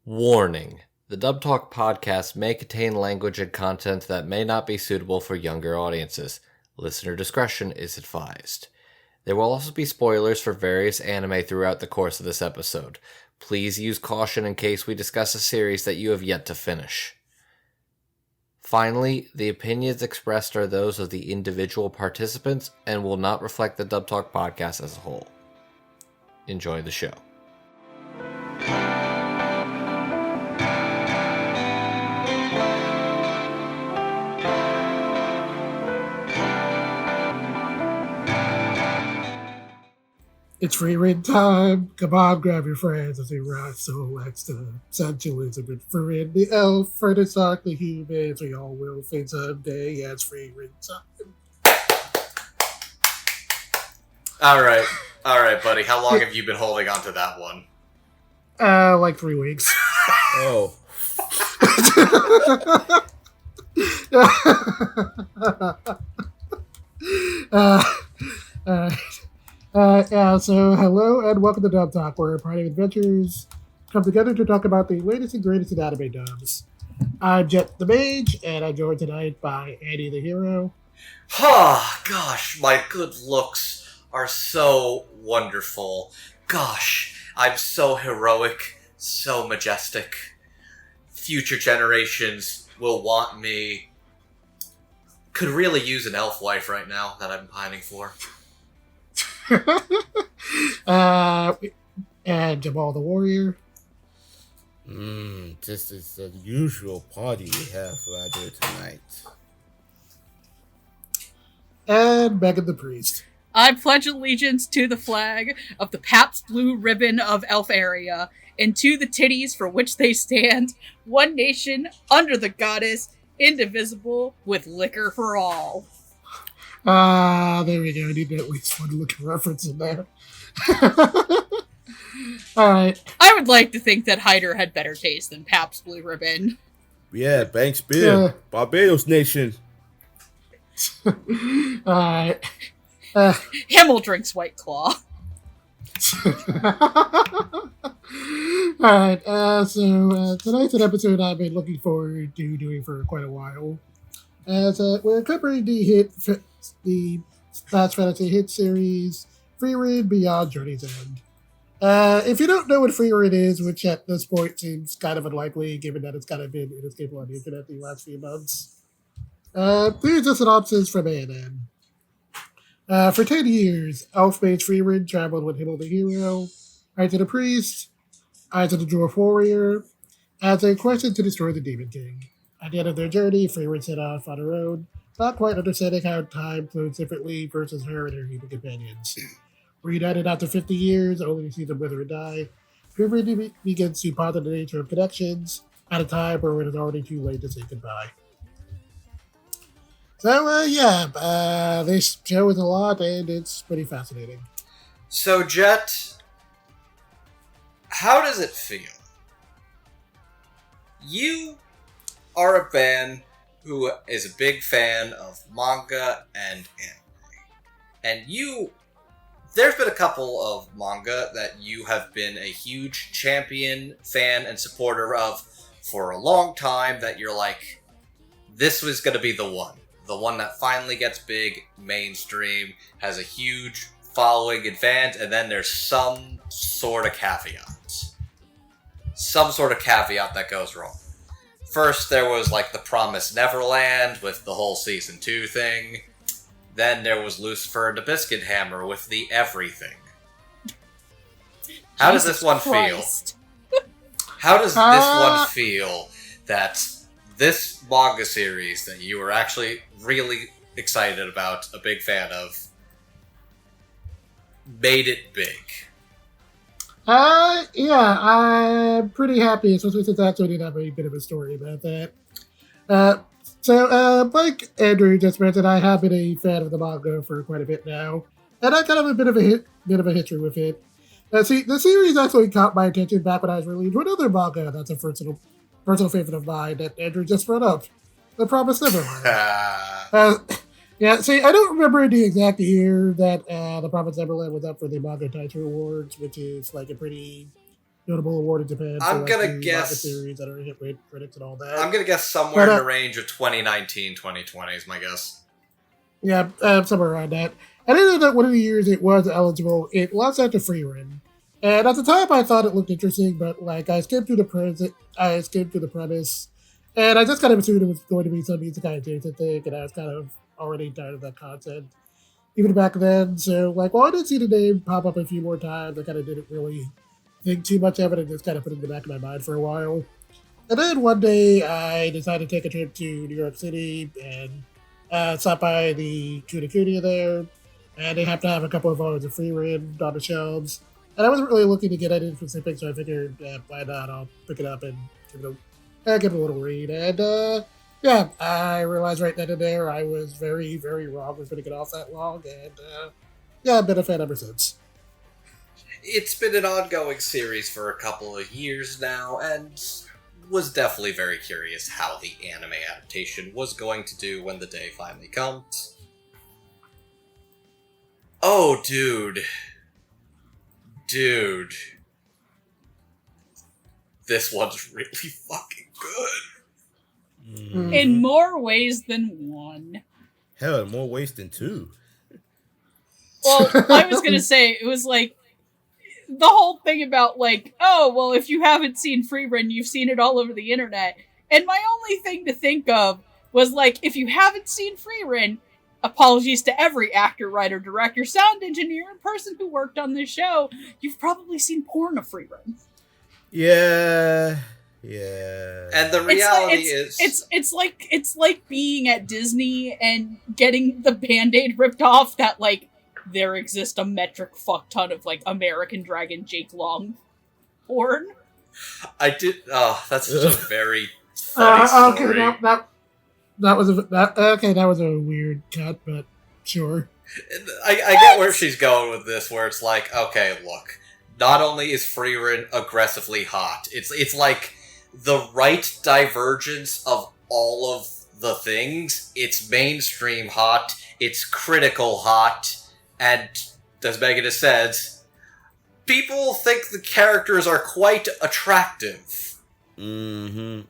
Warning. The Dub Talk podcast may contain language and content that may not be suitable for younger audiences. Listener discretion is advised. There will also be spoilers for various anime throughout the course of this episode. Please use caution in case we discuss a series that you have yet to finish. Finally, the opinions expressed are those of the individual participants and will not reflect the Dub Talk podcast as a whole. Enjoy the show. It's Frieren time. Come on, grab your friends as we ride so extra. Such Elizabeth, Frieren, the elf, Fern and Stark, the humans. We all will fade someday. Yeah, it's Frieren time. All right, buddy. How long have you been holding on to that one? Like 3 weeks. Oh. So hello and welcome to Dub Talk, where a party of adventurers come together to talk about the latest and greatest in anime dubs. I'm Jet the Mage, and I'm joined tonight by Himmel the Hero. Gosh, my good looks are so wonderful. Gosh, I'm so heroic, so majestic. Future generations will want me. Could really use an elf wife right now that I'm pining for. And Jamal the Warrior. This is the usual party we have right here tonight. And Megan the Priest. I pledge allegiance to the flag of the Pabst Blue Ribbon of Elf Area, and to the titties for which they stand, one nation, under the goddess, indivisible, with liquor for all. There we go. I need at least one looking reference in there. Alright. I would like to think that Heiter had better taste than Pabst Blue Ribbon. Yeah, Banks Beer, Barbados Nation. Alright. Himmel drinks White Claw. Alright, so tonight's an episode I've been looking forward to doing for quite a while. As we're covering the Fast Fantasy hit series, Frieren Beyond Journey's End. If you don't know what Frieren is, which at this point seems kind of unlikely given that it's kind of been inescapable on the internet the last few months, here's a synopsis from A&M. For 10 years, elf mage Frieren traveled with Himmel the Hero, Heiter the Priest, Eisen the Dwarf Warrior, as they quested to destroy the Demon King. At the end of their journey, Frieren set off on her own, not quite understanding how time flows differently versus her and her human companions. Reunited after 50 years, only to see them wither and die, Frieren begins to ponder the nature of connections at a time where it is already too late to say goodbye. So, this show is a lot, and it's pretty fascinating. So, Jet, how does it feel? You are a fan who is a big fan of manga and anime. And there's been a couple of manga that you have been a huge champion, fan, and supporter of for a long time that you're like, this was going to be the one. The one that finally gets big, mainstream, has a huge following and fans, and then there's some sort of caveat. Some sort of caveat that goes wrong. First, there was like The Promised Neverland with the whole Season 2 thing. Then there was Lucifer and the Biscuit Hammer with the everything. How does this one feel? How does this one feel that this manga series that you were actually really excited about, a big fan of, made it big? I'm pretty happy, especially since I actually did have a bit of a story about that. Like Andrew just mentioned, I have been a fan of the manga for quite a bit now, and I kind of have a bit of a history with it. The series actually caught my attention back when I was really into another manga that's a personal favorite of mine that Andrew just brought up, The Promised Neverland. I don't remember the exact year that The Promised Neverland was up for the Manga Taito Awards, which is like a pretty notable award in Japan. I'm for, gonna the guess- manga series that are hit with critics and all that. I'm gonna guess somewhere But, in the range of 2019, 2020 is my guess. Yeah, somewhere around that. And then that one of the years it was eligible, it lost out to Frieren. And at the time, I thought it looked interesting, but like I skimmed through the premise, and I just kind of assumed it was going to be some isekai adjacent thing, and I was kind of already tired of that content, even back then. So like, while I did see the name pop up a few more times, I kind of didn't really think too much of it, and just kind of put it in the back of my mind for a while. And then one day, I decided to take a trip to New York City and stopped by the Kunikuni there, and they have to have a couple of volumes of Frieren on the shelves. And I wasn't really looking to get any specific, so I figured, why not? I'll pick it up and give it a little read. And yeah, I realized right then and there I was very, very wrong with putting it off that long, and yeah, I've been a fan ever since. It's been an ongoing series for a couple of years now, and was definitely very curious how the anime adaptation was going to do when the day finally comes. Oh, dude. This one's really fucking good. In more ways than one. Hell, in more ways than two. Well, I was gonna say, it was like, the whole thing about like, oh, well, if you haven't seen Frieren, you've seen it all over the internet. And my only thing to think of was like, if you haven't seen Frieren, apologies to every actor, writer, director, sound engineer, and person who worked on this show, you've probably seen porn of Frieren. Yeah. And the reality is... It's like being at Disney and getting the Band-Aid ripped off that, like, there exists a metric fuck ton of, like, American Dragon Jake Long porn. I did... Oh, that's such a very funny story. Okay, that was a weird cut, but sure. I get where she's going with this, where it's like, okay, look, not only is Frieren aggressively hot, it's like the right divergence of all of the things. It's mainstream hot, it's critical hot, and, as Megan has said, people think the characters are quite attractive. Mm-hmm.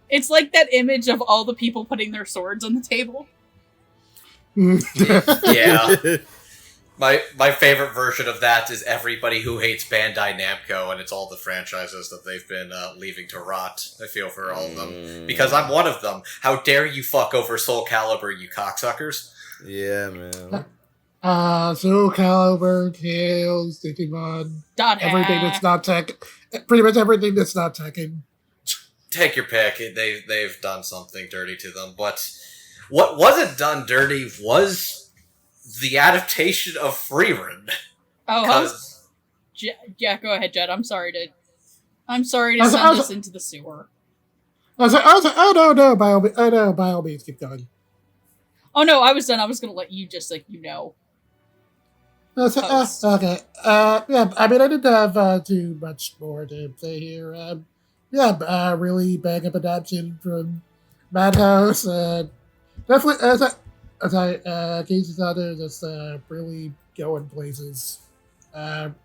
It's like that image of all the people putting their swords on the table. Yeah. My favorite version of that is everybody who hates Bandai Namco, and it's all the franchises that they've been leaving to rot. I feel for all of them. Because I'm one of them. How dare you fuck over Soul Calibur, you cocksuckers? Yeah, man. Soul Calibur, Tales, Digimon, Dot everything that's not tech, pretty much everything that's not Tekken. Take your pick. They've done something dirty to them, but what wasn't done dirty was the adaptation of Frieren. Oh, yeah. Go ahead, Jed. I'm sorry to send us into the sewer. No, by all means, keep going. Oh no, I was done. I was gonna let you just okay. Yeah, I mean, I didn't have too much more to say here. Really bang up adaptation from Madhouse. Definitely, as I Casey's out there, just really going places.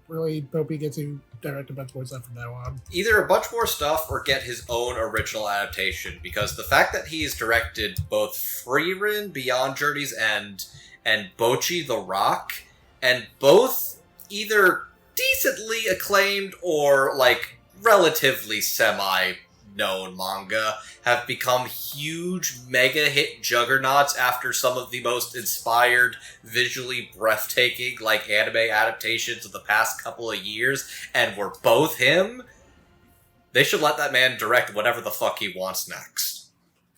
Really hope he gets to direct a bunch more stuff from now on. Either a bunch more stuff or get his own original adaptation, because the fact that he's directed both Frieren, Beyond Journey's End, and Bocchi the Rock, and both either decently acclaimed or, like, relatively semi-known manga, have become huge mega-hit juggernauts after some of the most inspired, visually breathtaking, like, anime adaptations of the past couple of years, and were both him, they should let that man direct whatever the fuck he wants next.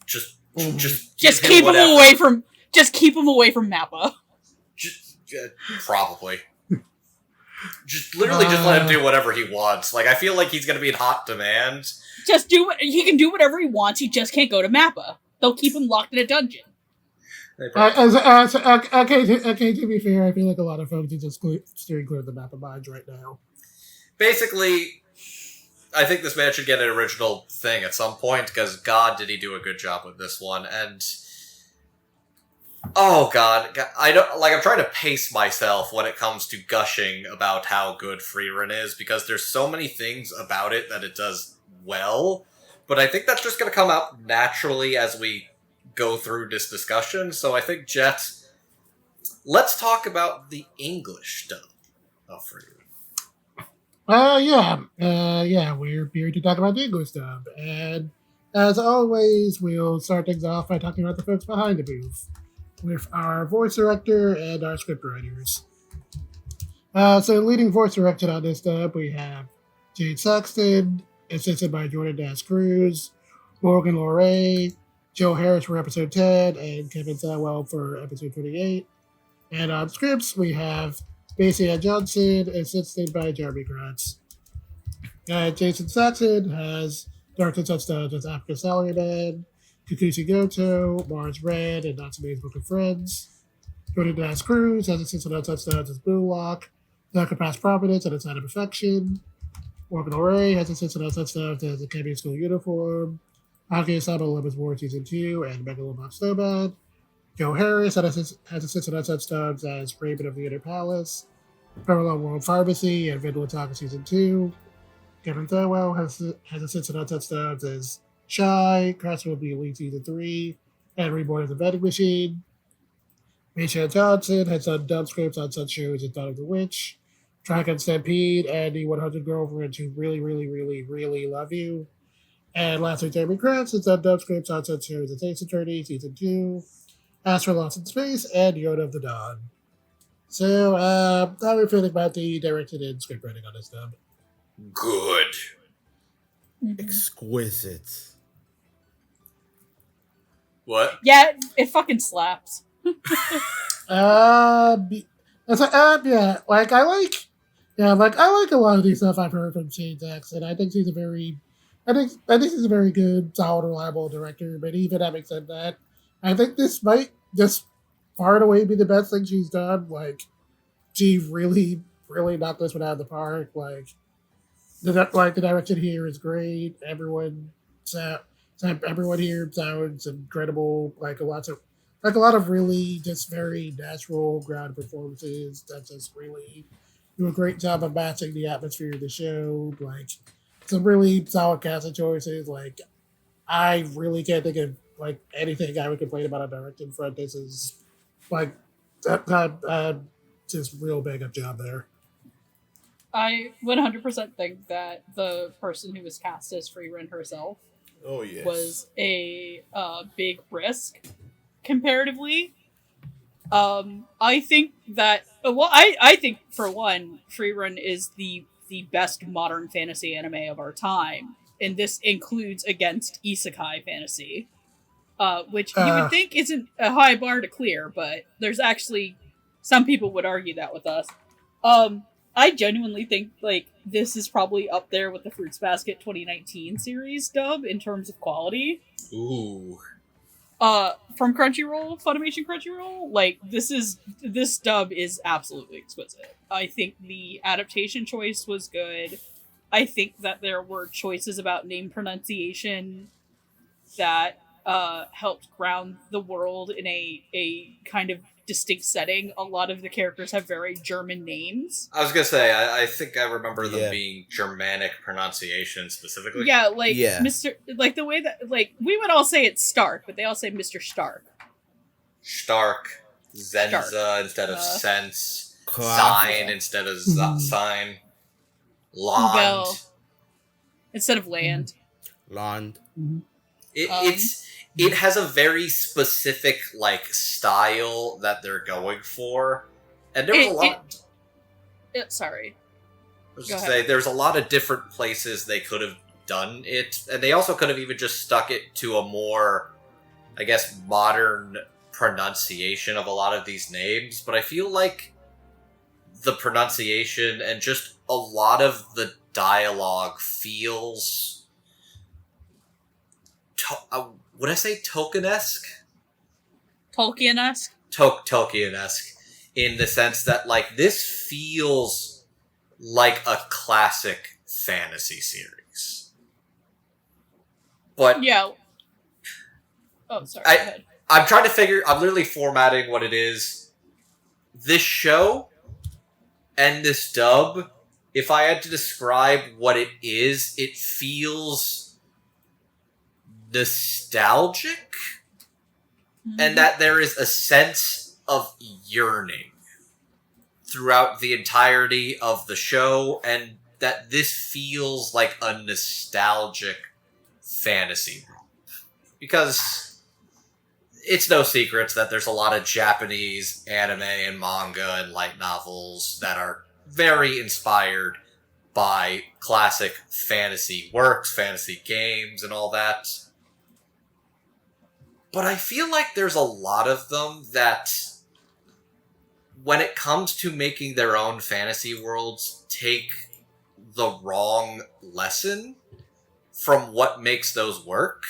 Just keep him away from Mappa. Probably. Just let him do whatever he wants. Like, I feel like he's gonna be in hot demand. He can do whatever he wants, he just can't go to Mappa. They'll keep him locked in a dungeon. To be fair, I feel like a lot of folks are just steering clear of the Mappa minds right now. Basically, I think this man should get an original thing at some point, because God, did he do a good job with this one. And Oh god, I don't like. I'm trying to pace myself when it comes to gushing about how good Frieren is because there's so many things about it that it does well. But I think that's just going to come out naturally as we go through this discussion. So I think, Jet, let's talk about the English dub of Frieren. We're here to talk about the English dub, and as always, we'll start things off by talking about the folks behind the booth, with our voice director and our script writers. So leading voice director on this dub, we have Jade Saxton, assisted by Jordan Das Cruz, Morgan Loray, Joe Harris for episode 10, and Kevin Sawell for episode 28. And on scripts, we have Basie Johnson, assisted by Jeremy Kratz. Jason Saxon has directed such stuff as Africa Salaryman, Kikuchi Goto, Mars Red, and Natsume's Book of Friends. Jordan Das Cruz has assisted on such stuff as Boonlock, Darker Past Providence, and A Sign of Affection. Morgan O'Ray has assisted on such stuff as Academy School Uniform, Akiyasama Olympus War Season 2, and Megalobox Snowman. Joe Harris has assisted on such stuff as Raven of the Inner Palace, Parallel World Pharmacy, and Vinland Saga Season 2. Kevin Thorwell has assisted on such stuff as Shy, Craftsman of the Elite Season 3, and Reborn of the Vending Machine. Misha Johnson has done dub scripts on such shows as Dawn of the Witch, Track and Stampede, and the 100 Girlfriends Who Really, Really, Really, Really Love You. And lastly, Jeremy Kratz has done dub scripts on such shows as Ace Attorney Season 2, Astro Lost in Space, and Yoda of the Dawn. So, how are we feeling about the directed and script writing on this dub? Good. Exquisite. What? Yeah, it fucking slaps. I like a lot of these stuff I've heard from Shane Jackson. I think he's a very good, solid, reliable director. But even having said that, I think this might just far and away be the best thing she's done. Like, she really, really knocked this one out of the park. Like the direction here is great. Everyone here sounds incredible. Like a lot of really just very natural, grounded performances that just really do a great job of matching the atmosphere of the show. Like some really solid casting choices. Like I really can't think of like anything I would complain about a directing front. This is like just real big up job there. I 100% think that the person who was cast as Frieren herself was a big risk comparatively. I think that I think for one, Frieren is the best modern fantasy anime of our time, and this includes against isekai fantasy, which you would think isn't a high bar to clear, but there's actually some people would argue that with us. I genuinely think like this is probably up there with the Fruits Basket 2019 series dub in terms of quality. Ooh. From Crunchyroll, Funimation Crunchyroll, like this dub is absolutely exquisite. I think the adaptation choice was good. I think that there were choices about name pronunciation that helped ground the world in a kind of distinct setting. A lot of the characters have very German names. I was gonna say, I think I remember them being Germanic pronunciation specifically. Yeah, like Mr. Like the way that like we would all say it's Stark, but they all say Mr. Stark. Stark, Zenza Stark. Instead of Sense, Sein instead of Sein, Land Ubel instead of Land. Land. It has a very specific like style that they're going for, and there was a lot. Sorry. I was just say there's a lot of different places they could have done it, and they also could have even just stuck it to a more, I guess, modern pronunciation of a lot of these names. But I feel like the pronunciation and just a lot of the dialogue feels. Would I say Tolkien-esque? Tolkien-esque? Tolkien-esque. In the sense that, like, this feels like a classic fantasy series. But... Yeah. Oh, sorry. Go ahead. I'm trying to figure... I'm literally formatting what it is. This show and this dub, if I had to describe what it is, it feels nostalgic, and that there is a sense of yearning throughout the entirety of the show, and that this feels like a nostalgic fantasy world. Because it's no secret that there's a lot of Japanese anime and manga and light novels that are very inspired by classic fantasy works, fantasy games, and all that. But I feel like there's a lot of them that, when it comes to making their own fantasy worlds, take the wrong lesson from what makes those work.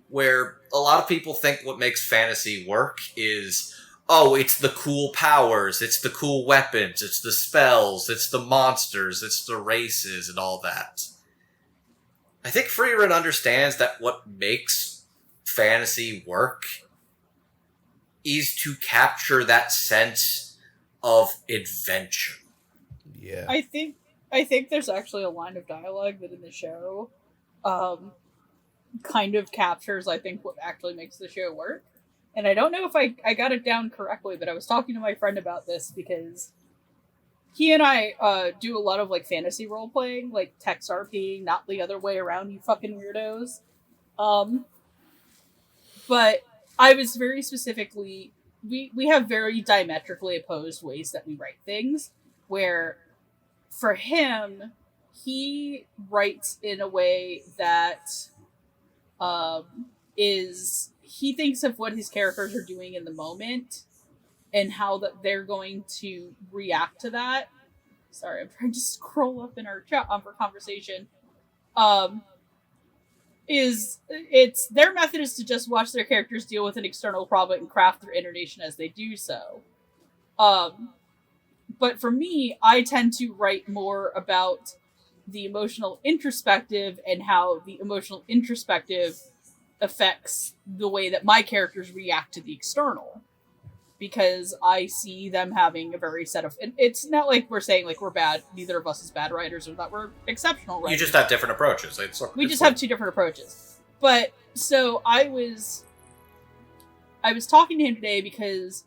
Where a lot of people think what makes fantasy work is, oh, it's the cool powers, it's the cool weapons, it's the spells, it's the monsters, it's the races, and all that. I think Frieren understands that what makes fantasy work is to capture that sense of adventure. Yeah. I think there's actually a line of dialogue that in the show kind of captures, I think, what actually makes the show work. And I don't know if I got it down correctly, but I was talking to my friend about this because he and I do a lot of, like, fantasy role-playing, like text RP, not the other way around, you fucking weirdos. But I was very specifically... We have very diametrically opposed ways that we write things, where for him, he writes in a way that he thinks of what his characters are doing in the moment and how that they're going to react to that. Sorry, I'm trying to scroll up in our chat for conversation. It's their method is to just watch their characters deal with an external problem and craft their intonation as they do so. But for me, I tend to write more about the emotional introspective and how the emotional introspective affects the way that my characters react to the external. Because I see them having a very set of... It's not like we're saying, like, we're bad, neither of us is bad writers, or that we're exceptional writers. You just have different approaches. We just have two different approaches. But, so, I was talking to him today because,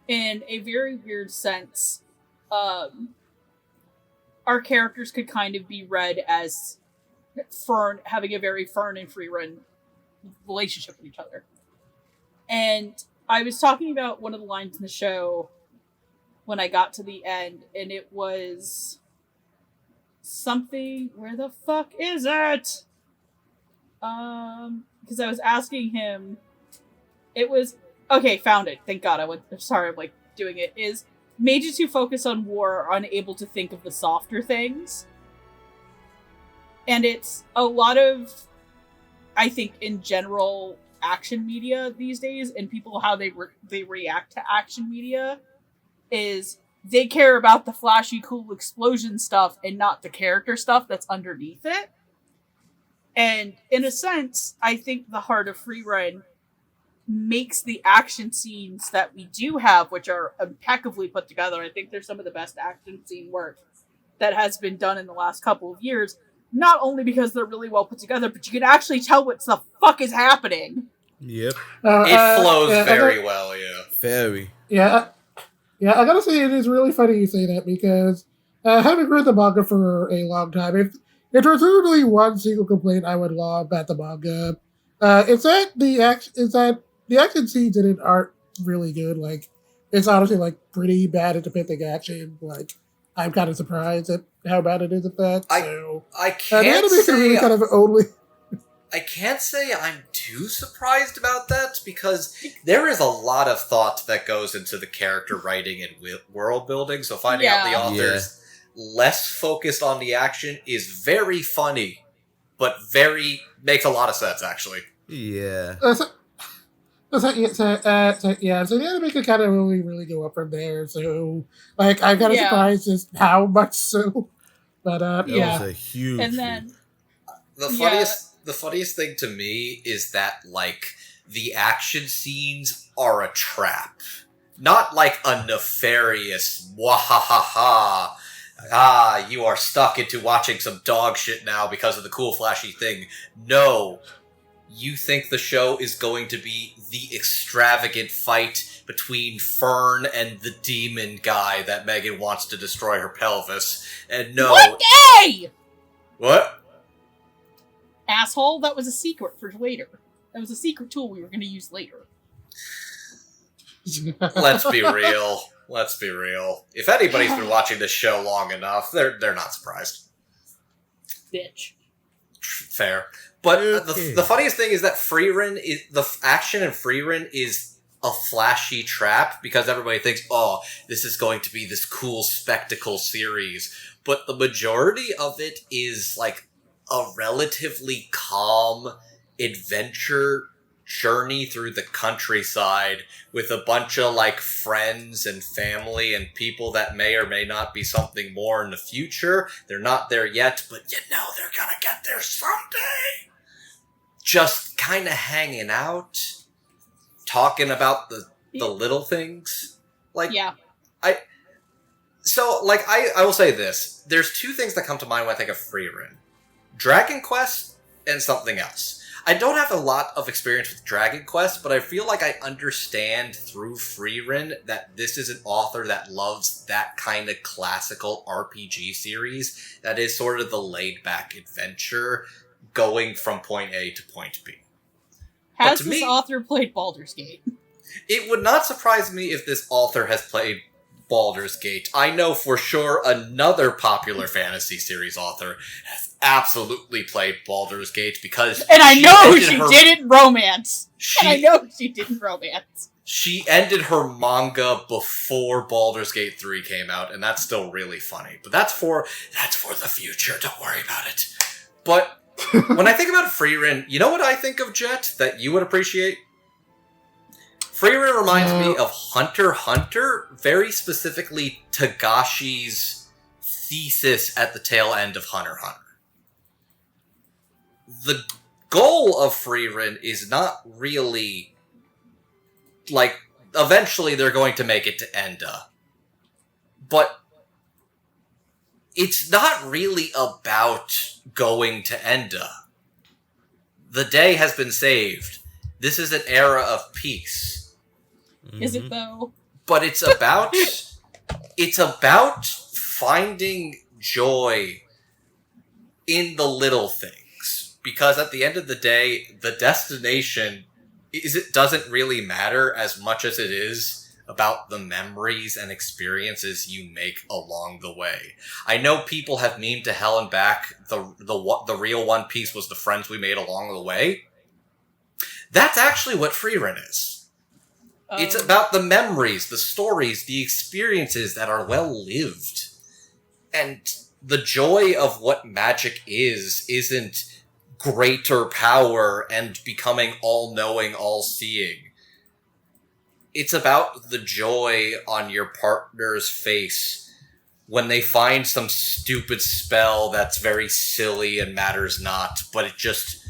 in a very weird sense, our characters could kind of be read as Fern, having a very Fern and Frieren relationship with each other. And I was talking about one of the lines in the show when I got to the end, and it was something... Where the fuck is it? Because I was asking him... It was... Okay, found it. Thank God. Sorry, I'm, like, doing it. Is mages who focus on war are unable to think of the softer things. And it's a lot of... I think, in general... action media these days, and people how they react to action media is they care about the flashy cool explosion stuff and not the character stuff that's underneath it. And in a sense, I think the heart of Frieren makes the action scenes that we do have, which are impeccably put together. I think they're some of the best action scene work that has been done in the last couple of years. Not only because they're really well put together, but you can actually tell what the fuck is happening. Yep. It flows very well, yeah. Very. Yeah, I gotta say, it is really funny you say that, because having read the manga for a long time, if there's literally one single complaint I would love about the manga, it's that the action scenes in it aren't really good. Like, it's honestly, like, pretty bad at depicting action. Like, I'm kind of surprised at how bad it is at that. I can't I can't say I'm too surprised about that, because there is a lot of thought that goes into the character writing and world building, so finding out the author's less focused on the action is very funny, but makes a lot of sense, actually. Yeah. So the anime could kind of really go up from there. So, like, I'm kind of surprised just how much so. But, that was a huge... And then... The funniest thing to me is that, like, the action scenes are a trap. Not like a nefarious, wahahaha, you are stuck into watching some dog shit now because of the cool flashy thing. No. You think the show is going to be the extravagant fight between Fern and the demon guy that Megan wants to destroy her pelvis. And no... What day? What? Asshole, that was a secret for later. That was a secret tool we were going to use later. Let's be real. Let's be real. If anybody's been watching this show long enough, they're not surprised. Bitch. Fair. But Okay. the funniest thing is that Frieren is the action in Frieren is a flashy trap because everybody thinks, oh, this is going to be this cool spectacle series. But the majority of it is like a relatively calm adventure journey through the countryside with a bunch of like friends and family and people that may or may not be something more in the future. They're not there yet, but you know they're gonna get there someday. Just kind of hanging out, talking about the little things. Like, Yeah. I will say this. There's two things that come to mind when I think of Frieren. Dragon Quest and something else. I don't have a lot of experience with Dragon Quest, but I feel like I understand through Frieren that this is an author that loves that kind of classical RPG series that is sort of the laid-back adventure going from point A to point B. Has to this me- author played Baldur's Gate? It would not surprise me if this author has played Baldur's Gate. I know for sure another popular fantasy series author has absolutely played Baldur's Gate because And I know ended she her- did in romance. She, And I know she did in romance. she ended her manga before Baldur's Gate 3 came out, and that's still really funny. But that's for the future. Don't worry about it. But when I think about Frieren, you know what I think of, Jet, that you would appreciate? Frieren reminds me of Hunter x Hunter, very specifically Tagashi's thesis at the tail end of Hunter x Hunter. The goal of Frieren is not really, like, eventually they're going to make it to Enda. But it's not really about going to Enda. The day has been saved. This is an era of peace. Is it though? But it's about finding joy in the little things. Because at the end of the day, the destination doesn't really matter as much as it is about the memories and experiences you make along the way. I know people have memed to hell and back the real One Piece was the friends we made along the way. That's actually what Frieren is. It's about the memories, the stories, the experiences that are well lived. And the joy of what magic isn't greater power and becoming all-knowing, all-seeing. It's about the joy on your partner's face when they find some stupid spell that's very silly and matters not, but it just...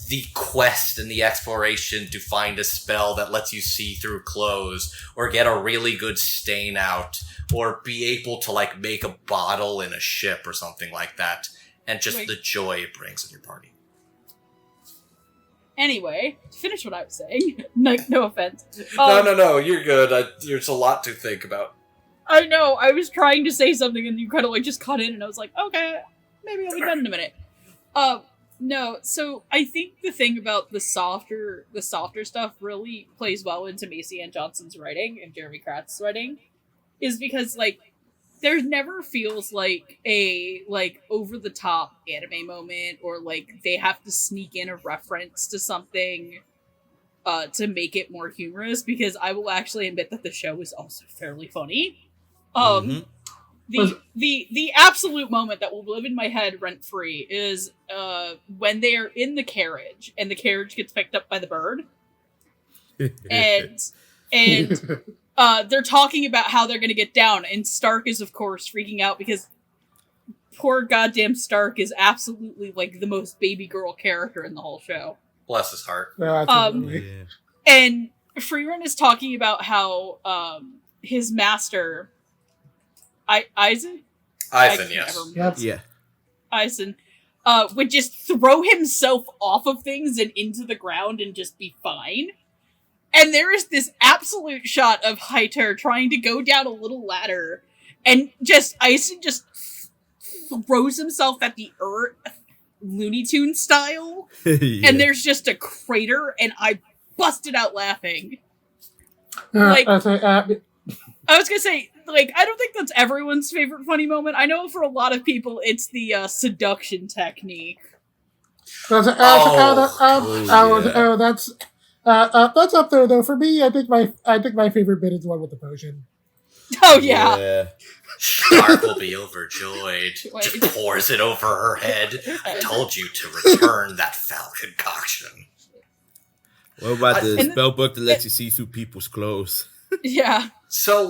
the quest and the exploration to find a spell that lets you see through clothes, or get a really good stain out, or be able to, like, make a bottle in a ship or something like that, and just the joy it brings in your party. Anyway, to finish what I was saying, no offense. No, you're good. There's a lot to think about. I know, I was trying to say something and you kind of like just cut in and I was like, okay, maybe I'll be done in a minute. No, so I think the thing about the softer stuff really plays well into Macy Ann Johnson's writing and Jeremy Kratz's writing, is because, like, there never feels like a, like, over-the-top anime moment, or, like, they have to sneak in a reference to something to make it more humorous, because I will actually admit that the show is also fairly funny. The absolute moment that will live in my head rent-free is when they are in the carriage, and the carriage gets picked up by the bird, and they're talking about how they're gonna get down, and Stark is, of course, freaking out because poor goddamn Stark is absolutely, like, the most baby girl character in the whole show. Bless his heart. No, absolutely. Yeah. And Frieren is talking about how his master, Eisen? Eisen, yes. Yep. Yeah. Eisen, would just throw himself off of things and into the ground and just be fine. And there is this absolute shot of Heiter trying to go down a little ladder, and Eisen just throws himself at the earth, Looney Tunes style, Yeah. and there's just a crater, and I busted out laughing. I I was gonna say, I don't think that's everyone's favorite funny moment. I know for a lot of people, it's the seduction technique. That's up there though. For me, I think my favorite bit is the one with the potion. Oh yeah. Stark will be overjoyed. Just pours it over her head. I told you to return that foul concoction. What about the and- spell book that lets you see through people's clothes? Yeah. So,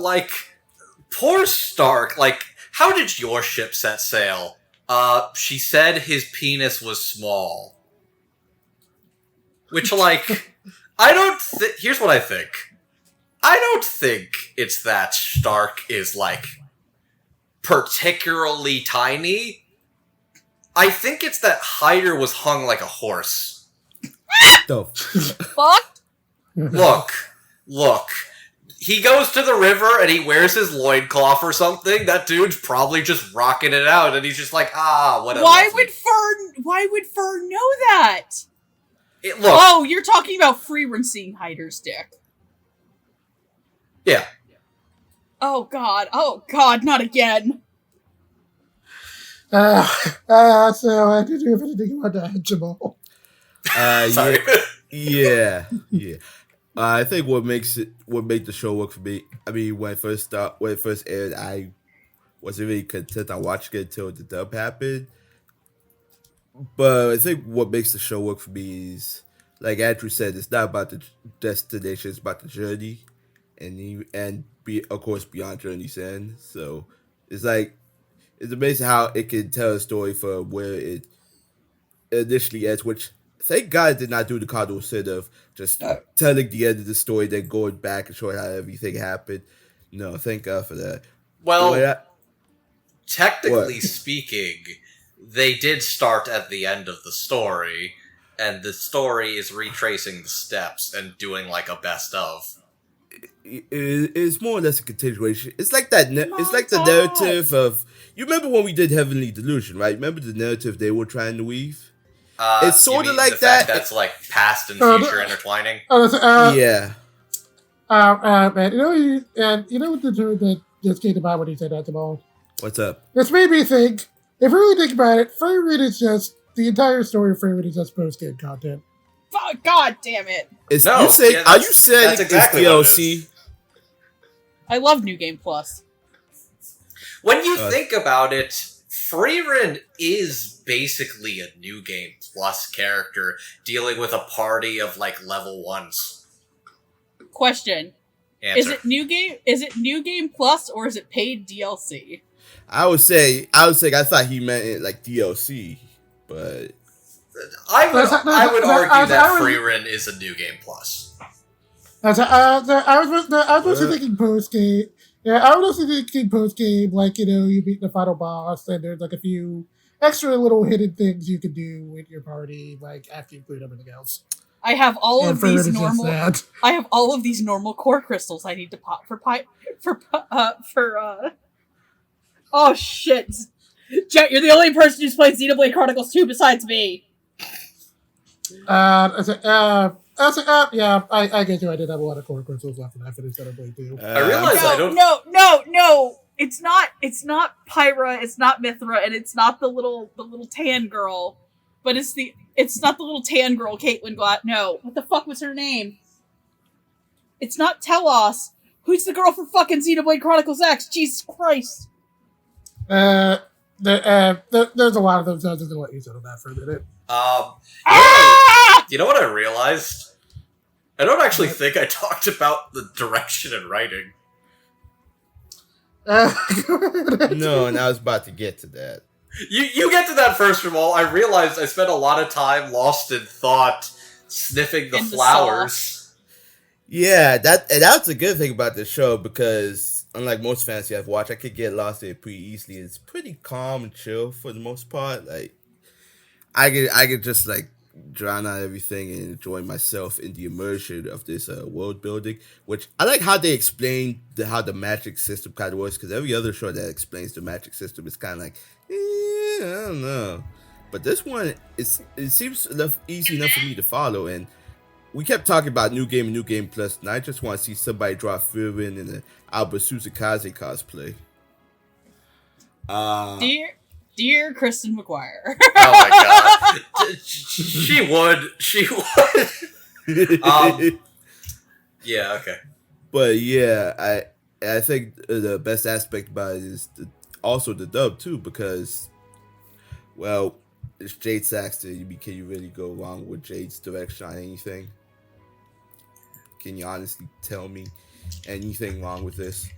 poor Stark, how did your ship set sail? She said his penis was small. Which, here's what I think. I don't think it's that Stark is, particularly tiny. I think it's that Heiter was hung like a horse. The Fuck. Look. He goes to the river and he wears his loincloth or something. That dude's probably just rocking it out, and he's just like, what a Why lovely... would Fern know that? Look, Oh, you're talking about Frieren seeing Heiter's dick. yeah. Oh god, not again. So I did you have anything about that, Jamal? Sorry. Yeah. I think what made the show work for me. I mean, when it first aired, I wasn't really content on watching it until the dub happened. But I think what makes the show work for me is, like Andrew said, it's not about the destination; it's about the journey, of course beyond journey's end. So it's amazing how it can tell a story from where it initially ends, which. Thank God it did not do the cardinal sin of just telling the end of the story, then going back and showing how everything happened. No, thank God for that. Well, technically speaking, they did start at the end of the story, and the story is retracing the steps and doing a best of. It's more or less a continuation. It's like that. It's like the narrative of. You remember when we did Heavenly Delusion, right? Remember the narrative they were trying to weave? It's sort of like that. That's past and future intertwining. Yeah. Man, you know what the dude that just came to mind when he said that, Jamal? What's up? This made me think. If you really think about it, Frieren is just the entire story of Frieren is just post-game content. God damn it! Are you saying that's exactly it's DLC? I love New Game Plus. When you think about it, Frieren is basically a New Game Plus character dealing with a party of level 1s. Question: Answer. Is it New Game Plus or is it paid DLC? I would say I thought he meant it like DLC, but I would argue that Frieren is a New Game Plus. I was mostly thinking post game. Yeah, I was also thinking post game, you beat the final boss, and there's a few extra little hidden things you can do with your party, after you include everything else. I have all of these normal. That. I have all of these normal core crystals I need to pop for. Oh shit, Jet! You're the only person who's played Xenoblade Chronicles 2 besides me. Yeah, I get you. I did have a lot of core crystals left when I finished Xenoblade 2. I realize I don't... No. It's not Pyra, it's not Mithra, and it's not the little tan girl. But it's not the little tan girl Caitlyn got. No. What the fuck was her name? It's not Telos. Who's the girl from fucking Xenoblade Chronicles X? Jesus Christ. There's a lot of them, so I'm just gonna let you settle that for a minute. You know what I realized? I don't actually think I talked about the direction and writing. no, and I was about to get to that. You get to that first of all. I realized I spent a lot of time lost in thought sniffing the In the flowers. Yeah, that's a good thing about the show because unlike most fantasy I've watched, I could get lost in it pretty easily. It's pretty calm and chill for the most part. Like I could just like drown out everything and enjoy myself in the immersion of this world building. Which I like how they explain how the magic system kind of works because every other show that explains the magic system is kind of like, I don't know. But this one it seems easy enough for me to follow and. We kept talking about New Game Plus, and I just want to see somebody draw Frieren in an Albert Suzukaze cosplay. Dear Kristen McGuire. Oh my god. She would. Yeah, okay. But yeah, I think the best aspect about it is also the dub too, because, well, it's Jade Saxton. Can you really go wrong with Jade's direction on anything? Can you honestly tell me anything wrong with this?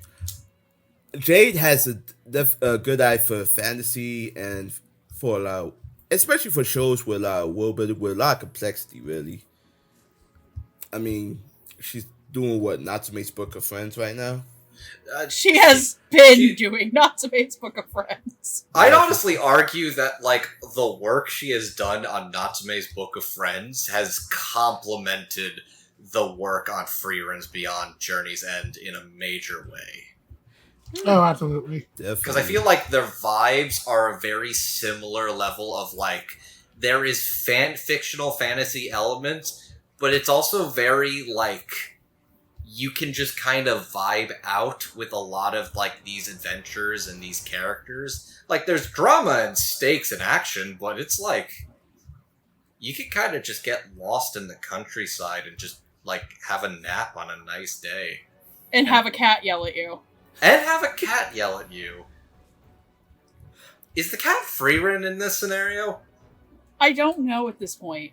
Jade has a good eye for fantasy and for especially for shows with with a lot of complexity. Really, I mean, she's doing what Natsume's Book of Friends right now. She has been doing Natsume's Book of Friends. I'd honestly argue that like the work she has done on Natsume's Book of Friends has complemented the work on Frieren's Beyond Journey's End in a major way. Oh, absolutely. Because I feel like their vibes are a very similar level of like, there is fictional fantasy elements, but it's also very like, you can just kind of vibe out with a lot of like these adventures and these characters. Like there's drama and stakes and action, but it's like, you can kind of just get lost in the countryside and just like have a nap on a nice day. And have a cat yell at you. And have a cat yell at you. Is the cat Frieren in this scenario? I don't know at this point.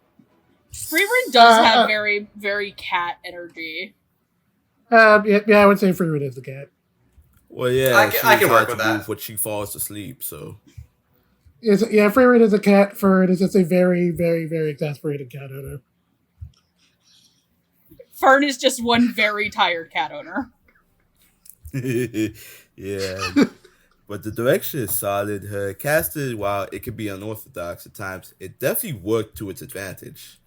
Frieren does have very, very cat energy. Yeah, I would say Frieren is the cat. Well, yeah, I can work with that. When she falls asleep, so. Yeah, Frieren is a cat. Fern is just a very, very, very exasperated cat owner. Fern is just one very tired cat owner. Yeah. But the direction is solid. Her casting, while it can be unorthodox at times, it definitely worked to its advantage.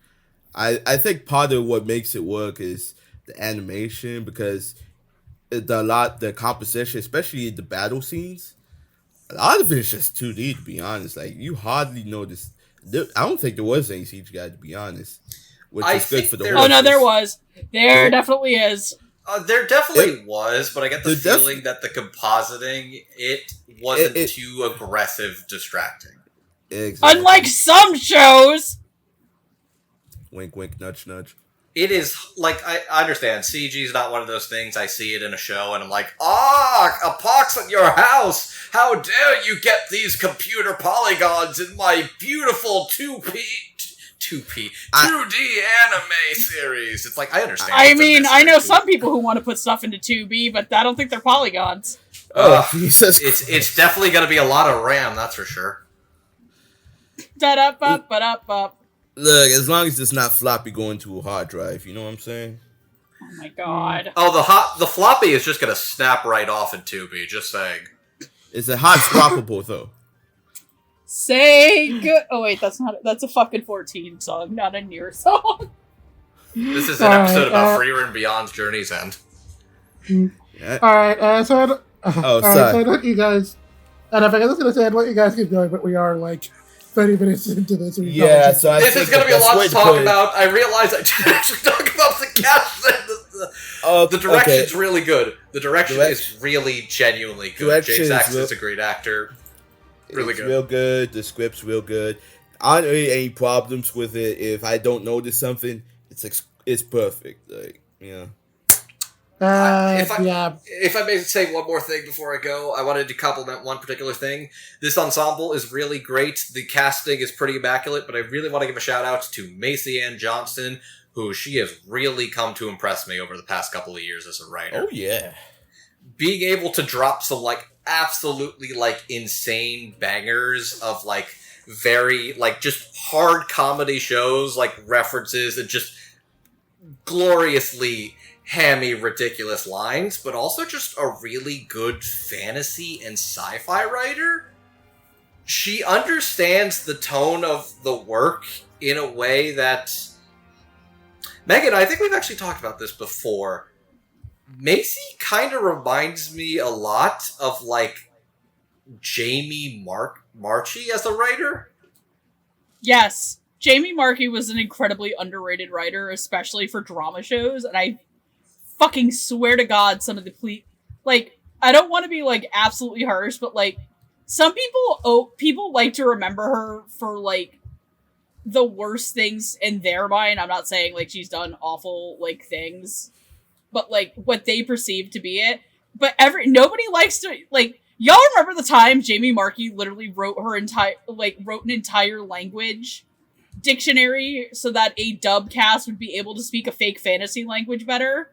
I think part of what makes it work is the animation because the composition, especially the battle scenes, a lot of it is just 2D to be honest. Like you hardly notice. I don't think there was any CGI to be honest, which is good for the. Oh no, there was. There definitely is. There definitely was, but I get the feeling that the compositing it wasn't too aggressive, distracting. Exactly. Unlike some shows. Wink, wink, nudge, nudge. It is, like, I understand, CG is not one of those things I see it in a show and I'm like, a pox at your house! How dare you get these computer polygons in my beautiful 2D anime series. It's like, I understand. I mean, I know some people who want to put stuff into 2B, but I don't think they're polygons. Oh, Jesus. It's definitely going to be a lot of RAM, that's for sure. Da-da-ba-ba-da-ba. Look, as long as it's not floppy going to a hard drive, you know what I'm saying? Oh my god. Oh, the floppy is just going to snap right off in 2B, just saying. It's a hot swappable, though. Say good. Oh wait, that's a fucking 14 song, not a Nier song. This is an episode about Frieren Beyond's Journey's End. Yeah. Alright, so sorry. so I want you guys, and I was going to say I'd let you guys keep going, but we are like 30 minutes into this. Yeah, so this is going to be a lot to talk about. I realize I didn't actually talk about the cast. The direction's really good. The direction is really genuinely good. Jake Saxton's a great actor. Really it's good. Real good. The script's real good. I don't really any problems with it. If I don't notice something, it's perfect. Like, yeah. If I may say one more thing before I go, I wanted to compliment one particular thing. This ensemble is really great. The casting is pretty immaculate, but I really want to give a shout out to Macy Ann Johnston, who she has really come to impress me over the past couple of years as a writer. Oh yeah. Being able to drop some like absolutely like insane bangers of like very, like, just hard comedy shows, like, references and just gloriously hammy, ridiculous lines, but also just a really good fantasy and sci-fi writer. She understands the tone of the work in a way that... Megan, I think we've actually talked about this before. Macy kind of reminds me a lot of, like, Jamie Marchi as a writer. Yes. Jamie Marchi was an incredibly underrated writer, especially for drama shows, and I fucking swear to God some of the like, I don't want to be, like, absolutely harsh, but, like, some people like to remember her for, like, the worst things in their mind. I'm not saying, like, she's done awful, like, things, but, like, what they perceive to be it. But nobody likes to, like, y'all remember the time Jamie Marchi literally wrote an entire language dictionary so that a dub cast would be able to speak a fake fantasy language better?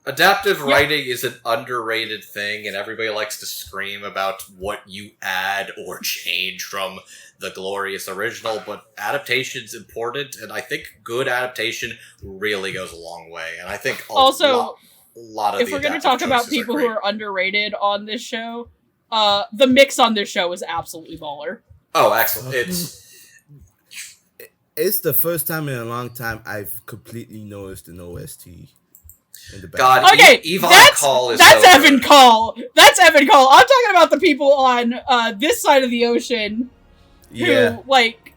Adaptive writing is an underrated thing, and everybody likes to scream about what you add or change from the glorious original, but adaptation's important, and I think good adaptation really goes a long way, and I think a lot of if we're going to talk about people who are underrated on this show, the mix on this show is absolutely baller. Oh, excellent. It's the first time in a long time I've completely noticed an OST. God, okay, that's Evan Call. That's Evan Call. I'm talking about the people on this side of the ocean who, like,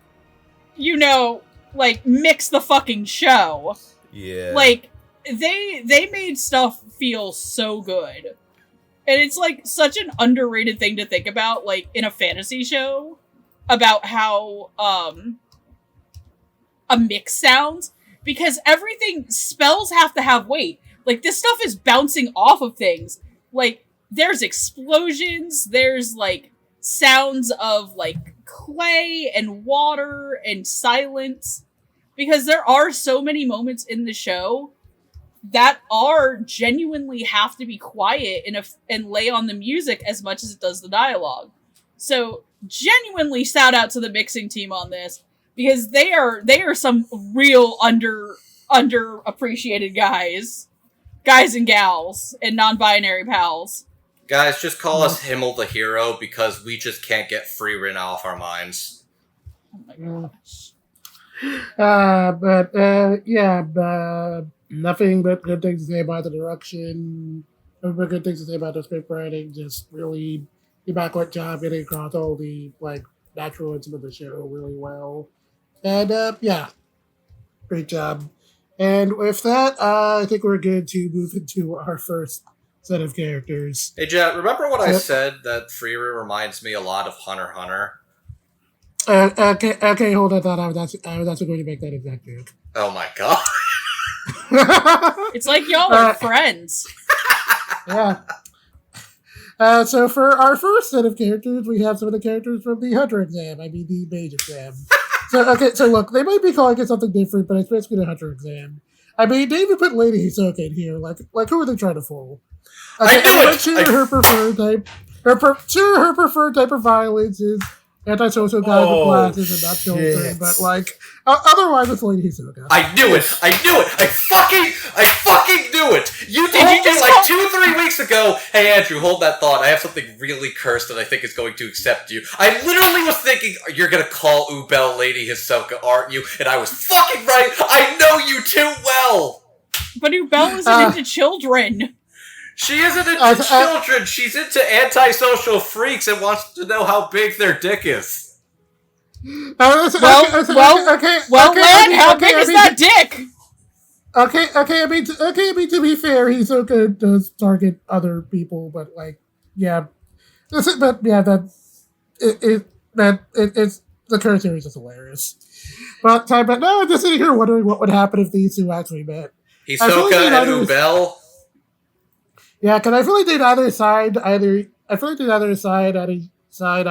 you know, like, mix the fucking show. Yeah. Like, they made stuff feel so good. And it's, like, such an underrated thing to think about, like, in a fantasy show, about how, a mix sounds, because spells have to have weight. Like, this stuff is bouncing off of things. Like, there's explosions, there's, like, sounds of, like, clay and water and silence. Because there are so many moments in the show that are genuinely have to be quiet and lay on the music as much as it does the dialogue. So, genuinely shout out to the mixing team on this, because they are some real underappreciated guys and gals and non-binary pals. Guys, just call us Himmel the Hero, because we just can't get Frieren off our minds. Oh my gosh. Nothing but good things to say about the direction. Nothing but good things to say about the script writing. Just really immaculate job getting across all the, like, naturalism of the show really well. And, great job. And with that, I think we're good to move into our first set of characters. Hey, Jet, remember what I said that Frieren reminds me a lot of Hunter x Hunter? Okay, hold on. I was actually going to make that exact joke. Oh my god. It's like y'all are friends. Yeah. So for our first set of characters, we have some of the characters from the Hunter exam. I mean, the Mage exam. So look, they might be calling it something different, but it's basically the Hunter exam. I mean, they even put Lady Hisoka in here. Like who are they trying to fool? I knew it! Her preferred type of violence is antisocial guys with glasses and not children, but, like, otherwise it's Lady Hisoka. I knew it! I fucking knew it! You told me like 2-3 weeks ago, hey Andrew, hold that thought, I have something really cursed that I think is going to accept you. I literally was thinking, you're gonna call Ubel Lady Hisoka, aren't you? And I was fucking right! I know you too well! But Ubel isn't into children. She isn't into children, she's into antisocial freaks and wants to know how big their dick is. Lad, how big is that dick? I mean, to be fair, Hisoka does target other people, but, like, yeah. It's the current series is hilarious. But no, I'm just sitting here wondering what would happen if these two actually met. Hisoka and Ubel? Yeah, because I feel like they'd either side eye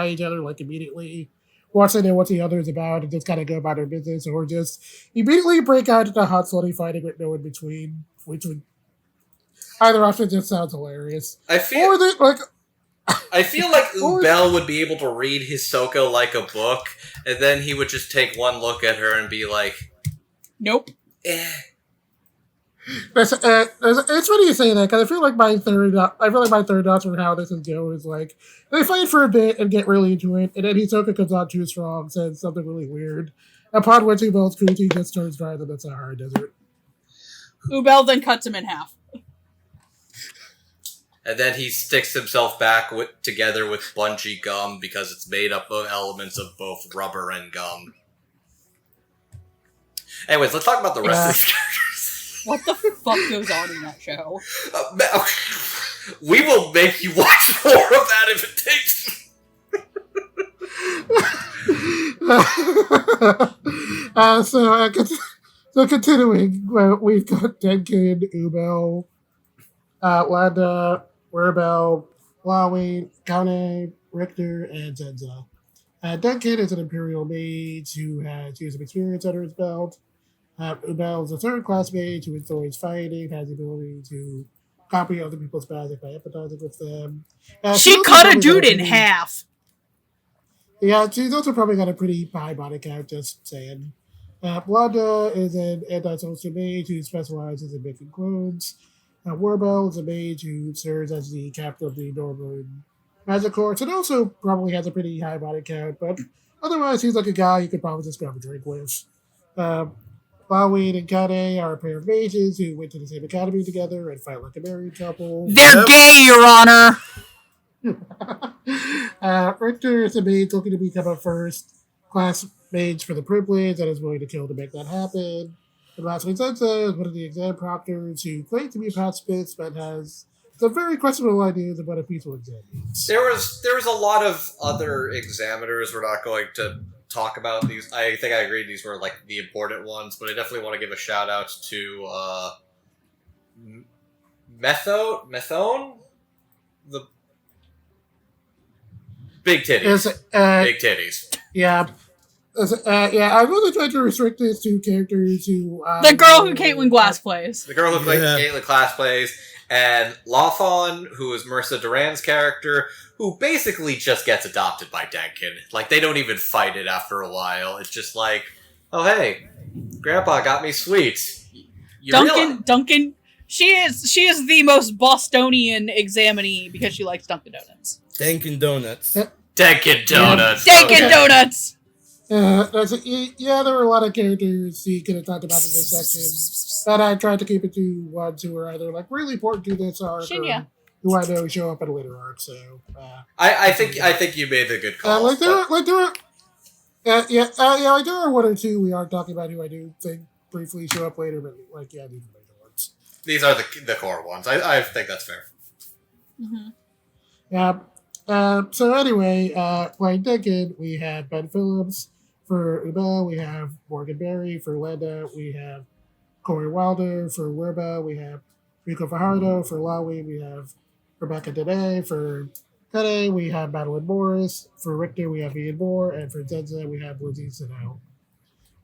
each other, like, immediately, watch they know what the other is about, and just kind of go about their business, or just immediately break out into hot, slutty fighting with no in between, which would either option just sounds hilarious. I feel or they, like, I feel like Or- Ubel would be able to read Hisoka like a book, and then he would just take one look at her and be like, Nope. eh. it's funny you say that because I feel like my third thoughts on how this is going is like they fight for a bit and get really into it, and then Hisoka comes on too strong, says something really weird. Upon which Ubel's cruelty just turns dry, and that's a hard desert. Ubel then cuts him in half. And then he sticks himself back together with bungee gum because it's made up of elements of both rubber and gum. Anyways, let's talk about the rest of these characters. What the fuck goes on in that show? We will make you watch more of that if it takes. So continuing, we've got Denken, Ubel, Landa, Wirbel, Lavine, Kanne, Richter, and Zenza. Denken is an Imperial mage who has years of experience under his belt. Ubel is a third-class mage who enjoys fighting, has the ability to copy other people's magic by empathizing with them. She cut a dude in half. Yeah, she's also probably got a pretty high body count, just saying. Landa is an anti-social mage who specializes in making clones. Wirbel is a mage who serves as the captain of the Northern Magic Corps, and also probably has a pretty high body count, but otherwise he's like a guy you could probably just grab a drink with. Lavine and Kanne are a pair of mages who went to the same academy together and fight like a married couple. They're gay, Your Honor! Richter is a mage looking to become a first-class mage for the privilege and is willing to kill to make that happen. And lastly, Zenza is one of the exam proctors who claims to be pacifist but has some very questionable ideas about a peaceful exam means. There was a lot of other examiners. We're not going to talk about these. I think I agree these were like the important ones, but I definitely want to give a shout out to Methone? The big titties. Big titties. Yeah. I really tried to restrict this to characters who... the girl who Caitlin Glass plays. The girl who Caitlin Glass plays, and Lawfon, who is Marissa Duran's character, who basically just gets adopted by Denken. Like, they don't even fight it after a while. It's just like, oh hey, Grandpa got me sweets. Dunkin', she is the most Bostonian examinee because she likes Dunkin' Donuts. Denken Donuts. Denken Donuts. Denkin' Donuts! There were a lot of characters you could have talked about in this section, but I tried to keep it to ones who were either like really important to this arc or who I know show up in a later arc. So I think you made the good call. there are one or two we aren't talking about who I do think briefly show up later, but these are the major ones. These are the core ones. I think that's fair. Mm-hmm. Yeah. So anyway, playing Denken, we have Ben Phillips. For Ubel, we have Morgan Berry. For Landa, we have Corey Wilder. For Wirbel, we have Rico Fajardo. For Lavine, we have Rebecca Dene. For Kanne, we have Madeline Morris. For Richter, we have Ian Moore. And for Zenza, we have Lizzie Sino.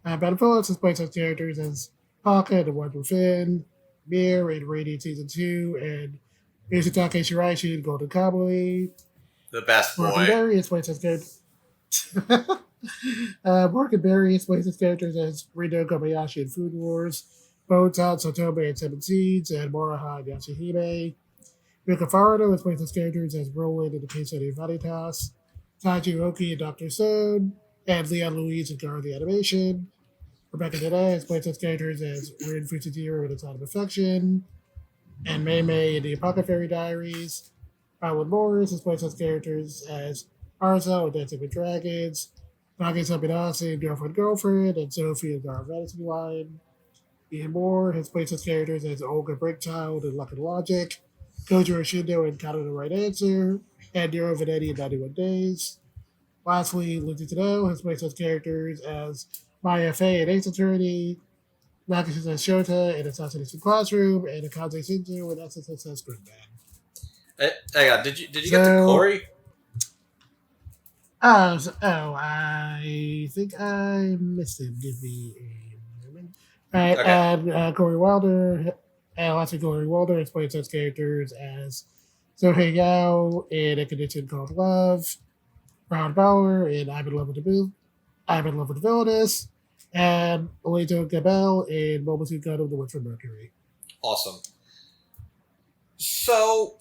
Ben Phillips has played such characters as Paka and Wonder Finn, Mir in Radiant Season 2, and Yushatake Shiraishi in Golden Kamuy. The best boy. Morgan Berry has played such characters. Morgan Berry has played such characters as Rino Kobayashi in Food Wars, Botan Sotome in Seven Seeds, and Moraha in Yashihime. Rico Fajardo has played such characters as Roland in The Case Study of Vanitas, Taiji Oki in Dr. Stone, and Leon Louise in Guard the Animation. Rebecca Dene has played such characters as Rin Fujitiro in The Time of Affection, and Mei Mei in The Apothecary Diaries. Alan Morris has played such characters as Arzo in Dancing with Dragons, Nagi Sabinasi in Girlfriend, and Sophie in Guard Fantasy Line. Ian Moore has played such characters as Olga Breakchild in Luck and Logic, Kojiro Shindo in Count on the Right Answer, and Nero Venetti in 91 Days. Lastly, Lindsay Tadao has played such characters as Maya Fey in Ace Attorney, Nakashita Shota in Assassination Classroom, and Akaze Shinju in SSS Gridman. Hang on, did you get to Corey? I think I missed him. Give me a moment. Alright, okay. And Corey Wilder has played such characters as So Hey Yao in A Condition Called Love, Brown Bauer in I'm in Love with the Villainous, and Oleto Gabel in Mobile Suit Gundam The Witch from Mercury. Awesome. So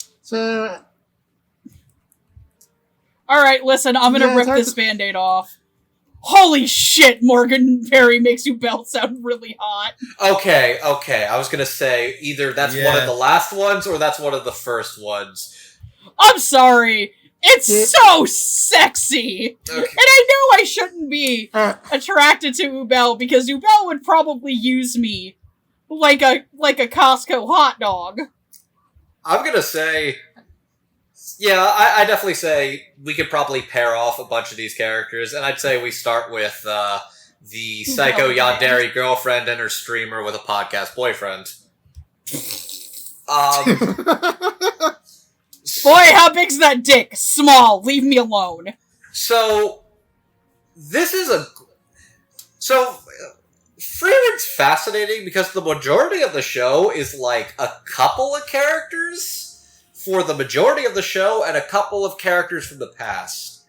Alright, listen, I'm gonna rip this band-aid off. Holy shit, Morgan Berry makes Ubel sound really hot. Okay. I was gonna say either that's one of the last ones or that's one of the first ones. I'm sorry. It's so sexy. Okay. And I know I shouldn't be attracted to Ubel because Ubel would probably use me like a Costco hot dog. I'm gonna say, I definitely say we could probably pair off a bunch of these characters, and I'd say we start with the psycho yandere girlfriend and her streamer with a podcast boyfriend. Boy, how big's that dick? Small. Leave me alone. So, Frieren's fascinating because the majority of the show is like a couple of characters for the majority of the show and a couple of characters from the past.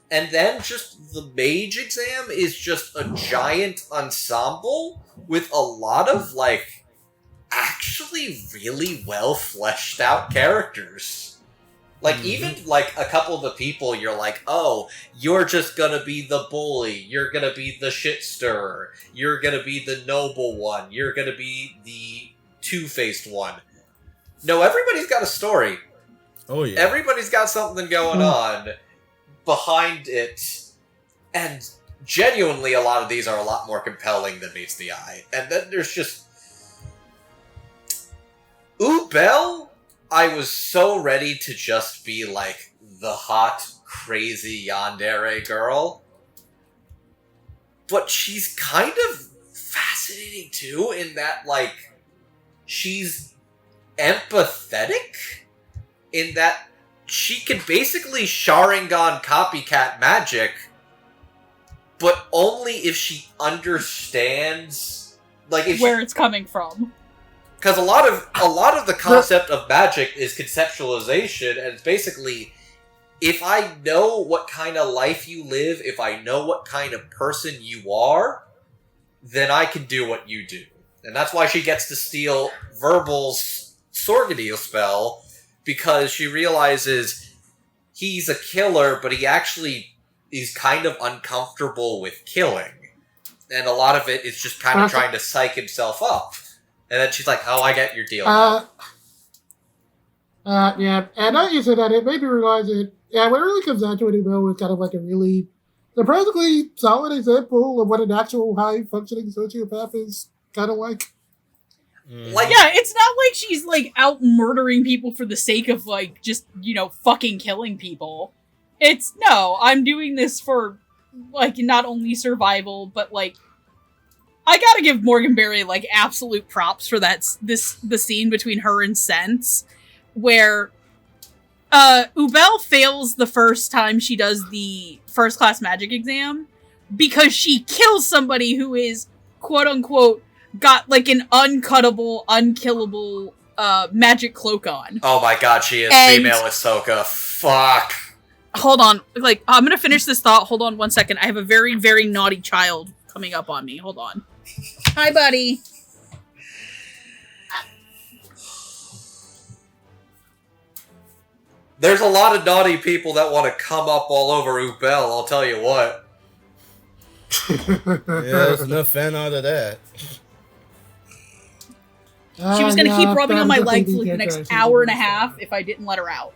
And then just the Mage exam is just a giant ensemble with a lot of, like, actually really well fleshed out characters. Like, even, like, a couple of the people, you're like, oh, you're just gonna be the bully, you're gonna be the shit stirrer, you're gonna be the noble one, you're gonna be the two-faced one. No, everybody's got a story. Oh, yeah. Everybody's got something going on behind it, and genuinely a lot of these are a lot more compelling than meets the eye. And then there's just... Ubel? I was so ready to just be, like, the hot, crazy yandere girl. But she's kind of fascinating, too, in that, like, she's empathetic? In that she can basically Sharingan copycat magic, but only if she understands, like, if where it's coming from. Because a lot of the concept of magic is conceptualization, and it's basically, if I know what kind of life you live, if I know what kind of person you are, then I can do what you do. And that's why she gets to steal Wirbel's Sorgadil spell, because she realizes he's a killer, but he actually is kind of uncomfortable with killing. And a lot of it is just kind of trying to psych himself up. And then she's like, oh, I get your deal now. Yeah, and I said that it made me realize that, when it really comes down to it, Ubel is kind of like a really surprisingly solid example of what an actual high-functioning sociopath is kind of like. Like, yeah, it's not like she's, like, out murdering people for the sake of, like, just, fucking killing people. It's, no, I'm doing this for, like, not only survival, but, like, I gotta give Morgan Berry, like, absolute props for the scene between her and Sense, where, Ubel fails the first time she does the first-class magic exam, because she kills somebody who is, quote-unquote, got, like, an uncuttable, unkillable, magic cloak on. Oh my god, she is female Ahsoka. Fuck. Hold on. Like, I'm gonna finish this thought. Hold on one second. I have a very, very naughty child coming up on me. Hold on. Hi, buddy. There's a lot of naughty people that want to come up all over Ubel, I'll tell you what. There's enough fan out of that. She was gonna keep rubbing on my leg for like the next hour and a half if I didn't let her out.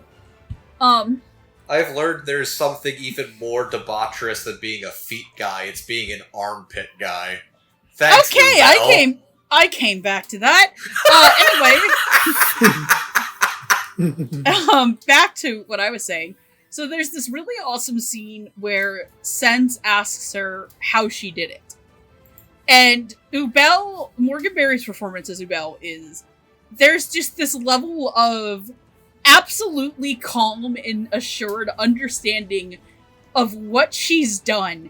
I've learned there's something even more debaucherous than being a feet guy. It's being an armpit guy. Thanks, okay, Ubel. I came back to that. Anyway, back to what I was saying. So there's this really awesome scene where Sense asks her how she did it. And Ubel, Morgan Berry's performance as Ubel is, there's just this level of absolutely calm and assured understanding of what she's done.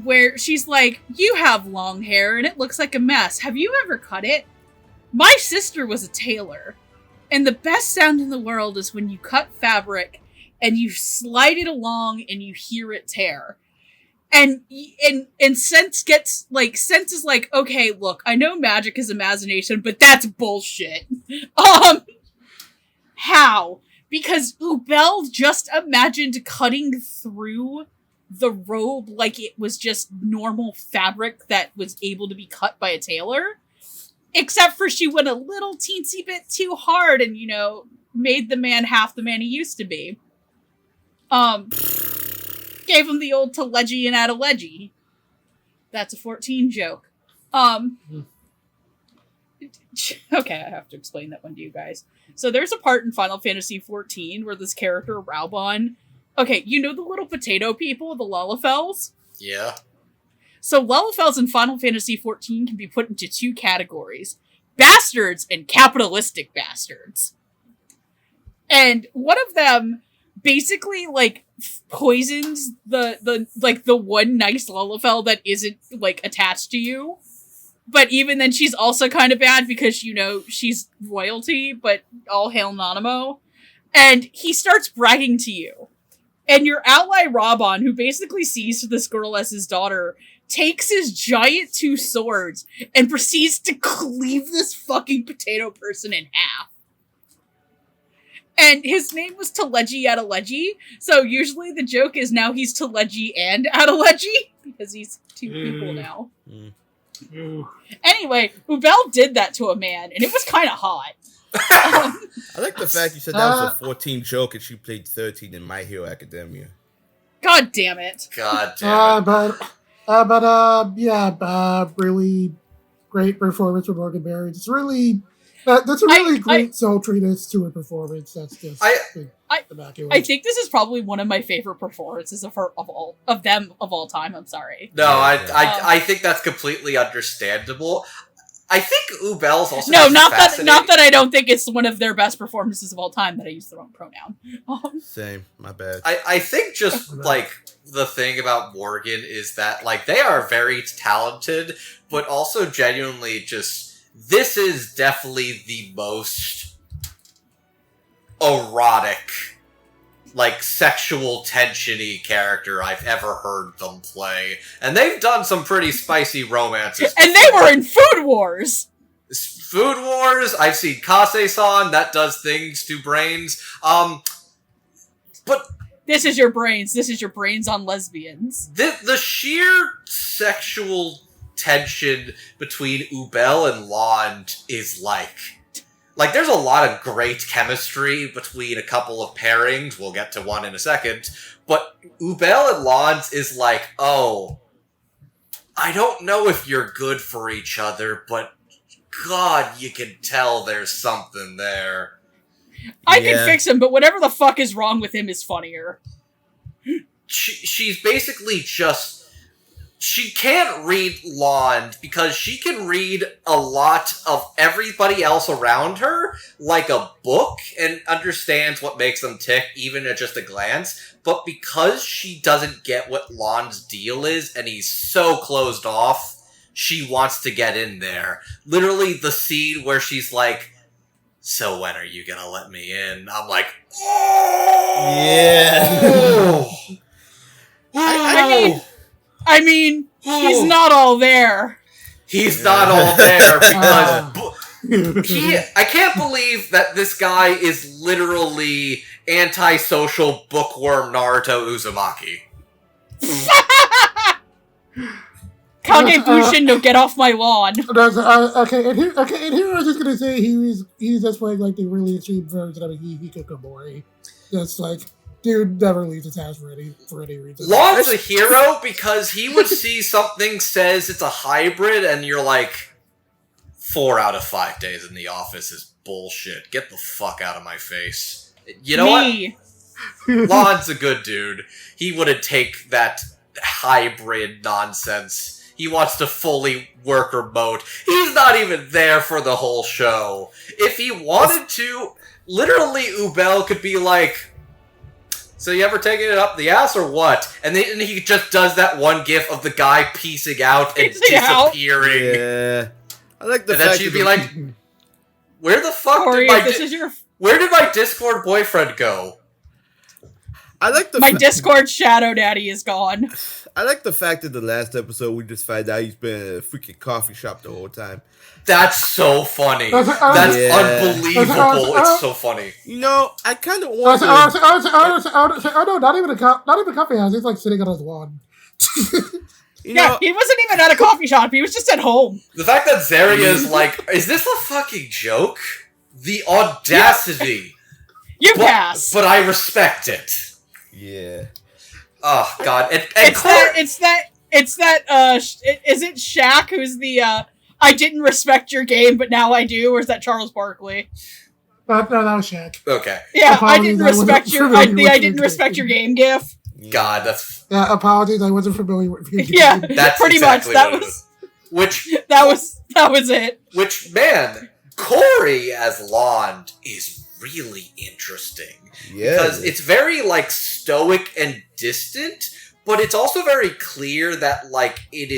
Where she's like, you have long hair and it looks like a mess. Have you ever cut it? My sister was a tailor. And the best sound in the world is when you cut fabric and you slide it along and you hear it tear. And Sense gets, like, Sense is like, okay, look, I know magic is imagination, but that's bullshit. How? Because Ubel just imagined cutting through the robe like it was just normal fabric that was able to be cut by a tailor. Except for she went a little teensy bit too hard and, you know, made the man half the man he used to be. Gave him the old Teleggy and Adeleggy. That's a 14 joke. Okay, I have to explain that one to you guys. So there's a part in Final Fantasy XIV where this character, Raubon... Okay, you know the little potato people, the Lullafels? Yeah. So Lullafels in Final Fantasy XIV can be put into two categories. Bastards and capitalistic bastards. And one of them basically, like, poisons the one nice Lullafel that isn't, like, attached to you. But even then, she's also kind of bad because, you know, she's royalty, but all hail Nanamo. And he starts bragging to you. And your ally, Raubon, who basically sees this girl as his daughter, takes his giant two swords and proceeds to cleave this fucking potato person in half. And his name was Teleggy Adeleggy, so usually the joke is now he's Teleggy and Adeleggy, because he's two people now. Anyway, Ubel did that to a man, and it was kind of hot. I like the fact you said that was a 14 joke and she played 13 in My Hero Academia. God damn it. God damn it. Really great performance from Morgan Berry. It's really, that's a really great sultriness to a performance. That's just immaculate. I think this is probably one of my favorite performances of all time. I'm sorry. No, I think that's completely understandable. I think Ubel's also not that I don't think it's one of their best performances of all time, that I use the wrong pronoun. Same, my bad. I think just, like, the thing about Morgan is that, like, they are very talented, but also genuinely just, this is definitely the most erotic, like, sexual tension-y character I've ever heard them play. And they've done some pretty spicy romances and they were in Food Wars! Food Wars, I've seen Kase-san, that does things to brains. But... This is your brains on lesbians. The sheer sexual tension between Ubel and Lond is, like, there's a lot of great chemistry between a couple of pairings. We'll get to one in a second. But Ubel and Lond is like, oh, I don't know if you're good for each other, but God, you can tell there's something there. I can fix him, but whatever the fuck is wrong with him is funnier. She's basically just... She can't read Lond because she can read a lot of everybody else around her like a book and understands what makes them tick even at just a glance. But because she doesn't get what Lond's deal is and he's so closed off, she wants to get in there. Literally the scene where she's like, so when are you gonna let me in? I'm like, oh! Yeah. I mean, he's not all there. He's not all there because I can't believe that this guy is literally antisocial bookworm Naruto Uzumaki. Kagebushin, no, get off my lawn. And here I was just gonna say he's just playing like the really extreme version of Hikikomori. That's like, dude never leaves his house for any reason. Lond's a hero because he would see something says it's a hybrid and you're like, 4 out of 5 days in the office is bullshit. Get the fuck out of my face. You know what? Lond's a good dude. He wouldn't take that hybrid nonsense. He wants to fully work remote. He's not even there for the whole show. If he wanted to, literally Ubel could be like, so you ever taking it up the ass or what? And then he just does that one gif of the guy piecing out and disappearing. Yeah. I like the and fact then she'd be like, Where the fuck Corey, did where did my Discord boyfriend go? I like my Discord shadow daddy is gone. I like the fact that the last episode we just find out he's been in a freaking coffee shop the whole time. That's so funny. That's unbelievable. It's so funny. You know, I kind of want to... Oh, no, not even a coffee house. He's like sitting on his lawn. He wasn't even at a coffee shop. He was just at home. The fact that Zaria is like, is this a fucking joke? The audacity. You pass. But I respect it. Yeah. Oh, God. Is it Shaq who's the, I didn't respect your game, but now I do, or is that Charles Barkley? No, that was Shaq. Okay. Yeah, I didn't respect your game gif. God, that's... Yeah, apologies, I wasn't familiar with your game. Yeah, that's pretty exactly much. That was it. Which, man, Corey as Lond is really interesting. Yeah. Because it's very, like, stoic and distant, but it's also very clear that, like, it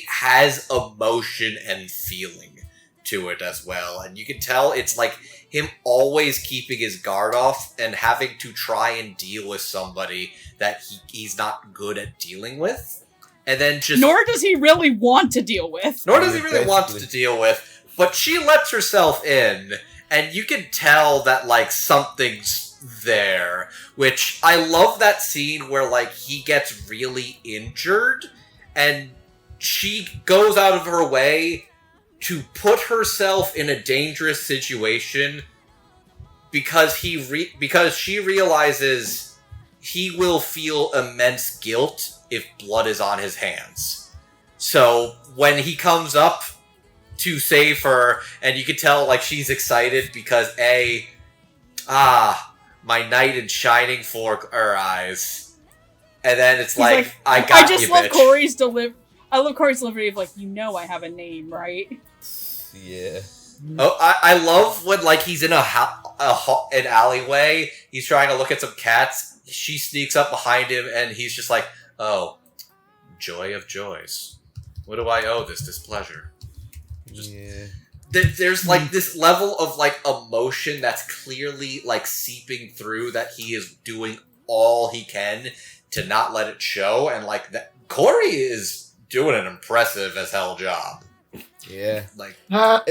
has emotion and feeling to it as well. And you can tell it's, like, him always keeping his guard off and having to try and deal with somebody that he's not good at dealing with. And then just... Nor does he really want to deal with. But she lets herself in, and you can tell that, like, something's there. Which, I love that scene where, like, he gets really injured, and she goes out of her way to put herself in a dangerous situation because she realizes he will feel immense guilt if blood is on his hands. So when he comes up to save her, and you can tell, like, she's excited because my knight in shining for her eyes. And then it's like, I just love bitch. I love Corey's delivery of, like, I have a name, right? Yeah. Oh, I love when, like, he's in an alleyway, he's trying to look at some cats, she sneaks up behind him, and he's just like, oh, joy of joys. What do I owe this displeasure? Yeah. There's, like, this level of, like, emotion that's clearly, like, seeping through that he is doing all he can to not let it show, and, like, that Corey is doing an impressive as hell job. Yeah. Like, no,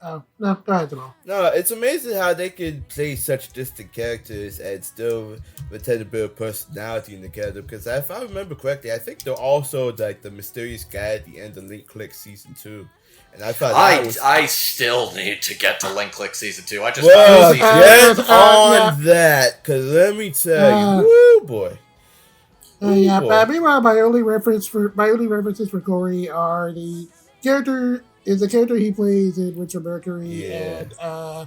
go ahead, Jamal. No, it's amazing how they can play such distant characters and still pretend to build personality in the character. Because if I remember correctly, I think they're also like the mysterious guy at the end of Link Click Season 2. And I thought I still need to get to Link Click Season 2. I just get on that, because let me tell you, woo boy. Meanwhile, my only references for Corey are the character he plays in Witcher Mercury, and I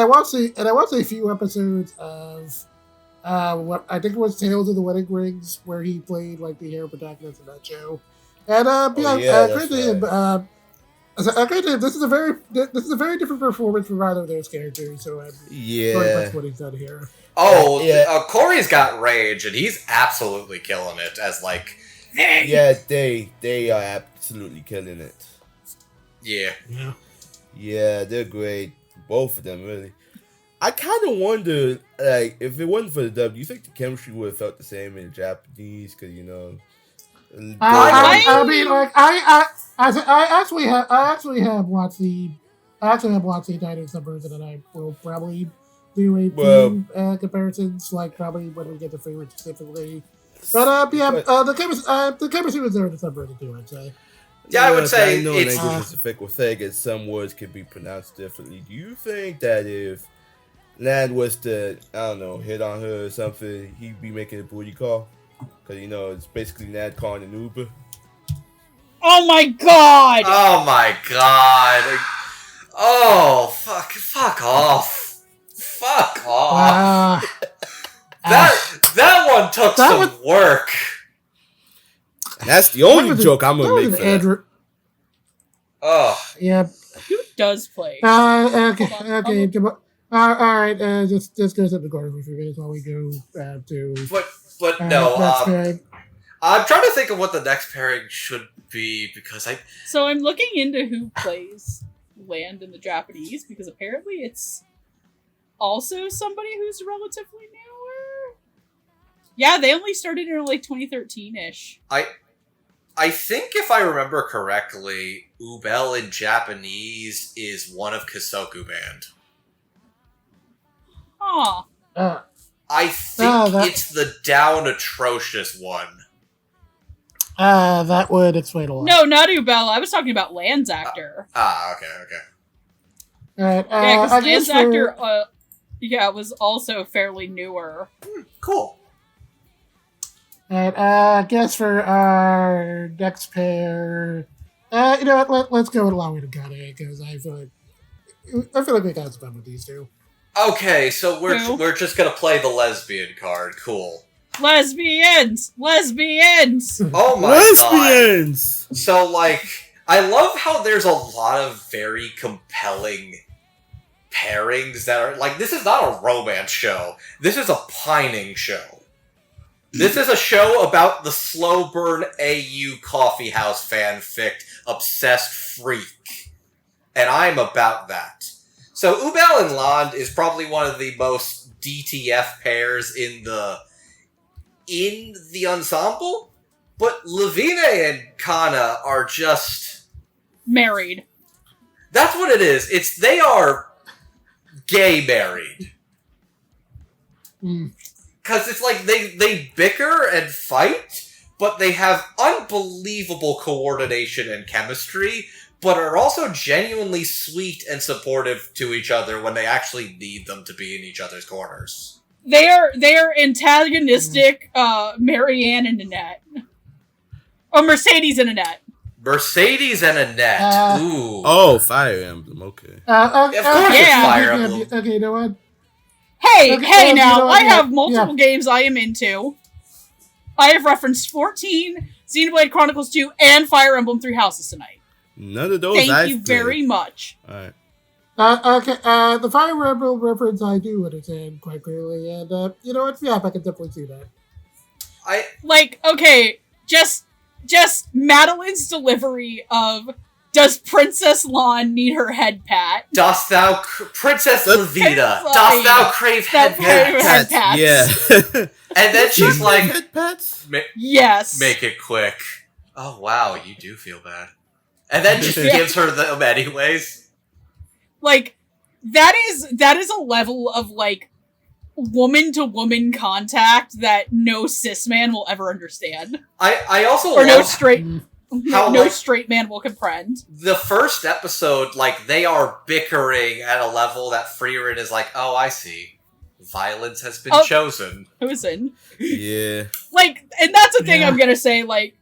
watched a few episodes of what I think was Tales of the Wedding Rings, where he played like the hero protagonist in that show. And this is a very different performance from either of those characters. So very much what he's done here. Corey's got rage, and he's absolutely killing it as, like... Yeah, they are absolutely killing it. Yeah. Yeah, they're great. Both of them, really. I kind of wonder, like, if it wasn't for the dub, do you think the chemistry would have felt the same in Japanese? Because, you know... I actually have watched the United subversion, and I will probably do a comparisons, like probably when we get the favorite specifically. But the chemistry was there in the subversion too, I'd say. Yeah, I would say I know language is a fickle thing, and some words can be pronounced differently. Do you think that if Land was to, I don't know, hit on her or something, he'd be making a booty call? Because, you know, it's basically Nad calling an Uber. Oh my god! Oh my god! Oh, fuck off. Fuck off. That one took some work. That's the only joke I'm going to make for that. Oh. Yeah. Who does play? Okay. All right, just go to the garden for minutes while we go to... But no, I'm trying to think of what the next pairing should be, because So I'm looking into who plays land in the Japanese, because apparently it's also somebody who's relatively newer. Yeah, they only started in like 2013-ish. I think if I remember correctly, Ubel in Japanese is one of Kisoku Band. Huh. I think it's the down atrocious one. That would explain a lot. No, not Ubel. I was talking about Land's actor. Okay. Alright, Yeah, I because guess Land's actor, was also fairly newer. Cool. Alright, I guess for our next pair, you know what? Let's go with Lavine and Kanne, because I feel like we got some fun with these two. Okay, so we're just gonna play the lesbian card. Cool. Lesbians! Oh my Lesbians! God. So, like, I love how there's a lot of very compelling pairings that are, like, this is not a romance show. This is a pining show. This is a show about the slow burn AU coffeehouse fanfic obsessed freak. And I'm about that. So Ubel and Land is probably one of the most DTF pairs in the ensemble, but Lavine and Kanne are just married. That's what it is. They are gay married. Because it's like they bicker and fight, but they have unbelievable coordination and chemistry, but are also genuinely sweet and supportive to each other when they actually need them to be in each other's corners. They are antagonistic Marianne and Annette. Oh, Mercedes and Annette. Mercedes and Annette. Ooh. Oh, Fire Emblem. Okay. Of course it's Fire Emblem. Okay, you know what? Hey, Okay, now, you know what? I have multiple games I am into. I have referenced 14, Xenoblade Chronicles 2, and Fire Emblem 3 Houses tonight. None of those Thank you very much. Alright. Okay, the Fire Emblem reference I do understand quite clearly, and, you know what? Yeah, I can definitely see that. Just Madeline's delivery of, does Princess Lawn need her head pat? Dost thou, Princess Lavina, dost thou crave head pats? Yeah. And then she's like, head pats? Yes. Make it quick. Oh, wow, you do feel bad. And then just gives her them anyways. Like, that is a level of, like, woman-to-woman contact that no cis man will ever understand. I also or love no straight how straight man will comprehend. The first episode, like, they are bickering at a level that Frieren is like, oh, I see. Violence has been chosen. Chosen. Yeah. Like, and that's the thing I'm gonna say, like,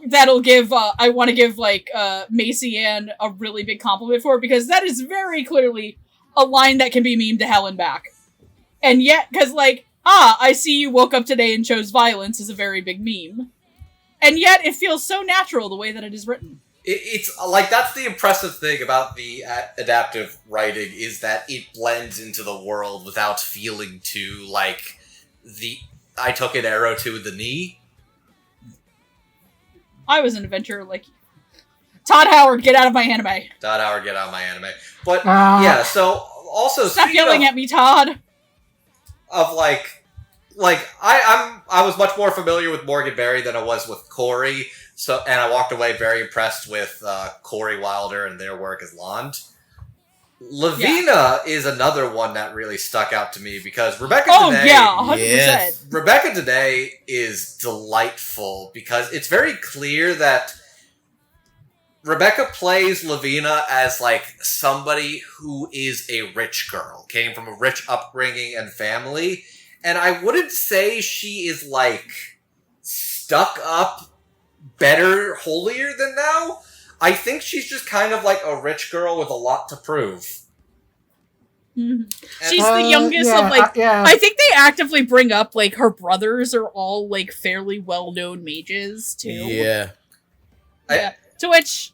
that'll give, I want to give, like, Macy Ann a really big compliment for, because that is very clearly a line that can be memed to hell and back. And yet, because, like, I see you woke up today and chose violence is a very big meme. And yet, it feels so natural the way that it is written. It's, like, that's the impressive thing about the adaptive writing, is that it blends into the world without feeling too, like, I took an arrow to the knee. I was an adventurer, like, Todd Howard, get out of my anime. Todd Howard, get out of my anime. But, yeah, so, also... Stop yelling at me, Todd! Of, like, I was much more familiar with Morgan Berry than I was with Corey, and I walked away very impressed with Corey Wilder and their work as Land. Lavina is another one that really stuck out to me, because Rebecca Dene... 100%. Yes. Rebecca Dene is delightful, because it's very clear that Rebecca plays Lavina as, like, somebody who is a rich girl, came from a rich upbringing and family, and I wouldn't say she is, like, stuck up, better, holier than thou. I think she's just kind of like a rich girl with a lot to prove. Mm-hmm. She's the youngest of, like, I think they actively bring up, like, her brothers are all, like, fairly well-known mages, too. Yeah. To which,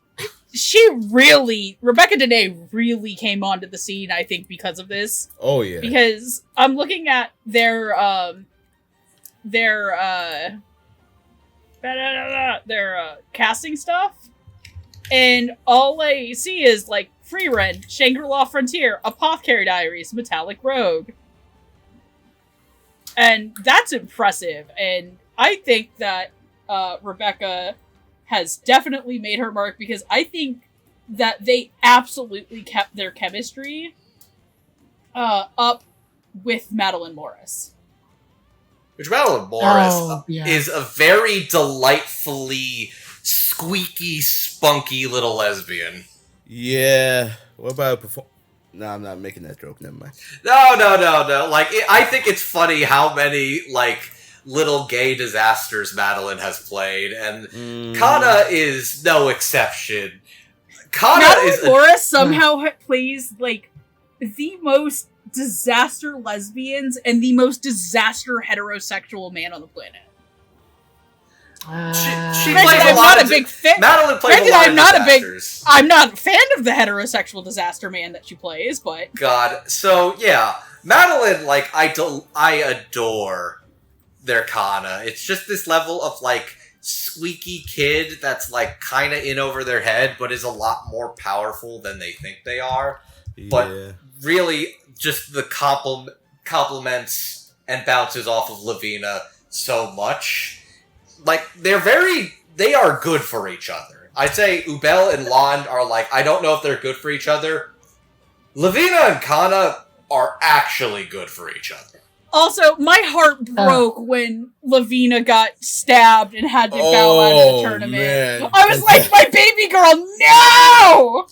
Rebecca Dene really came onto the scene, I think, because of this. Oh, yeah. Because I'm looking at their casting stuff, And all I see is, like, Frieren, Shangri-La Frontier, Apothecary Diaries, Metallic Rogue. And that's impressive. And I think that Rebecca has definitely made her mark, because I think that they absolutely kept their chemistry up with Madeline Morris. Which Madeline Morris is a very delightfully squeaky, spunky little lesbian. Yeah. What about No, I'm not making that joke. Never mind. No. Like, I think it's funny how many, like, little gay disasters Madeline has played, and Kanne is no exception. Madeline Morris somehow plays, like, the most disaster lesbians and the most disaster heterosexual man on the planet. She plays a lot of big fan. Madeline plays a lot of disasters. I'm not a fan of the heterosexual disaster man that she plays, but God. So yeah, Madeline, like, I adore their Kanne. It's just this level of, like, squeaky kid that's, like, kind of in over their head, but is a lot more powerful than they think they are. Yeah. But really, just the compliments and bounces off of Lavina so much. Like, they are good for each other. I'd say Ubel and Lond are, like, I don't know if they're good for each other. Lavina and Kanne are actually good for each other. Also, my heart broke when Lavina got stabbed and had to bow out of the tournament. Man. I was like, my baby girl, no!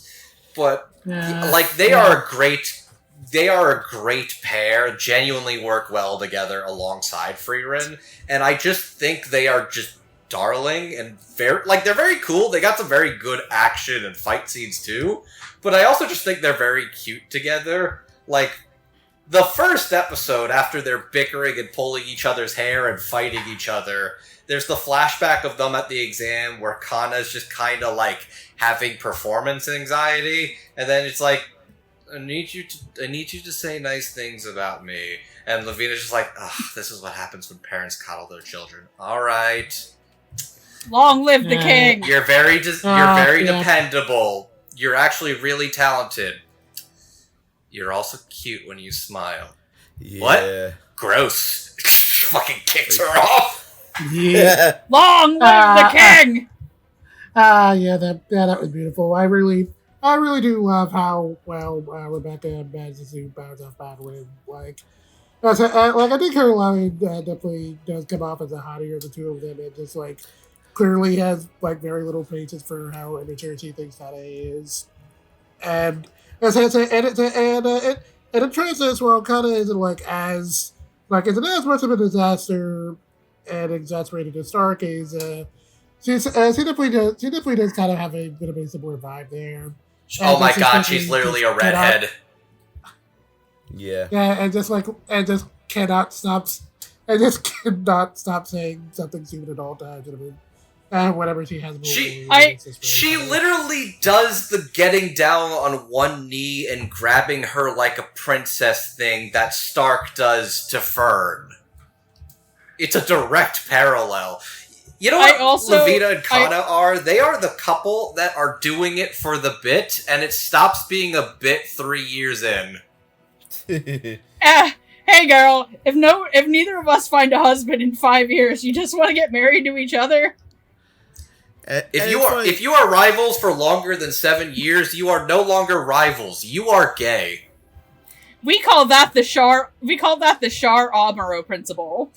But, like, they are a great pair, genuinely work well together alongside Frieren, and I just think they are just darling and they're very cool. They got some very good action and fight scenes too, but I also just think they're very cute together. Like, the first episode, after they're bickering and pulling each other's hair and fighting each other, there's the flashback of them at the exam where Kanna's just kind of, like, having performance anxiety, and then it's like, I need you to say nice things about me. And Lavina's just like, ugh, this is what happens when parents coddle their children. All right. Long live the king. You're very dependable. You're actually really talented. You're also cute when you smile. Yeah. What? Gross. Fucking kicks her off. Yeah. Long live the king. That was beautiful. I really do love how well Rebecca manages to bounce off Madeline. Like I think her line definitely does come off as a hottie of the two of them, and just, like, clearly has, like, very little patience for how immature she thinks that is. And it translates well. Kanne isn't as much of a disaster and exasperated as Stark is. She definitely does kind of have a bit of a similar vibe there. Oh my god, she's literally a redhead. Yeah. Yeah, and just cannot stop saying something stupid at all times. Whatever she has. She literally does the getting down on one knee and grabbing her like a princess thing that Stark does to Fern. It's a direct parallel. You know what Lavina and Kanne are? They are the couple that are doing it for the bit, and it stops being a bit 3 years in. Hey girl, if neither of us find a husband in 5 years, you just want to get married to each other? If you are rivals for longer than 7 years, you are no longer rivals. You are gay. We call that the Shar Amaro principle.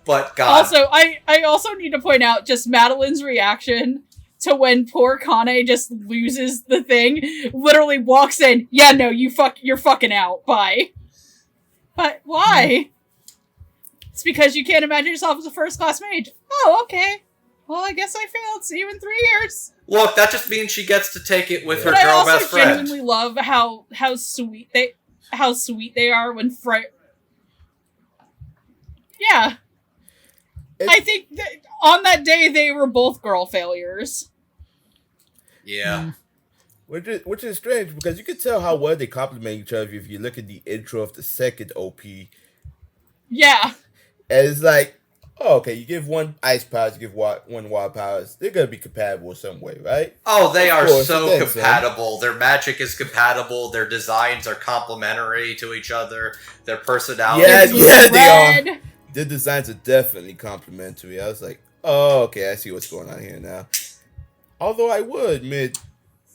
But God. Also, I also need to point out just Madeline's reaction to when poor Kanne just loses the thing, literally walks in, yeah, no, you're fucking out, bye. But why? It's because you can't imagine yourself as a first-class mage. Oh, okay. Well, I guess I failed. See you in 3 years. Look, that just means she gets to take it with her girl best friend. I also genuinely love how sweet they are when Yeah. I think that on that day they were both girl failures. Yeah. Which is strange because you can tell how well they complement each other if you look at the intro of the second OP. Yeah. And it's like oh, okay, you give one ice powers, you give one water powers. They're gonna be compatible some way, right? Oh, they are course, so it is, compatible. Their magic is compatible. Their designs are complementary to each other. Their personalities. Yeah, they are. Red. The designs are definitely complementary. I was like, oh, okay, I see what's going on here now. Although I will admit,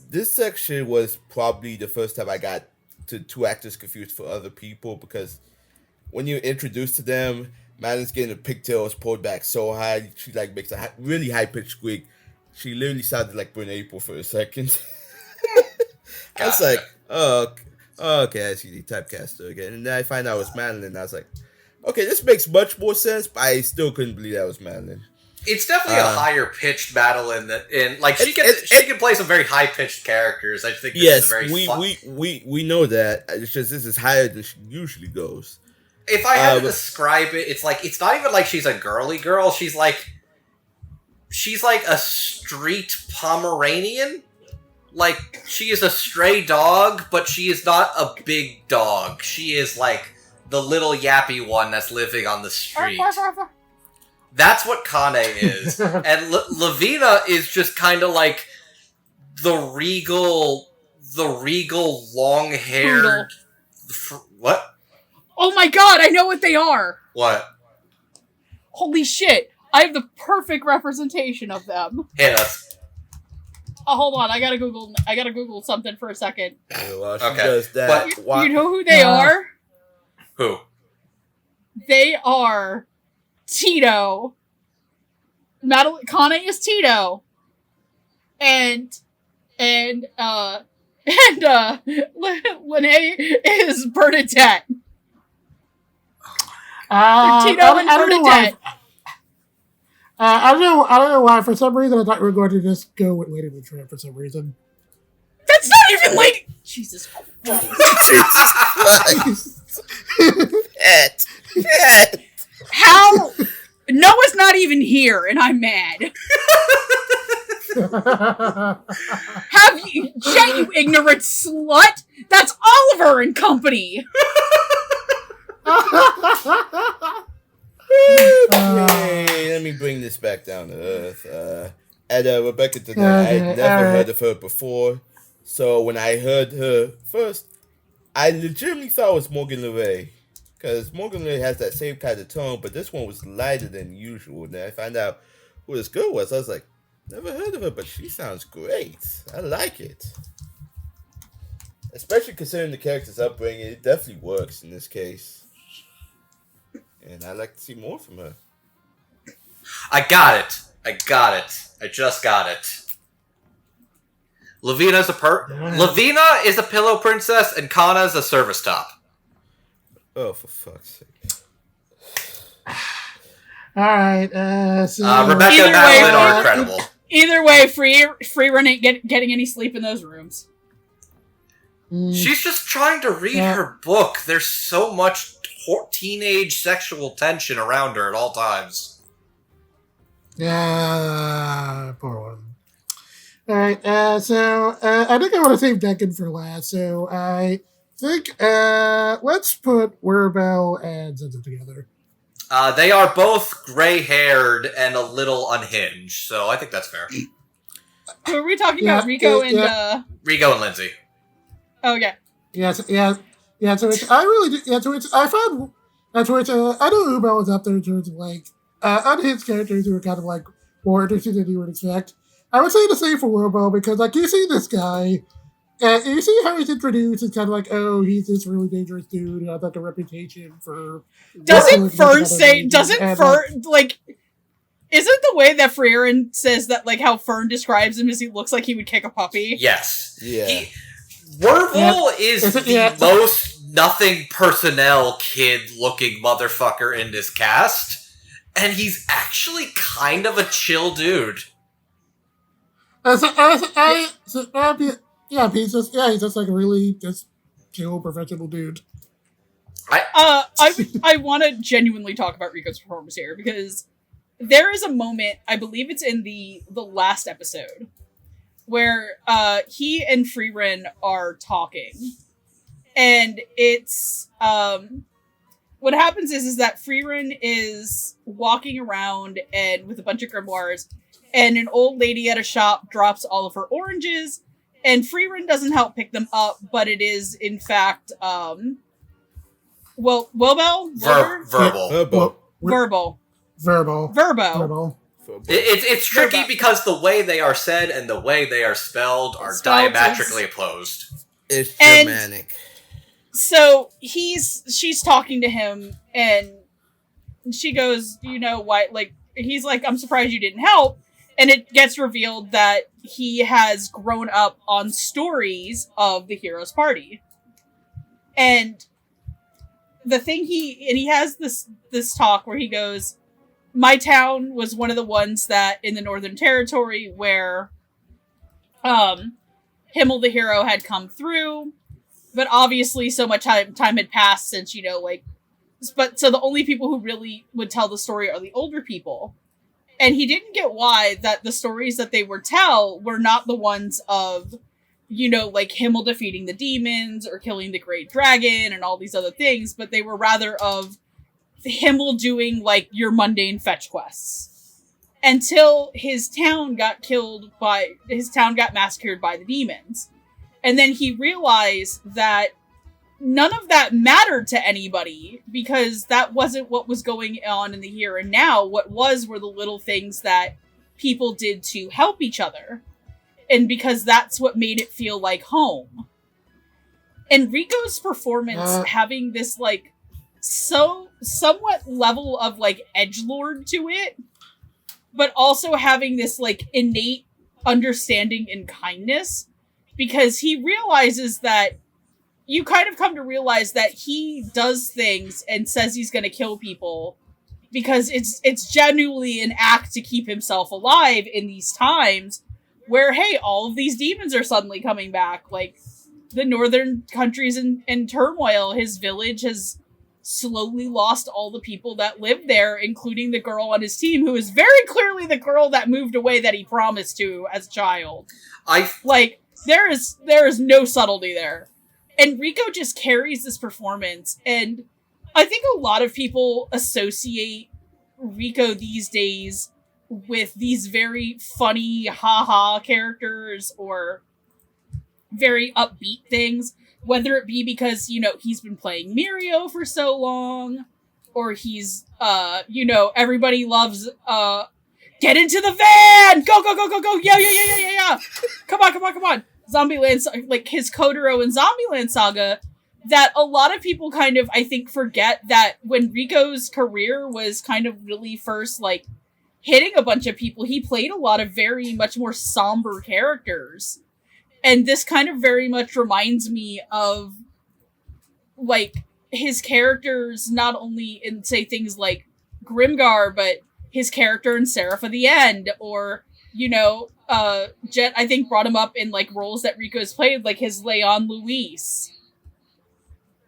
this section was probably the first time I got to two actors confused for other people, because when you're introduced to them, Madeline's getting her pigtails pulled back so high, she like makes a really high pitched squeak. She literally sounded like Bryn April for a second. I was like, oh, okay, I see the typecaster again. And then I find out it was Madeline, and I was like, okay, this makes much more sense, but I still couldn't believe that was Madeline. It's definitely a higher pitched Madeline she can play some very high pitched characters. I think this is very fun. we know that. It's just this is higher than she usually goes. If I had to describe it, it's like, it's not even like she's a girly girl. She's like a street Pomeranian. Like, she is a stray dog, but she is not a big dog. She is like the little yappy one that's living on the street. That's what Kanne is. And Lavina is just kind of like the regal long-haired... What? Oh my god, I know what they are! What? Holy shit, I have the perfect representation of them. Hit us. Oh, hold on, I gotta Google something for a second. Well, she Okay, does that. You know who they are? Who? They are Tito. Madeline Kanne is Tito. And Lene is Bernadette. Tito and Bernadette. I don't know why. For some reason, I thought we were going to just go with Lady the Tramp for some reason. That's not even Lady. Jesus Christ. How? Noah's not even here, and I'm mad. Have you, Jet, you ignorant slut? That's Oliver and Company. Okay, let me bring this back down to earth. Rebecca today, I'd never heard of her before, so when I heard her first, I legitimately thought it was Morgan Le Ray, because Morgan Le Ray has that same kind of tone, but this one was lighter than usual. And then I found out who this girl was. I was like, never heard of her, but she sounds great. I like it. Especially considering the character's upbringing, it definitely works in this case. And I'd like to see more from her. I got it. I just got it. Lavina is a pillow princess, and Kanne's a service top. Oh, for fuck's sake. Alright, so... Rebecca and Madeline are incredible. Either way, Frieren ain't getting any sleep in those rooms. She's just trying to read her book. There's so much teenage sexual tension around her at all times. Yeah, poor one. Alright, so I think I want to save Denken for last, so I think let's put Wirbel and Zenzo together. They are both gray-haired and a little unhinged, so I think that's fair. Who are we talking about? Rico and Rico and Lindsay. Oh yeah. So it's I know Ubel was up there in terms of like unhinged characters who are kind of like more interesting than you would expect. I would say the same for Wirbel, because like you see this guy, and you see how he's introduced. It's kind of like, oh, he's this really dangerous dude who has like a reputation for. Doesn't Fern say? Isn't the way that Frieren says that, like, how Fern describes him is he looks like he would kick a puppy? Yes. Yeah. Wirbel is the most nothing personnel kid-looking motherfucker in this cast, and he's actually kind of a chill dude. He's just like a really just chill professional dude. I want to genuinely talk about Rico's performance here, because there is a moment, I believe it's in the last episode, where he and Frieren are talking, and it's what happens is that Frieren is walking around and with a bunch of grimoires, and an old lady at a shop drops all of her oranges, and Frieren doesn't help pick them up, but it is, in fact, Wirbel? Verbal. Verbo. It's tricky Verbo. because the way they are said and the way they are spelled are diametrically opposed. It's And- Germanic. So she's talking to him, and she goes, you know why? Like, he's like, I'm surprised you didn't help. And it gets revealed that he has grown up on stories of the hero's party. And the thing he has this talk where he goes, my town was one of the ones that in the Northern Territory where Himmel the Hero had come through. But obviously so much time had passed since, you know, like... But so the only people who really would tell the story are the older people. And he didn't get why that the stories that they would tell were not the ones of, you know, like Himmel defeating the demons or killing the great dragon and all these other things, but they were rather of Himmel doing, like, your mundane fetch quests. Until his town got massacred by the demons. And then he realized that none of that mattered to anybody because that wasn't what was going on in the here and now. What were the little things that people did to help each other. And because that's what made it feel like home. And Rico's performance having this, like, somewhat level of, like, edgelord to it, but also having this, like, innate understanding and kindness. Because he realizes that you kind of come to realize that he does things and says he's going to kill people because it's genuinely an act to keep himself alive in these times where, hey, all of these demons are suddenly coming back. Like, the northern countries in turmoil. His village has slowly lost all the people that lived there, including the girl on his team, who is very clearly the girl that moved away that he promised to as a child. There is no subtlety there. And Rico just carries this performance, and I think a lot of people associate Rico these days with these very funny haha characters or very upbeat things, whether it be because, you know, he's been playing Mirio for so long, or he's, you know, everybody loves, get into the van! Go, go, go, go, go! Yeah! Come on! Zombieland, like his Kotaro and Zombieland Saga, that a lot of people kind of, I think, forget that when Rico's career was kind of really first, like, hitting a bunch of people, he played a lot of very much more somber characters. And this kind of very much reminds me of, like, his characters, not only in, say, things like Grimgar, but his character in Seraph of the End, or, you know, Jet, I think, brought him up in, like, roles that Rico's played, like his Leon Luis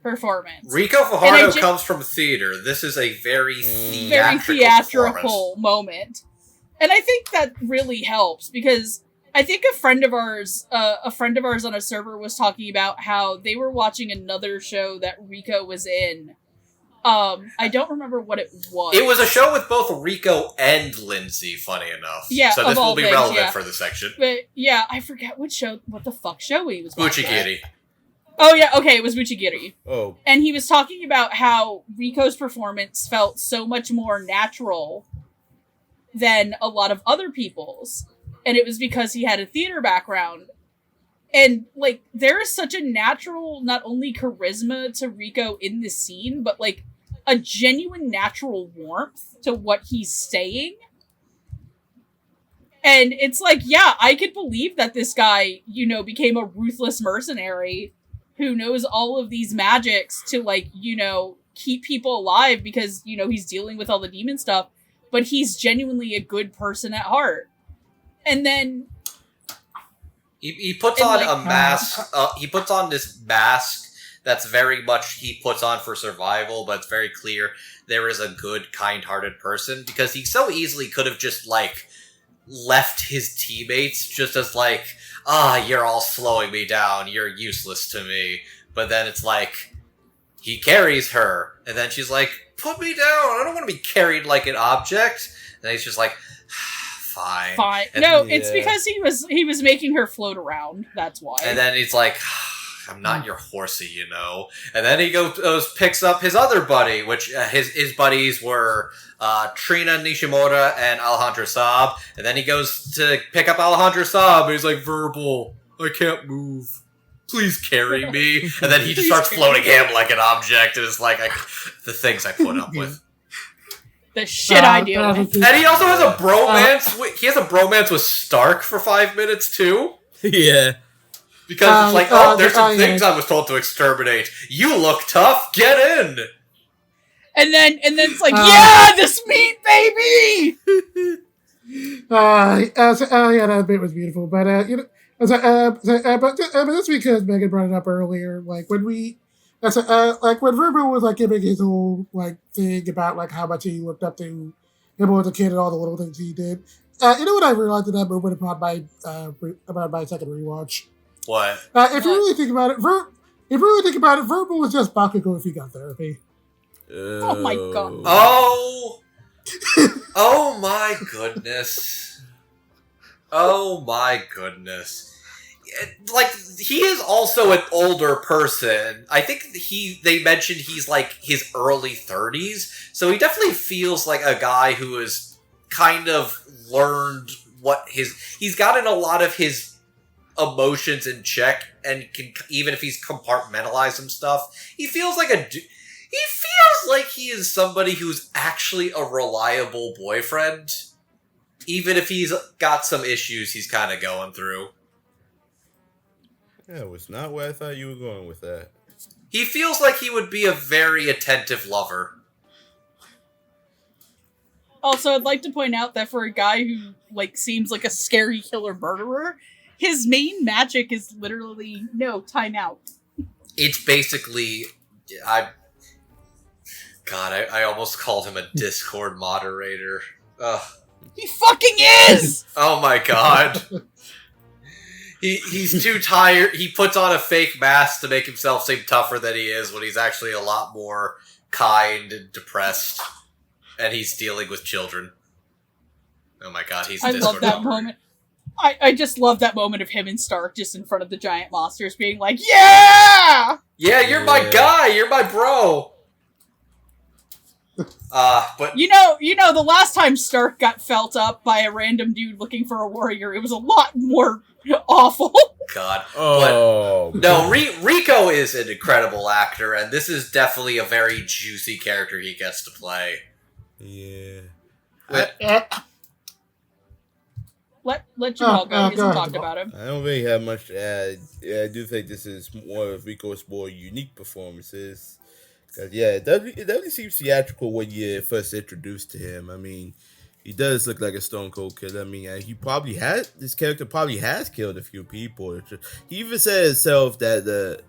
performance. Rico Fajardo comes from theater. This is a very theatrical moment. And I think that really helps, because I think a friend of ours on a server was talking about how they were watching another show that Rico was in. I don't remember what it was. It was a show with both Rico and Lindsay, funny enough. Yeah, so this will be relevant for the section. But yeah, I forget what the fuck show he was watching. Uchigiri. Oh yeah, okay, it was Uchigiri. Oh. And he was talking about how Rico's performance felt so much more natural than a lot of other people's. And it was because he had a theater background. And, like, there is such a natural, not only charisma to Rico in this scene, but, like, a genuine natural warmth to what he's saying. And it's like, yeah, I could believe that this guy, you know, became a ruthless mercenary who knows all of these magics to, like, you know, keep people alive because, you know, he's dealing with all the demon stuff, but he's genuinely a good person at heart. And then he puts on a mask. He puts on this mask that's very much he puts on for survival, but it's very clear there is a good, kind-hearted person, because he so easily could have just, like, left his teammates just as, like, you're all slowing me down, you're useless to me. But then it's like, he carries her. And then she's like, put me down. I don't want to be carried like an object. And he's just like, fine. And no, it's because he was making her float around. That's why. And then he's like, I'm not your horsey, you know. And then he goes picks up his other buddy, which his buddies were Trina Nishimura and Alejandro Saab. And then he goes to pick up Alejandro Saab, and he's like, Wirbel, I can't move. Please carry me. And then he just starts floating him like an object, and it's like the things I put up with. The shit I deal with. And he also has a bromance. He has a bromance with Stark for 5 minutes too. Yeah. Because it's like, there's some things I was told to exterminate. You look tough. Get in. And then it's like, yeah, this meat, baby. Yeah, that bit was beautiful. But but that's because Megan brought it up earlier. Like when when Wirbel was like giving his whole like thing about like how much he looked up to him as a kid and all the little things he did. You know what I realized in that moment about my second rewatch? What? If you really think about it, Wirbel was just Bakugo if he got therapy. Oh my god. Oh my goodness. Oh my goodness. Like, he is also an older person. I think they mentioned he's like his early 30s, so he definitely feels like a guy who has kind of learned he's gotten a lot of his emotions in check, and can, even if he's compartmentalized some stuff, he feels like he is somebody who's actually a reliable boyfriend, even if he's got some issues he's kind of going through. That was not where I thought you were going with that. He feels like he would be a very attentive lover. Also, I'd like to point out that for a guy who like seems like a scary killer murderer, his main magic is literally time out. It's basically, I almost called him a Discord moderator. Ugh. He fucking is! Oh my god. He's too tired. He puts on a fake mask to make himself seem tougher than he is when he's actually a lot more kind and depressed. And he's dealing with children. Oh my god, he's a Discord love that moderator. moment. I just love that moment of him and Stark just in front of the giant monsters being like, yeah! Yeah, you're my guy! You're my bro! But you know, the last time Stark got felt up by a random dude looking for a warrior, it was a lot more awful. God. Oh. But, no, Rico is an incredible actor, and this is definitely a very juicy character he gets to play. Yeah. Let Jamal go, because he talked about him. I don't really have much to add. Yeah, I do think this is one of Rico's more unique performances. Because, yeah, it definitely seems theatrical when you first introduced to him. I mean, he does look like a stone cold killer. I mean, this character probably has killed a few people. He even said himself that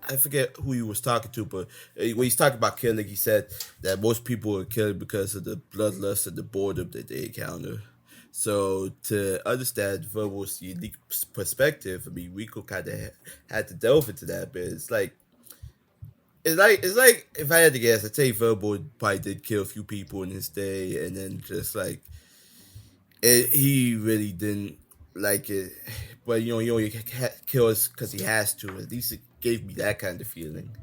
I forget who he was talking to, but when he's talking about killing, he said that most people are killed because of the bloodlust and the boredom that they encounter. So to understand Wirbel's unique perspective, I mean, Rico kind of had to delve into that bit. It's like if I had to guess, I'd say Wirbel probably did kill a few people in his day, and then just like he really didn't like it. But he only kills because he has to. At least it gave me that kind of feeling.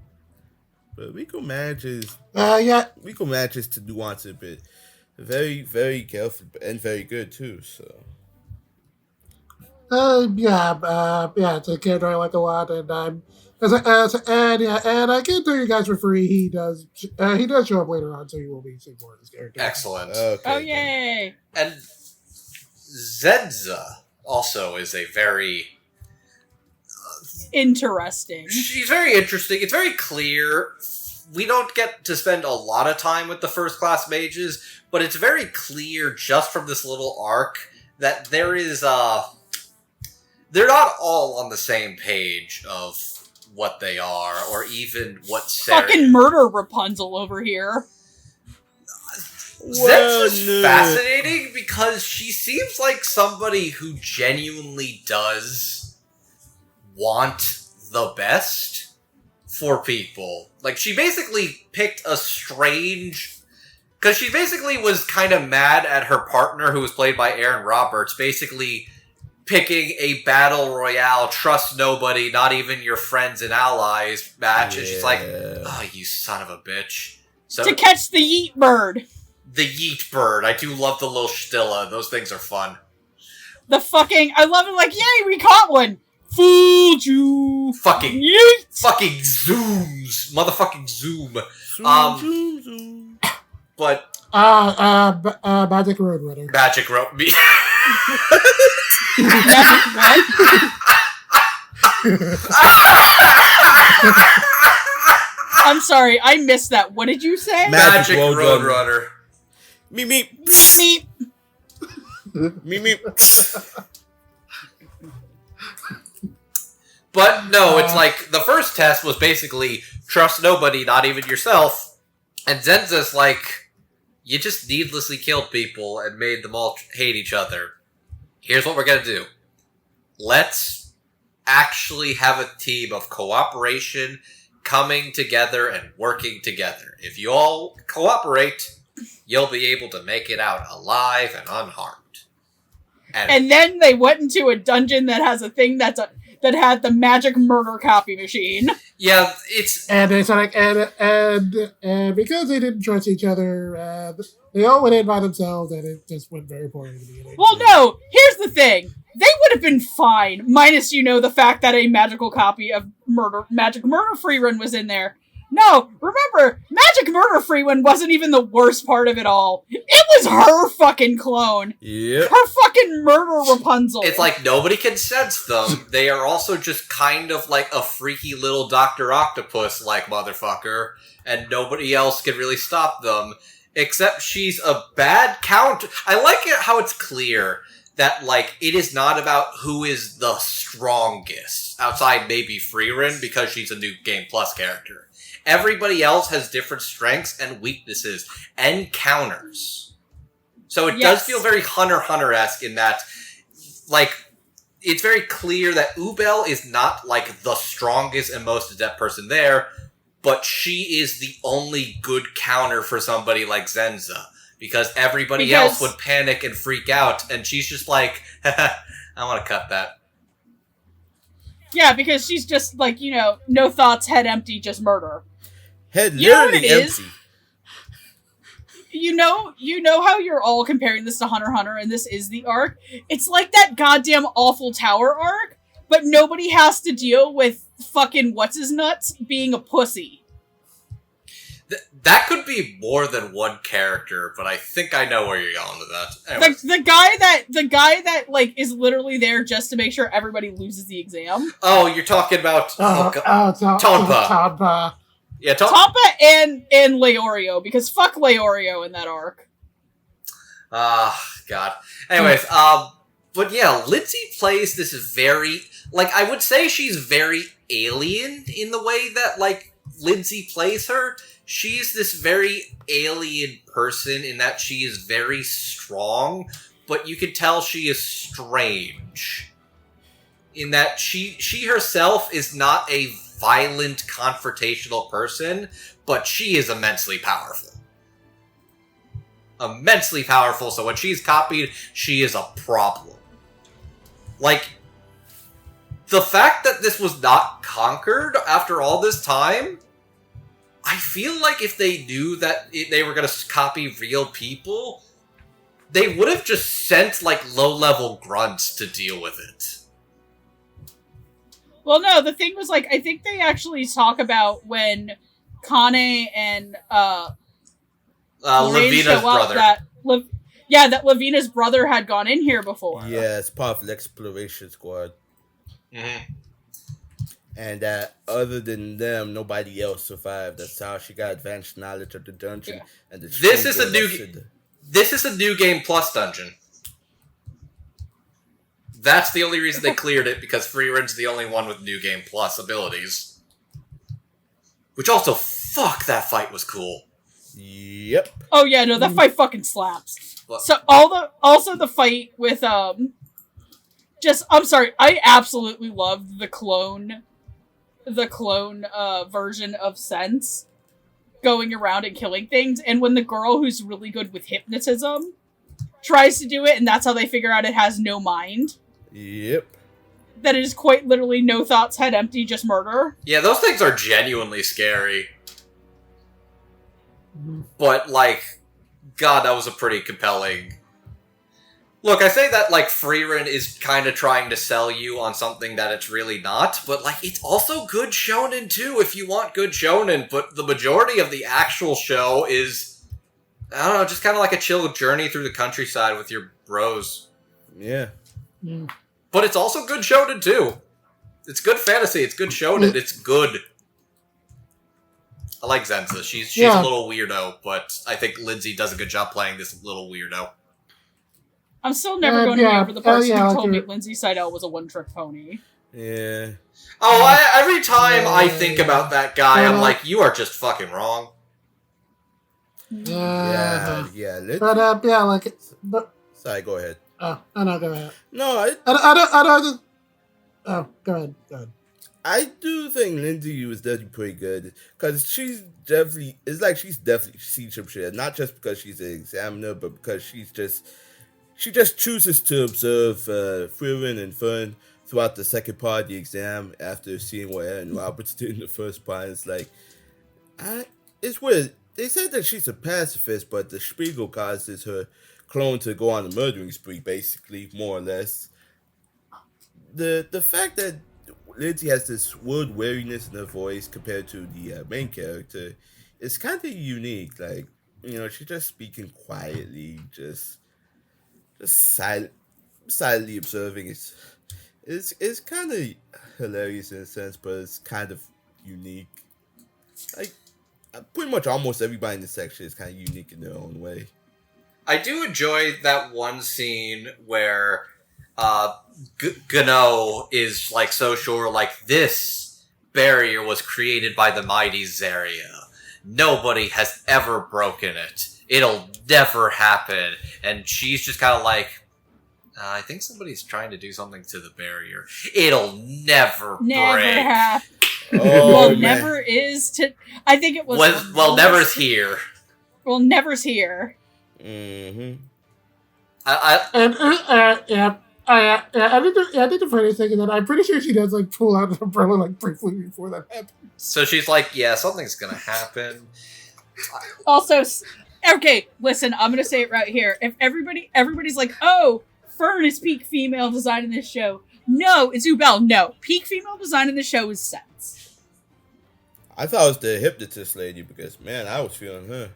But Rico manages to nuance it a bit. Very, very careful and very good too. So. It's a character I like a lot, and and I can tell you guys for free, he does show up later on, so you will be seeing more of this character. Excellent. Okay, oh yay! And Zedza also is a very interesting. She's very interesting. It's very clear. We don't get to spend a lot of time with the first class mages, but it's very clear just from this little arc that there is they're not all on the same page of what they are, or even what fucking murder Rapunzel over here. Zed's fascinating because she seems like somebody who genuinely does want the best for people. Like, she basically picked a strange... Because she basically was kind of mad at her partner, who was played by Aaron Roberts, basically picking a battle royale, trust nobody, not even your friends and allies match. And she's like, oh, you son of a bitch. So, to catch the yeet bird. The yeet bird. I do love the little stilla. Those things are fun. The fucking... I love it, like, yay, we caught one! Fooled you! Fucking... Yeet! Fucking zooms! Motherfucking zoom. Zoom. But... Magic Roadrunner. Magic Road... I'm sorry, I missed that. What did you say? Magic Roadrunner. Me. Meep. Me. But no, it's like, the first test was basically, trust nobody, not even yourself. And Zenza's like, you just needlessly killed people and made them all hate each other. Here's what we're gonna do. Let's actually have a team of cooperation, coming together and working together. If you all cooperate, you'll be able to make it out alive and unharmed. And then they went into a dungeon that has a thing that had the magic murder copy machine. Yeah, it's... And it's like, and because they didn't trust each other, they all went in by themselves, and it just went very poorly in the beginning. Well, no, here's the thing. They would have been fine, minus, the fact that a magical copy of Magic Murder Frieren was in there. No, remember, Magic Murder Frieren wasn't even the worst part of it all. It was her fucking clone. Yep. Her fucking murder Rapunzel. It's like nobody can sense them. They are also just kind of like a freaky little Dr. Octopus-like motherfucker, and nobody else can really stop them, except she's a bad count. I like it how it's clear that, like, it is not about who is the strongest, outside maybe Frieren, because she's a New Game Plus character. Everybody else has different strengths and weaknesses and counters. So it does feel very Hunter Hunter-esque in that, like, it's very clear that Ubel is not, like, the strongest and most adept person there, but she is the only good counter for somebody like Zenza. Because everybody else would panic and freak out, and she's just like, I want to cut that. Yeah, because she's just like, no thoughts, head empty, just murder. Head literally empty. You know how you're all comparing this to Hunter x Hunter, and this is the arc? It's like that goddamn awful tower arc, but nobody has to deal with fucking what's-his-nuts being a pussy. That could be more than one character, but I think I know where you're going with that. Anyways. The guy that like is literally there just to make sure everybody loses the exam. Oh, you're talking about Tonpa. Yeah, Tonpa and Leorio, because fuck Leorio in that arc. God. Anyways, but yeah, Lindsay plays this very, like, I would say she's very alien in the way that, like, Lindsay plays her. She's this very alien person in that she is very strong, but you can tell she is strange. In that she herself is not a violent, confrontational person, but she is immensely powerful. Immensely powerful, so when she's copied, she is a problem. Like, the fact that this was not conquered after all this time, I feel like if they knew that they were going to copy real people, they would have just sent, like, low-level grunts to deal with it. Well, no, the thing was, like, I think they actually talk about when Kanne and, Lavina's brother. That Lavina's brother had gone in here before. Yeah, it's part of the exploration squad. Mm-hmm. And other than them, nobody else survived. That's how she got advanced knowledge of the dungeon. Yeah. And the This is a New Game Plus dungeon. That's the only reason they cleared it, because Frieren's the only one with New Game Plus abilities. Which also, fuck, that fight was cool. Yep. Oh yeah, no, that fight fucking slaps. What? So also the fight with I'm sorry, I absolutely loved the clone the clone version of Sense going around and killing things, and when the girl who's really good with hypnotism tries to do it, and that's how they figure out it has no mind. Yep. That it is quite literally no thoughts, head empty, just murder. Yeah, those things are genuinely scary. But, like, God, that was a pretty compelling... Look, I say that, like, Frieren is kind of trying to sell you on something that it's really not, but, like, it's also good shonen, too, if you want good shonen, but the majority of the actual show is, I don't know, just kind of like a chill journey through the countryside with your bros. Yeah. But it's also good shonen, too. It's good fantasy, it's good shonen, it's good. I like Zenza. She's a little weirdo, but I think Lindsay does a good job playing this little weirdo. I'm still never going to get over the person who told me Lindsay Seidel was a one-trick pony. Yeah. Oh, every time I think about that guy, I'm like, you are just fucking wrong. Yeah. But yeah, like, but. Sorry, go ahead. Oh, no, go ahead. No, I don't. Oh, go ahead. I do think Lindsay was definitely pretty good because she's definitely seen some shit. Not just because she's an examiner, but because she just chooses to observe Frieren and Fern throughout the second part of the exam after seeing what Aaron Roberts did in the first part. It's like, it's weird. They said that she's a pacifist, but the Spiegel causes her clone to go on a murdering spree, basically, more or less. The fact that Lindsay has this word wariness in her voice compared to the main character is kind of unique. Like, she's just speaking quietly, just silently observing. It's kind of hilarious in a sense, but it's kind of unique. Like, pretty much almost everybody in the section is kind of unique in their own way. I do enjoy that one scene where Gano is like so sure, like, this barrier was created by the mighty Zaria. Nobody has ever broken it. It'll never happen. And she's just kind of like, I think somebody's trying to do something to the barrier. It'll never break. Happen. Oh, man. Never is to... I think it was... Never's here. Well, never's here. Mm-hmm. I think the funny thing is that I'm pretty sure she does, like, pull out an umbrella, like, briefly before that happens. So she's like, yeah, something's gonna happen. Also, okay, listen, I'm gonna say it right here. If everybody's like, oh, Fern is peak female design in this show. No, it's Ubel. No, peak female design in the show is Sense. I thought it was the hypnotist lady because, man, I was feeling her.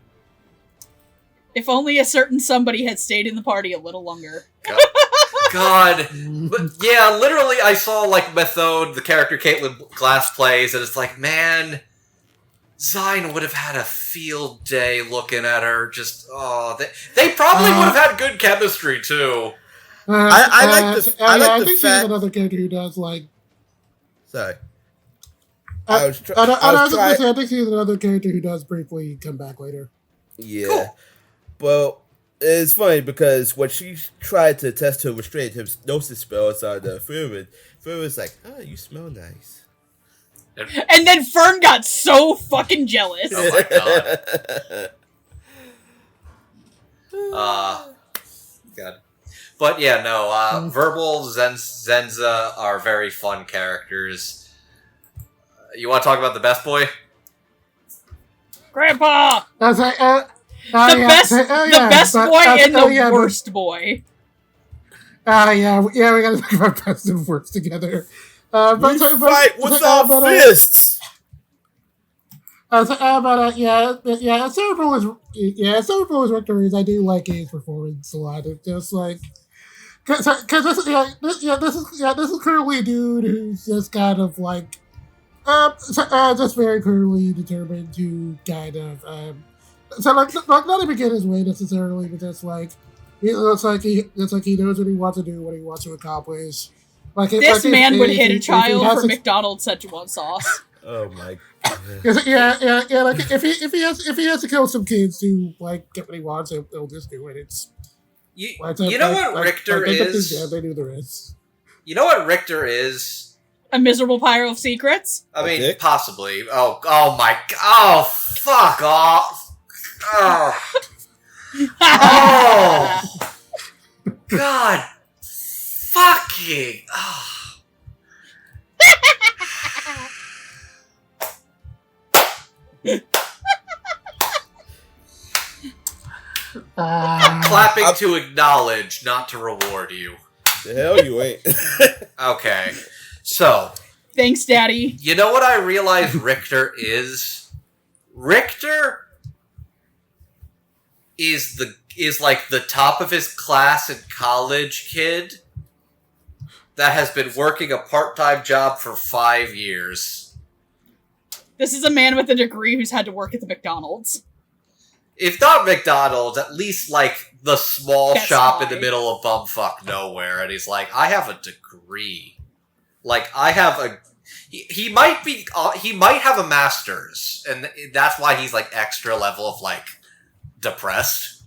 If only a certain somebody had stayed in the party a little longer. God. But yeah, literally I saw, like, Methode, the character Caitlin Glass plays, and it's like, man, Sein would have had a field day looking at her. Just, they probably would have had good chemistry, too. I like the I think fact... she's another character who does, like... Sorry. I think she's another character who does briefly come back later. Yeah. Cool. Well, it's funny because when she tried to test her restraint hypnosis spells on Frieren, Frieren's like, oh, you smell nice. And then Fern got so fucking jealous. Oh my god. God. But yeah, no, Wirbel, Zenza are very fun characters. You want to talk about the best boy? Grandpa! I was like, the best boy and the worst boy. We gotta talk about best and worst together. We fight with our fists! Cerebral is Richter. I do like his performance a lot. It's just like, because this is currently a dude who's just kind of like, just very clearly determined to kind of, not to begin his way necessarily, but just like, he knows what he wants to do, what he wants to accomplish. This man would hit a child for McDonald's Szechuan sauce. Oh my god. Like if he has to kill some kids to like get what he wants, he'll just do it. You know what Richter is? They do the rest. You know what Richter is? A miserable pile of secrets? I mean, dick? possibly. Oh my. Oh, fuck off. Oh. Oh. God. Fucking. Oh. Clapping to acknowledge, not to reward you. The hell you ain't. Okay. So. Thanks, Daddy. You know what I realized Richter is? Richter is like the top of his class in college kid that has been working a part-time job for 5 years. This is a man with a degree who's had to work at the McDonald's. If not McDonald's, at least like the small Best shop Buy. in the middle of bumfuck nowhere, and he's like, I have a degree. Like, I have a... He might have a master's, and that's why he's like extra level of like depressed.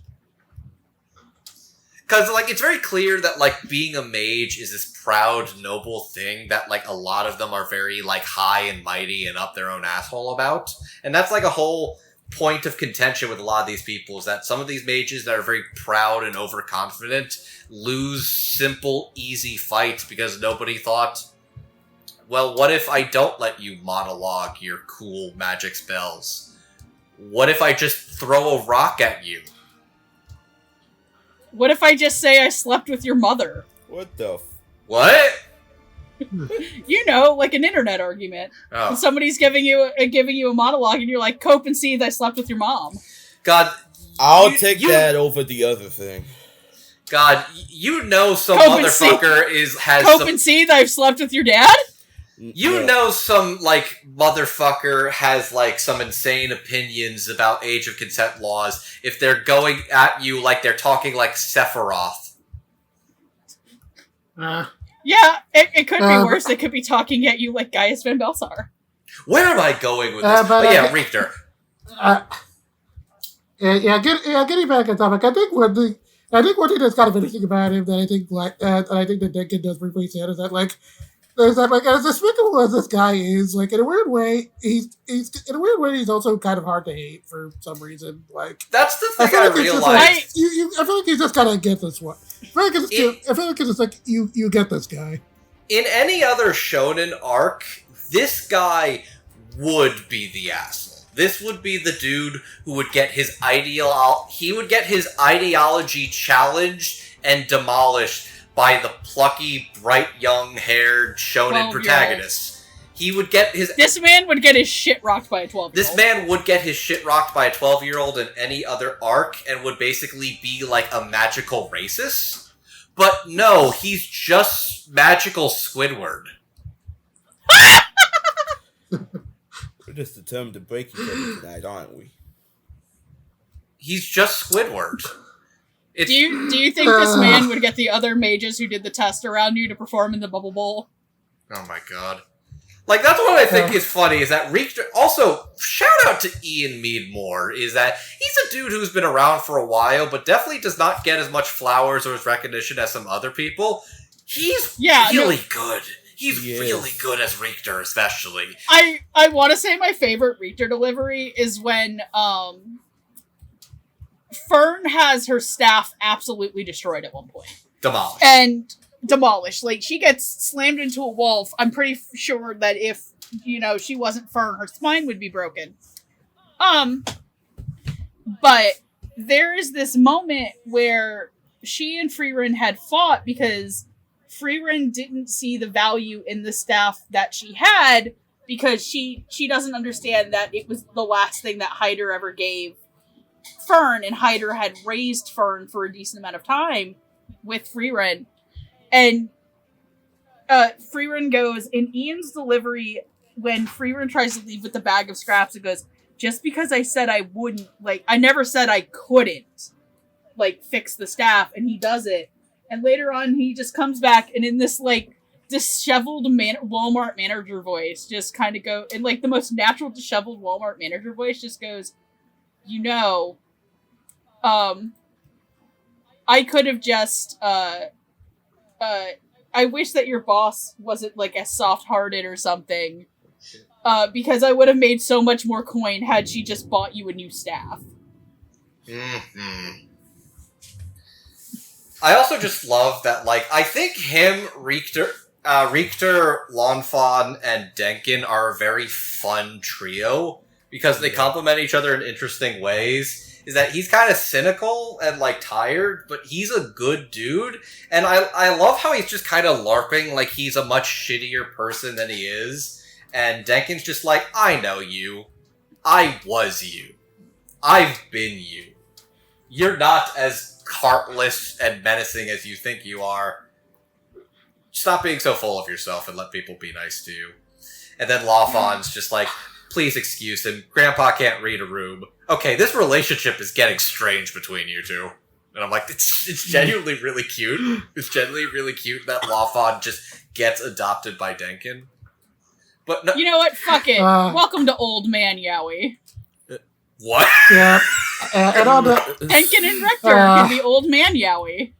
Because like it's very clear that like being a mage is this proud, noble thing that like a lot of them are very like high and mighty and up their own asshole about, and that's like a whole point of contention with a lot of these people is that some of these mages that are very proud and overconfident lose simple, easy fights because nobody thought, well, what if I don't let you monologue your cool magic spells? What if I just throw a rock at you? What if I just say I slept with your mother? What the What? You know, like an internet argument. Oh. And somebody's giving you a monologue, and you're like, "Cope and seethe, I slept with your mom." God, I'll take that over the other thing. God, you know some Cope and motherfucker has Cope some... and seethe, I've slept with your dad. You know some, like, motherfucker has, like, some insane opinions about age of consent laws if they're going at you like they're talking like Sephiroth. Yeah, it could be worse. They could be talking at you like Gaius Van Belsar. Where am I going with this? But yeah, Richter. Getting back on topic, I think one thing that's kind of interesting about him that I think that Denken does briefly say is that as despicable as this guy is, like in a weird way, he's also kind of hard to hate for some reason. Like that's the thing I realized. I feel like he just kind of gets this one. I feel like it's just like you get this guy. In any other shonen arc, this guy would be the asshole. This would be the dude who would get his ideology challenged and demolished by the plucky, bright, young-haired shonen protagonist. He would get his... This man would get his shit rocked by a 12-year-old. This man would get his shit rocked by a 12-year-old in any other arc and would basically be like a magical racist. But no, he's just magical Squidward. We're just determined to break each other tonight, aren't we? He's just Squidward. Do you think this man would get the other mages who did the test around you to perform in the Bubble Bowl? Oh my god. Like, that's what I think is funny, is that Richter... Also, shout out to Ian Meadmore, is that he's a dude who's been around for a while, but definitely does not get as much flowers or as recognition as some other people. He's really good. He's really good as Richter, especially. I want to say my favorite Richter delivery is when, Fern has her staff absolutely destroyed at one point. Demolished. Like, she gets slammed into a wall. I'm pretty sure that if, she wasn't Fern, her spine would be broken. But there is this moment where she and Frieren had fought because Frieren didn't see the value in the staff that she had because she doesn't understand that it was the last thing that Heiter ever gave Fern, and Heiter had raised Fern for a decent amount of time with Frieren. And Frieren goes, in Ian's delivery, when Frieren tries to leave with the bag of scraps, it goes, just because I said I wouldn't, I never said I couldn't, fix the staff, and he does it. And later on, he just comes back, and in this, disheveled Walmart manager voice, just kind of go, in, the most natural disheveled Walmart manager voice, just goes, I could have just, I I wish that your boss wasn't like as soft-hearted or something. Because I would have made so much more coin had she just bought you a new staff. Mm-hmm. I also just love that, like, I think him, Richter, Lanfan, and Denken are a very fun trio because they complement each other in interesting ways. Is that he's kind of cynical and, like, tired, but he's a good dude. And I love how he's just kind of LARPing like he's a much shittier person than he is. And Denken's just like, I know you. I was you. I've been you. You're not as heartless and menacing as you think you are. Stop being so full of yourself and let people be nice to you. And then Lafan's just like, please excuse him. Grandpa can't read a room. Okay, this relationship is getting strange between you two. And I'm like, it's genuinely really cute. It's genuinely really cute that Lafan just gets adopted by Denken. But no, you know what? Fuck it. Welcome to Old Man Yowie. What? Yeah. And on the Denken and Richter can be Old Man Yowie.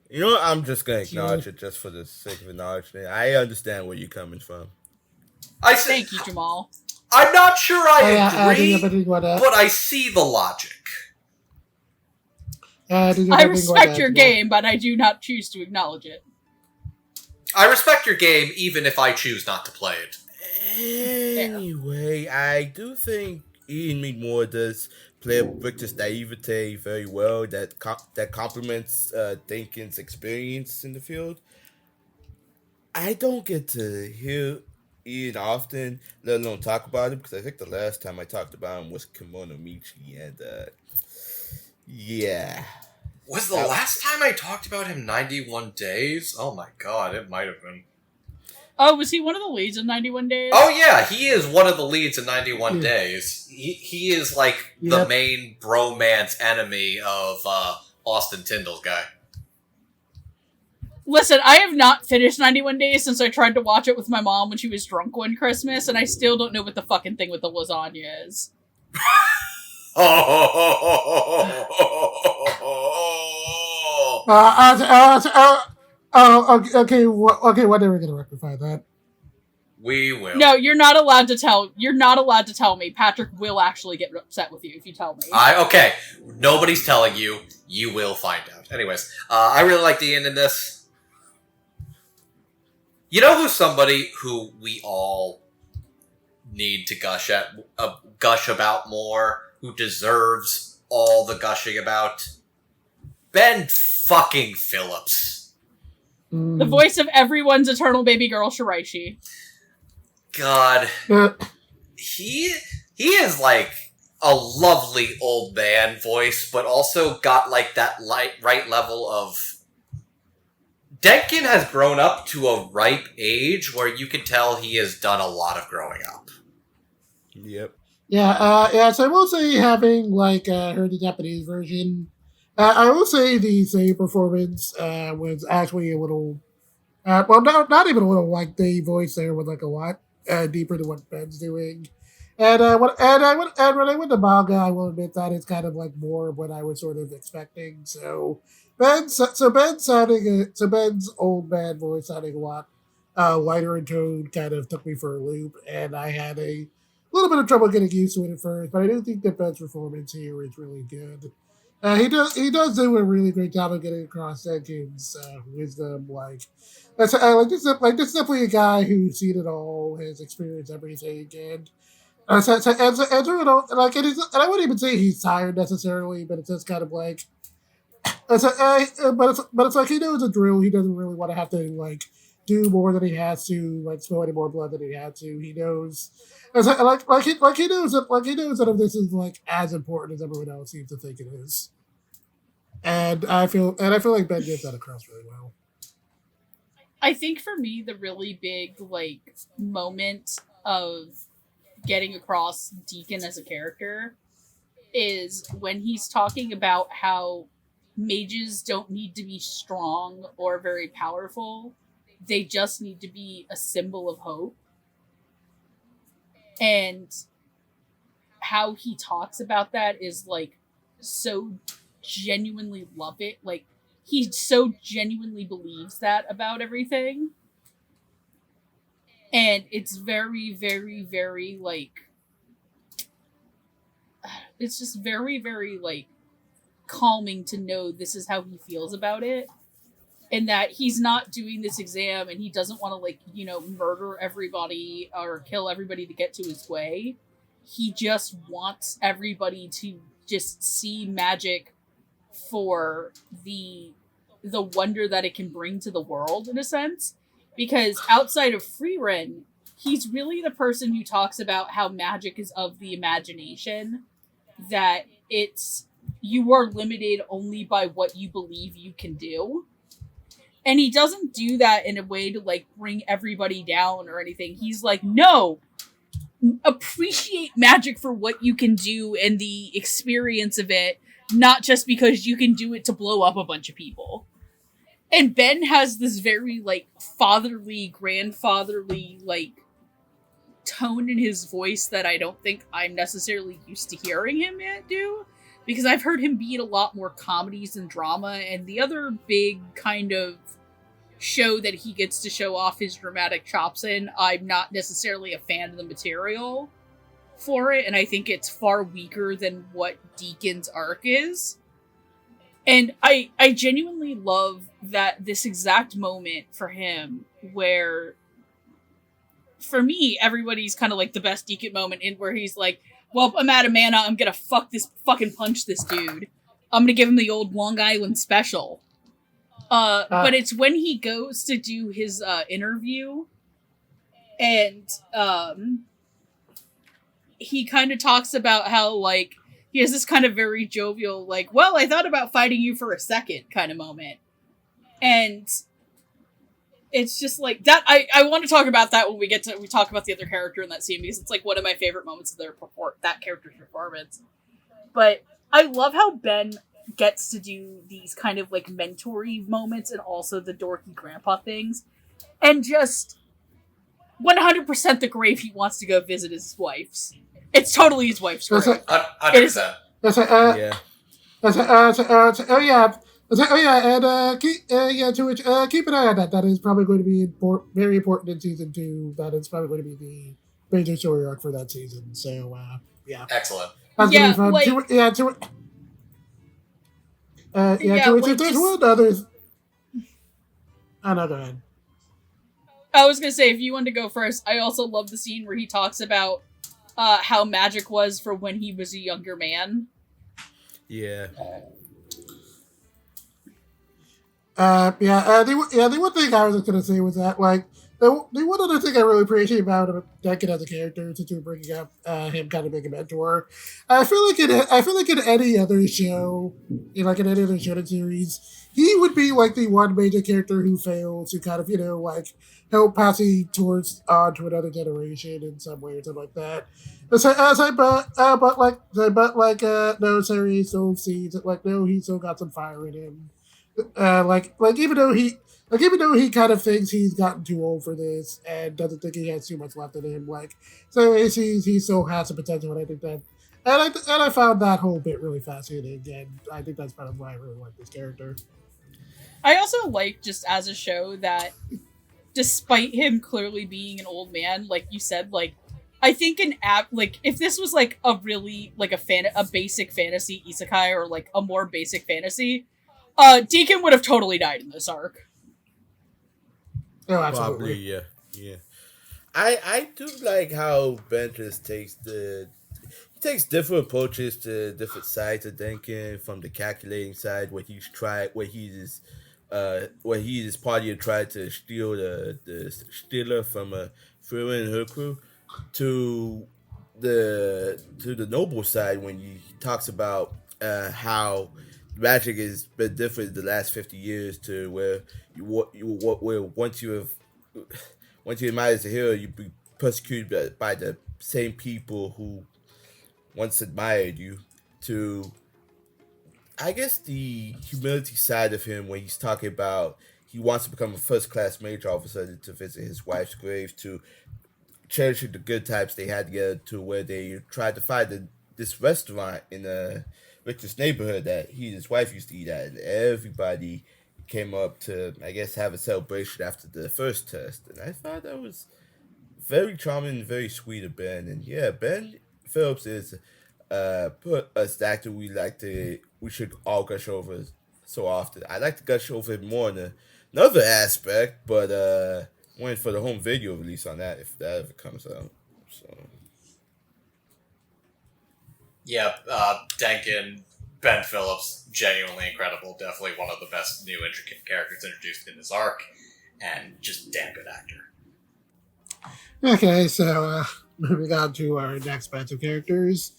You know what? I'm just going to acknowledge it just for the sake of acknowledging it. I understand where you're coming from. Thank you, Jamal. I'm not sure I agree, but I see the logic. I respect your game, but I do not choose to acknowledge it. I respect your game, even if I choose not to play it. Anyway, I do think Ian Meadmore does play Richter's naivete very well. That complements Denken's experience in the field. I don't get to hear Ian often, let alone talk about him, because I think the last time I talked about him was Kimono Michi, and yeah. Was the last time I talked about him 91 Days? Oh my god, it might have been. Oh, was he one of the leads in 91 Days? Oh yeah, he is one of the leads in 91 Days. He is like the main bromance enemy of Austin Tyndall's guy. Listen, I have not finished 91 Days since I tried to watch it with my mom when she was drunk one Christmas, and I still don't know what the fucking thing with the lasagna is. Okay, when are we gonna rectify that? We will. No, you're not allowed to tell. You're not allowed to tell me. Patrick will actually get upset with you if you tell me. Okay. Nobody's telling you. You will find out. Anyways, I really like the end in this. You know who's somebody who we all need to gush about more? Who deserves all the gushing about? Ben fucking Phillips. The voice of everyone's eternal baby girl, Shiraishi. God. He is like a lovely old man voice, but also got like that right level of... Denken has grown up to a ripe age where you can tell he has done a lot of growing up. Yep. Yeah, so I will say, having heard the Japanese version, I will say the same performance was actually a little, not even a little, like the voice there was like a lot deeper than what Ben's doing. And when I went to manga, I will admit that it's kind of like more of what I was sort of expecting. So Ben's old man voice sounding a lot lighter in tone kind of took me for a loop, and I had a little bit of trouble getting used to it at first. But I do think that Ben's performance here is really good. He does do a really great job of getting across Denken's wisdom. This is definitely a guy who's seen it all, has experienced everything, and I wouldn't even say he's tired necessarily, but it's just kind of like, but it's like he knows the drill. He doesn't really want to have to do more than he has to, spill any more blood than he had to. He knows, he knows that if this is as important as everyone else seems to think it is. And I feel like Ben gets that across really well. I think for me, the really big moment of getting across Deacon as a character is when he's talking about how mages don't need to be strong or very powerful. They just need to be a symbol of hope. And how he talks about that is so genuinely love it. he so genuinely believes that about everything. And it's very, very, very, like, it's just very, very, like, calming to know this is how he feels about it. And that he's not doing this exam and he doesn't want to, like, you know, murder everybody or kill everybody to get to his way. He just wants everybody to just see magic for the wonder that it can bring to the world, in a sense. Because outside of Frieren, he's really the person who talks about how magic is of the imagination, that you are limited only by what you believe you can do. And he doesn't do that in a way to, like, bring everybody down or anything. He's like, no, appreciate magic for what you can do and the experience of it, not just because you can do it to blow up a bunch of people. And Ben has this very, like, fatherly, grandfatherly, like, tone in his voice that I don't think I'm necessarily used to hearing him yet do. Because I've heard him be in a lot more comedies and drama, and the other big kind of show that he gets to show off his dramatic chops in, I'm not necessarily a fan of the material for it, and I think it's far weaker than what Deacon's arc is. And I genuinely love that this exact moment for him, where, for me, everybody's kind of like the best Deacon moment in where he's like, well, I'm out of mana, I'm gonna fucking punch this dude. I'm gonna give him the old Long Island special. But it's when he goes to do his interview, and he kind of talks about how, like, he has this kind of very jovial, like, well, I thought about fighting you for a second kind of moment. And it's just like that. I want to talk about that when we talk about the other character in that scene, because it's like one of my favorite moments of that character's performance. But I love how Ben gets to do these kind of, like, mentory moments and also the dorky grandpa things, and just 100% the grave he wants to go visit his wife's. It's totally his wife's grave. 100%. Keep an eye on that. That is probably going to be very important in season 2. That is probably going to be the major story arc for that season. So, yeah. Excellent. That's Yeah, gonna be fun. like, If there's one others. Oh, no, go ahead. I was gonna say, if you wanted to go first, I also love the scene where he talks about how magic was for when he was a younger man. Yeah. The one thing I was just gonna say was that, like, the one other thing I really appreciate about Denken as a character, since you're bringing up him kind of being a mentor, I feel like in any other show, in any other shonen series, he would be like the one major character who fails to kind of, like, help passing torch on to another generation in some way or something like that. No, Serie still sees it. Like, no, he still got some fire in him. Even though he kind of thinks he's gotten too old for this and doesn't think he has too much left in him, so he still has some potential, and I think that, and I found that whole bit really fascinating, and I think that's part of why I really like this character. I also like, just as a show, that despite him clearly being an old man, like you said, like, I think if this was like a really, like, a basic fantasy isekai, or like a more basic fantasy, Deacon would have totally died in this arc. Oh, absolutely. Probably, yeah. I do like how Ben just takes different approaches to different sides of Denken, from the calculating side, where he is party and tried to steal the stealer from Frieren and her crew, to the noble side, when he talks about how magic has been different the last 50 years, to where once you admire as a hero, you be persecuted by the same people who once admired you, to, I guess, the humility side of him, when he's talking about he wants to become a first-class mage officer to visit his wife's grave, to cherishing the good times they had together, to where they tried to find this restaurant in Richter's neighborhood that he and his wife used to eat at, and everybody came up to, I guess, have a celebration after the first test, and I thought that was very charming, and very sweet of Ben. And yeah, Ben Phillips is put as the actor we should all gush over so often. I like to gush over him more in another aspect, but waiting for the home video release on that if that ever comes out. So Yeah, Denken, Ben Phillips, genuinely incredible. Definitely one of the best new characters introduced in this arc, and just damn good actor. Okay, so moving on to our next batch of characters.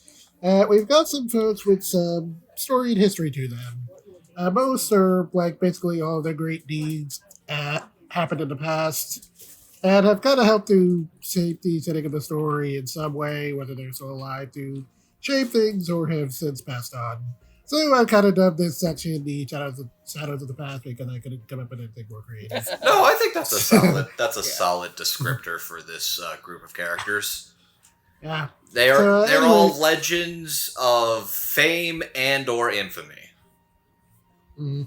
We've got some folks with some story and history to them. Most are like basically all the great deeds happened in the past and have kind of helped to shape the setting of the story in some way, whether they're still alive to shape things or have since passed on. So I kind of dubbed this section the Shadows of the Past because I couldn't come up with anything more creative. No, I think that's a solid descriptor for this group of characters. Yeah. They're all legends of fame and or infamy. Mm-hmm.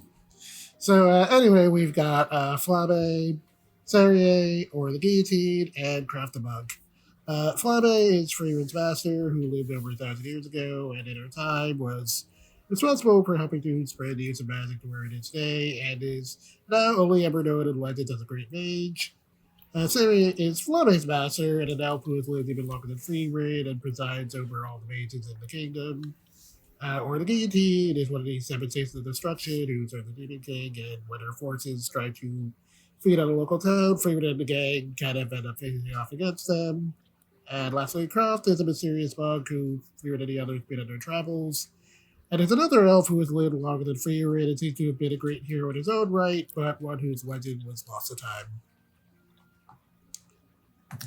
So anyway, we've got Flamme, Serie, or the Guillotine, and Craft the Monk. Flamme is Frieren's master, who lived over 1,000 years ago, and in her time was responsible for helping to spread the use of magic to where it is today, and is now only ever known in legends as a great mage. Serie is Flamme's master, and an elf who has lived even longer than Frieren and presides over all the mages in the kingdom. Or the Guillotine is one of the 7 States of Destruction, who serves the Demon King, and when her forces try to feed on a local town, Frieren and the gang kind of end up facing off against them. And lastly, Croft is a mysterious monk who Frieren and the others meet on their travels. And there's another elf who has lived longer than Frieren and seems to have been a great hero in his own right, but one whose legend was lost to time.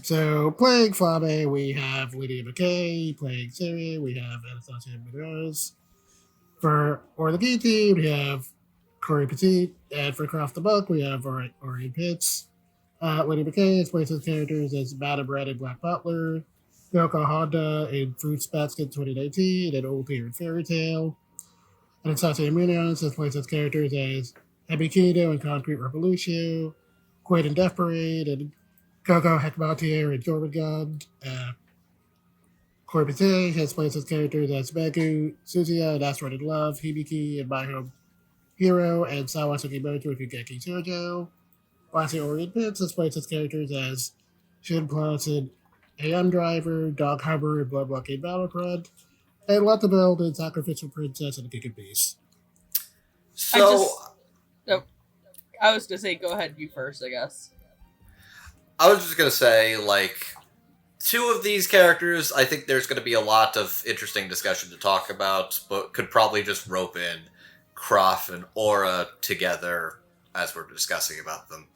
So, playing Flamme, we have Lydia McKay. Playing Serie, we have Anastasia Madhouse. For the Guillotine, we have Corey Petit. And for Croft the Monk, we have Orion Pitts. Lydia McKay has played his characters as Madame Red and Black Butler, Yoko Honda in Fruits Basket 2019, and Old Deer in Fairy Tale. Anastasia Munoz has played his characters as Abby Kino in Concrete Revolution, Quaid in Death Parade, and Coco Hekmatier in Jormungand. Corey Petit has played his characters as Megu, Suzuya in Asteroid in Love, Hibiki in My Home Hero, and Sawa Sugimoto in Fugeki Shoujo. Lastly, Orion Pitts has played his characters as Shin Plus in AM Driver, Dog Harbor in Blood Blockade Battlefront, and Let the Build in Sacrificial Princess and Kick and Beast. So, I was to say, go ahead, you first, I guess. I was just going to say, like, 2 of these characters, I think there's going to be a lot of interesting discussion to talk about, but could probably just rope in Croft and Aura together as we're discussing about them.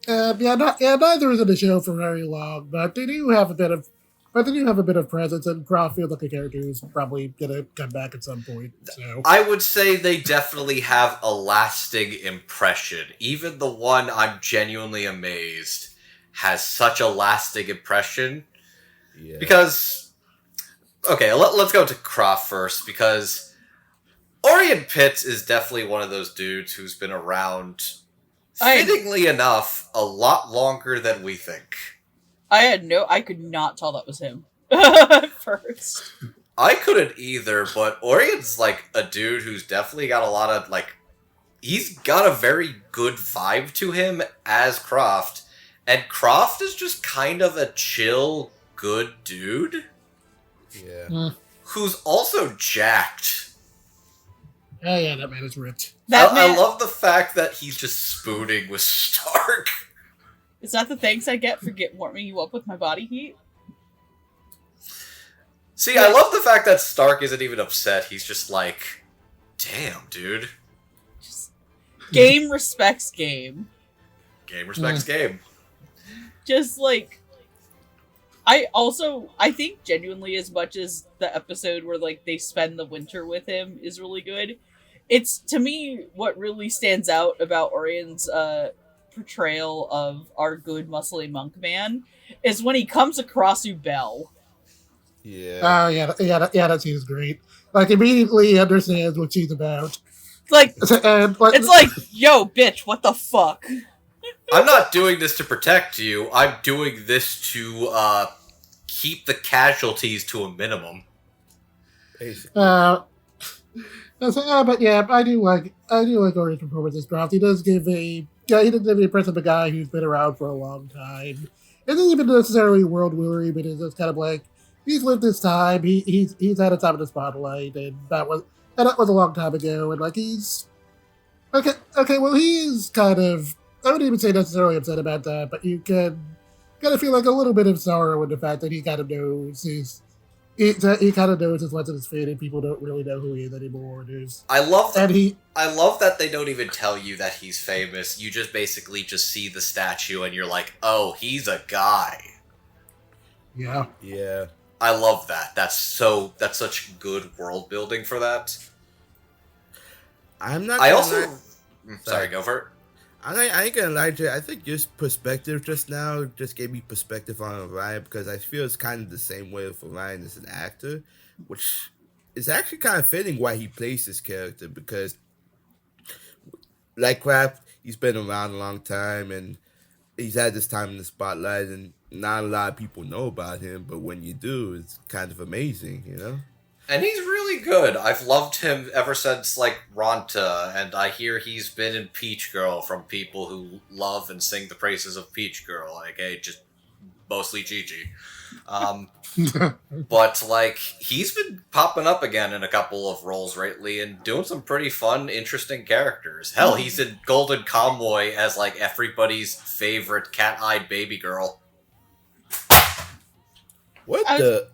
Neither is in the show for very long, but they do have a bit of presence, and Croft feels like a character who's probably gonna come back at some point. So I would say they definitely have a lasting impression. Even the one I'm genuinely amazed has such a lasting impression. yeah. Because, okay, let's go to Croft first, because Orion Pitts is definitely one of those dudes who's been around, fittingly enough, a lot longer than we think. I could not tell that was him. First. I couldn't either, but Orion's like a dude who's definitely got a lot of, like, he's got a very good vibe to him as Croft, and Croft is just kind of a chill, good dude. Yeah. Who's also jacked. Oh yeah, that man is ripped. I love the fact that he's just spooning with Stark. Is that the thanks I get for warming you up with my body heat? See, I love the fact that Stark isn't even upset. He's just like, damn, dude. Just, game respects game. Game respects game. Just like, I think genuinely, as much as the episode where like they spend the winter with him is really good, it's, to me, what really stands out about Orion's portrayal of our good muscly monk man is when he comes across Ubel. Yeah. Oh yeah, that scene is great. Like, immediately he understands what she's about. It's like, yo, bitch, what the fuck? I'm not doing this to protect you. I'm doing this to keep the casualties to a minimum. Basically. But yeah, I do like Ori's performance as draft. He does give he does give the impression of a guy who's been around for a long time. It isn't even necessarily world weary, but it's just kind of like he's lived his time. He's had a time in the spotlight, and that was a long time ago. And like he's okay. Well, he's kind of, I wouldn't even say necessarily upset about that, but you can kind of feel like a little bit of sorrow in the fact that he kind of knows he kind of knows his legend is faded. People don't really know who he is anymore. I love that they don't even tell you that he's famous. You just basically just see the statue and you're like, oh, he's a guy. Yeah. Yeah. I love that. That's such good world building for that. I'm not. Sorry, go for it. I ain't gonna lie to you. I think your perspective just now just gave me perspective on Orion, because I feel it's kind of the same way with Orion as an actor, which is actually kind of fitting why he plays this character, because like Craft, he's been around a long time and he's had this time in the spotlight, and not a lot of people know about him, but when you do, it's kind of amazing, you know? And he's really good. I've loved him ever since, like, Ronta, and I hear he's been in Peach Girl from people who love and sing the praises of Peach Girl, like, hey, just mostly Gigi. But, like, he's been popping up again in a couple of roles lately and doing some pretty fun, interesting characters. Hell, he's in Golden Convoy as, like, everybody's favorite cat-eyed baby girl. The...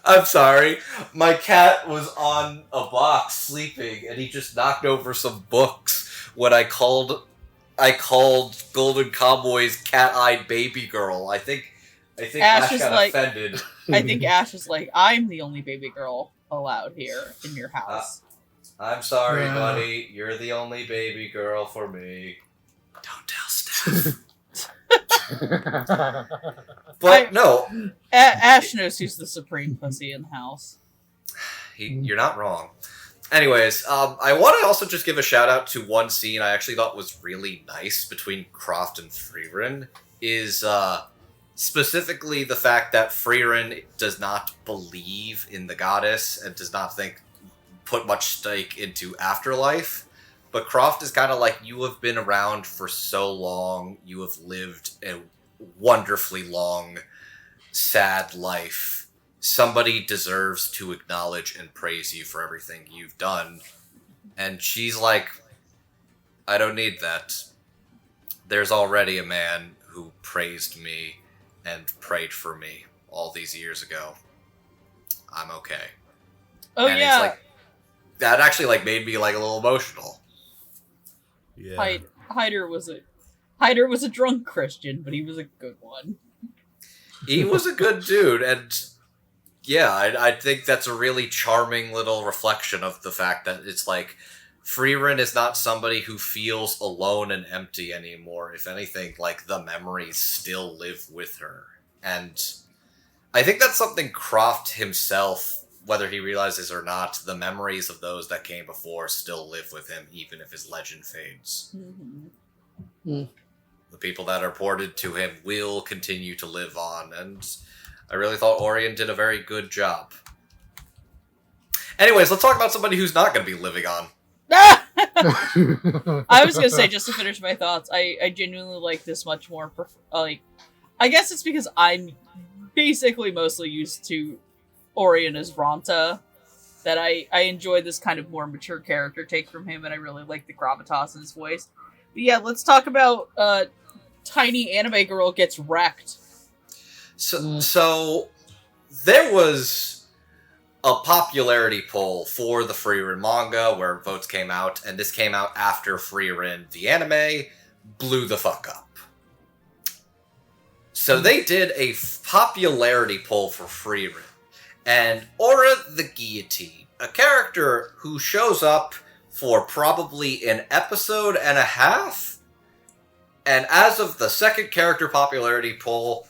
I'm sorry. My cat was on a box sleeping, and he just knocked over some books when I called Golden Cowboy's cat-eyed baby girl. I think Ash got offended. I think Ash is like, I'm the only baby girl allowed here in your house. I'm sorry, buddy. You're the only baby girl for me. Don't tell Steph. But no, Ash knows who's the supreme pussy in the house. You're not wrong. Anyways, I want to also just give a shout out to one scene I actually thought was really nice between Croft and Frieren. Is specifically the fact that Frieren does not believe in the goddess and does not put much stake into afterlife. But Croft is kind of like, you have been around for so long, you have lived a wonderfully long, sad life. Somebody deserves to acknowledge and praise you for everything you've done. And she's like, I don't need that. There's already a man who praised me and prayed for me all these years ago. I'm okay. Oh, and yeah. It's like, that actually like made me like a little emotional. Yeah. Heiter was a drunk Christian, but he was a good one. He was a good dude, and yeah, I think that's a really charming little reflection of the fact that it's like, Frieren is not somebody who feels alone and empty anymore. If anything, like, the memories still live with her. And I think that's something Croft himself, whether he realizes or not, the memories of those that came before still live with him, even if his legend fades. Mm-hmm. Mm. The people that are ported to him will continue to live on, and I really thought Orion did a very good job. Anyways, let's talk about somebody who's not going to be living on. I was going to say, just to finish my thoughts, I genuinely like this much more. I guess it's because I'm basically mostly used to Orion as Ronta, that I enjoy this kind of more mature character take from him, and I really like the gravitas in his voice. But yeah, let's talk about Tiny Anime Girl Gets Wrecked. So there was a popularity poll for the Frieren manga where votes came out, and this came out after Frieren, the anime, blew the fuck up. So they did a popularity poll for Frieren. And Aura the Guillotine, a character who shows up for probably an episode and a half, and as of the second character popularity poll,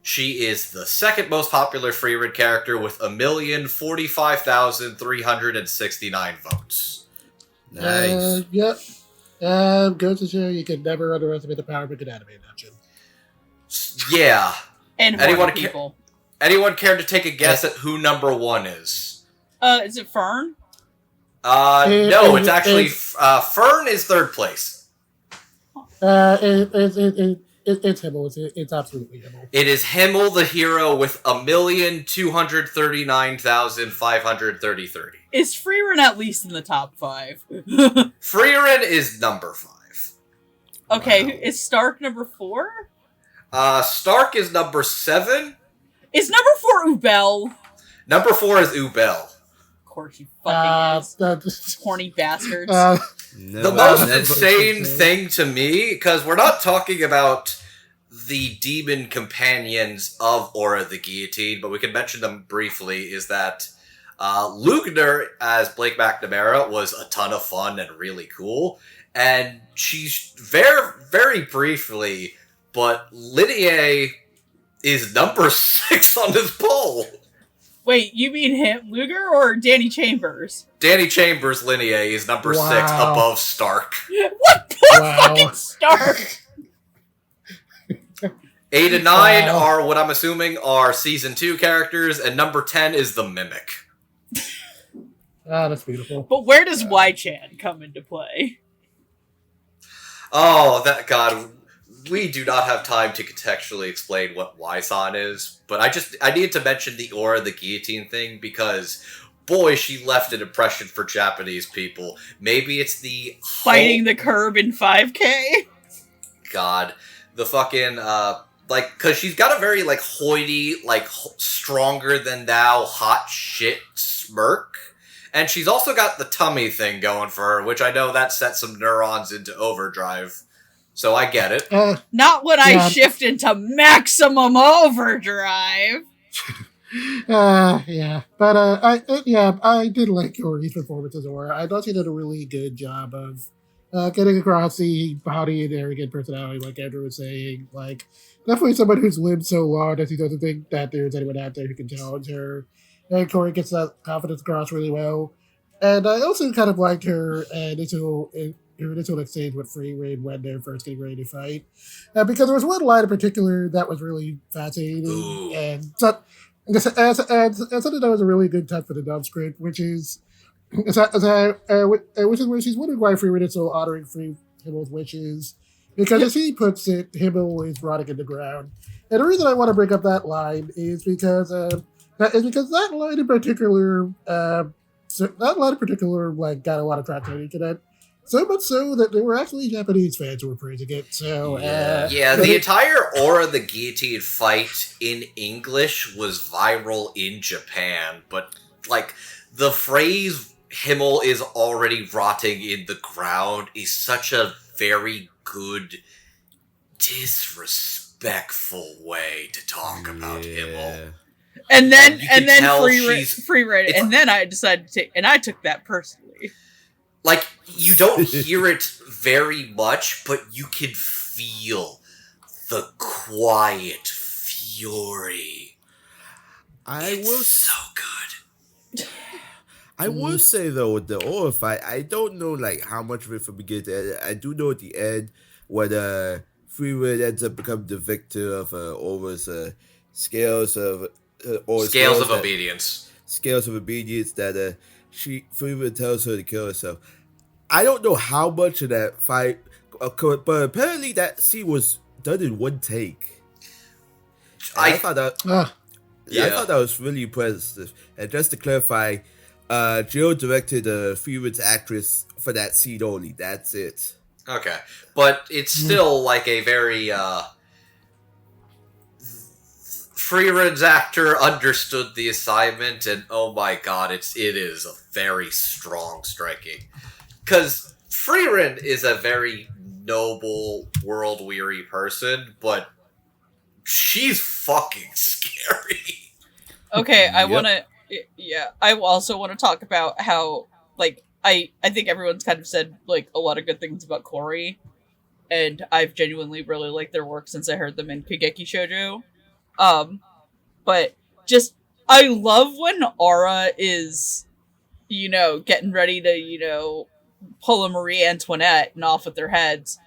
She is the second most popular Frieren character with 1,045,369 votes. Nice. Yep. Goes to show you can never underestimate the power of a good anime engine. Yeah. And people. Anyone care to take a guess at who number 1 is? Is it Fern? No, it's actually Fern is third place. It's Himmel. It's absolutely Himmel. It is Himmel the Hero with 1,239,533. Is Frieren at least in the top 5? Frieren is number 5. Okay, Wow. is Stark number 4? Stark is number 7. Is number 4 Ubel? Number 4 is Ubel. Of course you fucking is. Horny bastards. The most insane thing to me, because we're not talking about the demon companions of Aura the Guillotine, but we can mention them briefly, is that Lugner as Blake McNamara was a ton of fun and really cool, and she's very, very briefly, but Linnea is number 6 on this poll. Wait, you mean him, Luger, or Danny Chambers? Danny Chambers' Linnea is number 6 above Stark. What? Fucking Stark! 8 and 9 are what I'm assuming are Season 2 characters, and number 10 is the Mimic. That's beautiful. But where does Y-Chan come into play? Oh, that god. We do not have time to contextually explain what Y-San is, but I needed to mention the Aura the Guillotine thing because, boy, she left an impression for Japanese people. Maybe it's the Fighting the curb in 5K? God. The fucking, because she's got a very, hoity, stronger than thou, hot shit smirk. And she's also got the tummy thing going for her, which I know that sets some neurons into overdrive. So I get it. Not when I shift into maximum overdrive. Yeah, but I did like Yori's performance as Aura. I thought she did a really good job of getting across the haughty and arrogant personality, like Andrew was saying. Like, definitely someone who's lived so long that she doesn't think that there's anyone out there who can challenge her. And Tori gets that confidence across really well. And I also kind of liked her initial exchange with Frieren when they're first getting ready to fight. Because there was one line in particular that was really fascinating. Ooh. And something that was a really good touch for the dub script, which is where she's wondering why Frieren is so honoring Himmel's wishes. Because as she puts it, Himmel is rotting in the ground. And the reason I want to bring up that line is because that line in particular got a lot of traction on the internet. So much so that there were actually Japanese fans who were praising it. So the entire Aura the Guillotine fight in English was viral in Japan, but the phrase "Himmel is already rotting in the ground" is such a very good, disrespectful way to talk about Himmel. And then Frieren, and then I decided to take, and I took that personally. You don't hear it very much, but you can feel the quiet fury. It's so good. I will say, though, with the Aura fight, I don't know, how much of it from beginning to end. I do know at the end, when Frieren ends up becoming the victor of Aura's scales of obedience. Scales of obedience that Frieren tells her to kill herself. I don't know how much of that fight, but apparently that scene was done in one take. I thought that was really impressive. And just to clarify, Jill directed Frieren's actress for that scene only. That's it. Okay, but it's still a very Frieren's actor understood the assignment, and oh my god, it is a very strong striking. Because Frieren is a very noble, world-weary person, but she's fucking scary. Okay, I also want to talk about how, I think everyone's kind of said, a lot of good things about Corey, and I've genuinely really liked their work since I heard them in Kageki Shoujo. But just, I love when Aura is, getting ready to, pull a Marie Antoinette and off with their heads.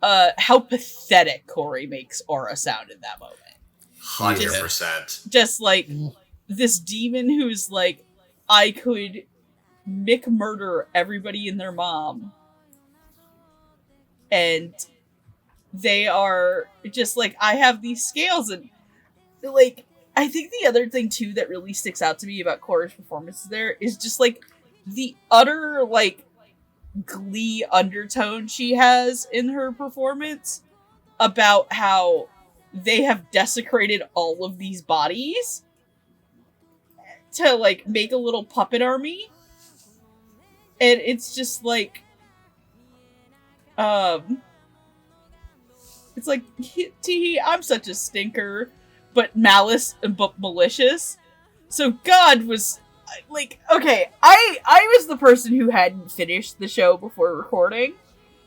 How pathetic Corey makes Aura sound in that moment. 100%. Just like this demon who's like, I could murder everybody and their mom. And they are just like, I have these scales. And like, I think the other thing too that really sticks out to me about Corey's performance there is just like the utter like glee undertone she has in her performance about how they have desecrated all of these bodies to like make a little puppet army. And it's just like it's like, tee, I'm such a stinker, but malicious. So God was like, okay, I was the person who hadn't finished the show before recording.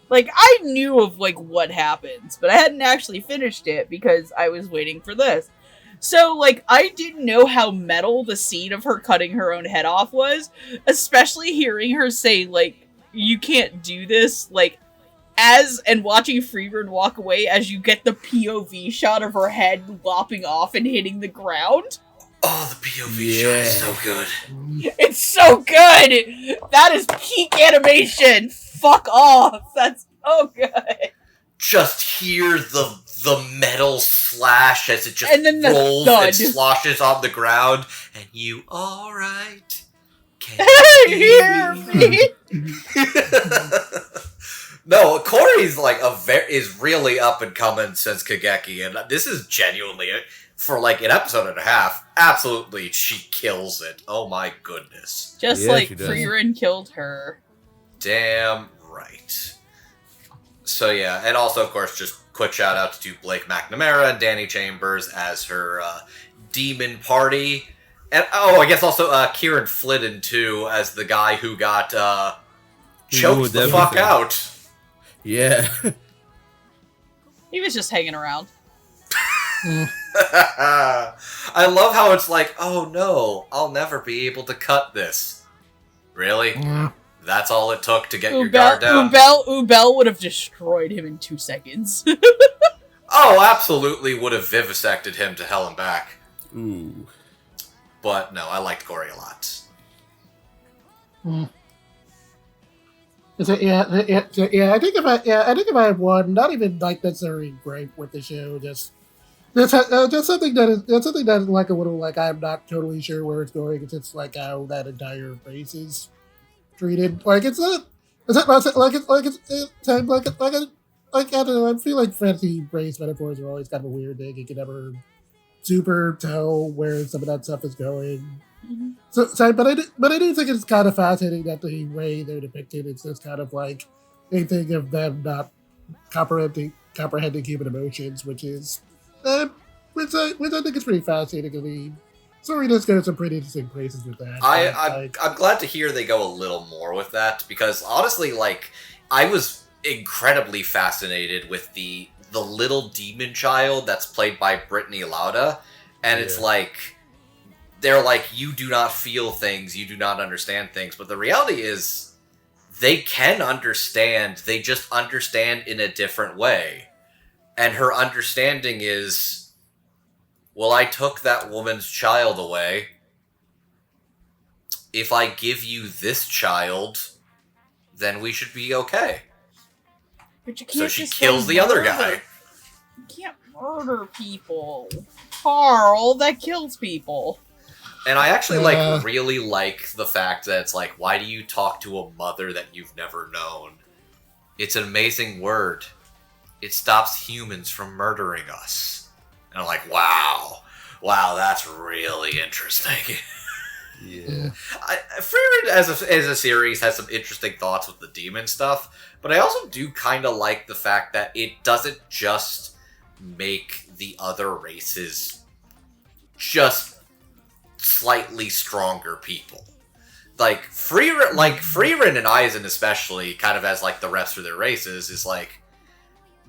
Like, I knew of, like, what happens, but I hadn't actually finished it because I was waiting for this. So, like, I didn't know how metal the scene of her cutting her own head off was, especially hearing her say, like, you can't do this, like, and watching Frieren walk away as you get the POV shot of her head lopping off and hitting the ground. Oh, the POV shot is so good. It's so good! That is peak animation! Fuck off! That's so good! Just hear the metal slash as it just and then rolls thud. and sloshes on the ground, and you alright? Can you hear me? No, Corey's like is really up and coming since Kageki, and this is genuinely for like an episode and a half. Absolutely, she kills it. Oh my goodness! Just like Frieren killed her. Damn right. So yeah, and also of course, just quick shout out to Blake McNamara and Danny Chambers as her demon party, and I guess also Kieran Flynn too as the guy who got choked the fuck out. Yeah. He was just hanging around. I love how it's like, oh no, I'll never be able to cut this. Really? That's all it took to get your guard down? Ubel would have destroyed him in 2 seconds. Oh, absolutely would have vivisected him to hell and back. Ooh. But no, I liked Corey a lot. I think if I had one, not even like necessarily great with the show, just something that like a little like I'm not totally sure where it's going. It's just like how that entire race is treated. Like I don't know. I feel like fantasy race metaphors are always kind of a weird thing. You can never super tell where some of that stuff is going. Mm-hmm. But I do think it's kind of fascinating that the way they're depicted, it's just kind of like a thing of them not comprehending human emotions, which is which I think is pretty fascinating. I mean, Story does go to some pretty interesting places with that. I'm glad to hear they go a little more with that, because honestly, like, I was incredibly fascinated with the little demon child that's played by Brittany Lauda, and it's like, they're like, you do not feel things, you do not understand things, but the reality is, they can understand, they just understand in a different way. And her understanding is, well, I took that woman's child away. If I give you this child, then we should be okay. But you can't so she kills the other guy. You can't murder people. Carl, that kills people. And I actually really like the fact that it's like, why do you talk to a mother that you've never known? It's an amazing word. It stops humans from murdering us. And I'm like, wow, that's really interesting. Yeah. Frieren as a series has some interesting thoughts with the demon stuff, but I also do kind of like the fact that it doesn't just make the other races just slightly stronger people. Like Frieren and Eisen especially, kind of as like the rest of their races, is like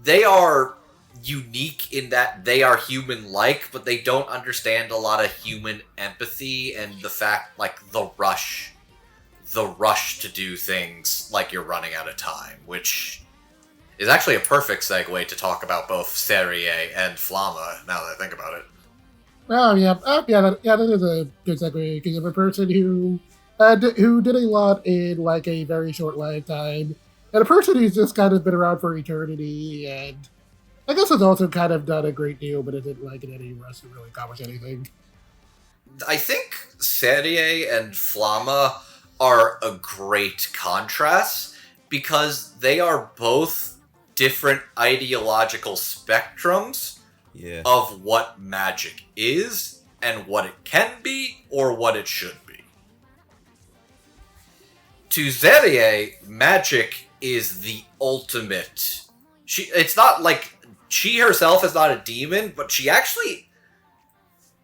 they are unique in that they are human-like, but they don't understand a lot of human empathy and the fact, like, the rush to do things like you're running out of time, which is actually a perfect segue to talk about both Serie and Flamme, now that I think about it. Oh yeah, that is a good segue because of a person who did a lot in like a very short lifetime, and a person who's just kind of been around for eternity, and I guess has also kind of done a great deal, but isn't like in any rush to really accomplish anything. I think Serie and Flamme are a great contrast because they are both different ideological spectrums of what magic is and what it can be or what it should be. To Serie, magic is the ultimate. It's not like she herself is not a demon, but she actually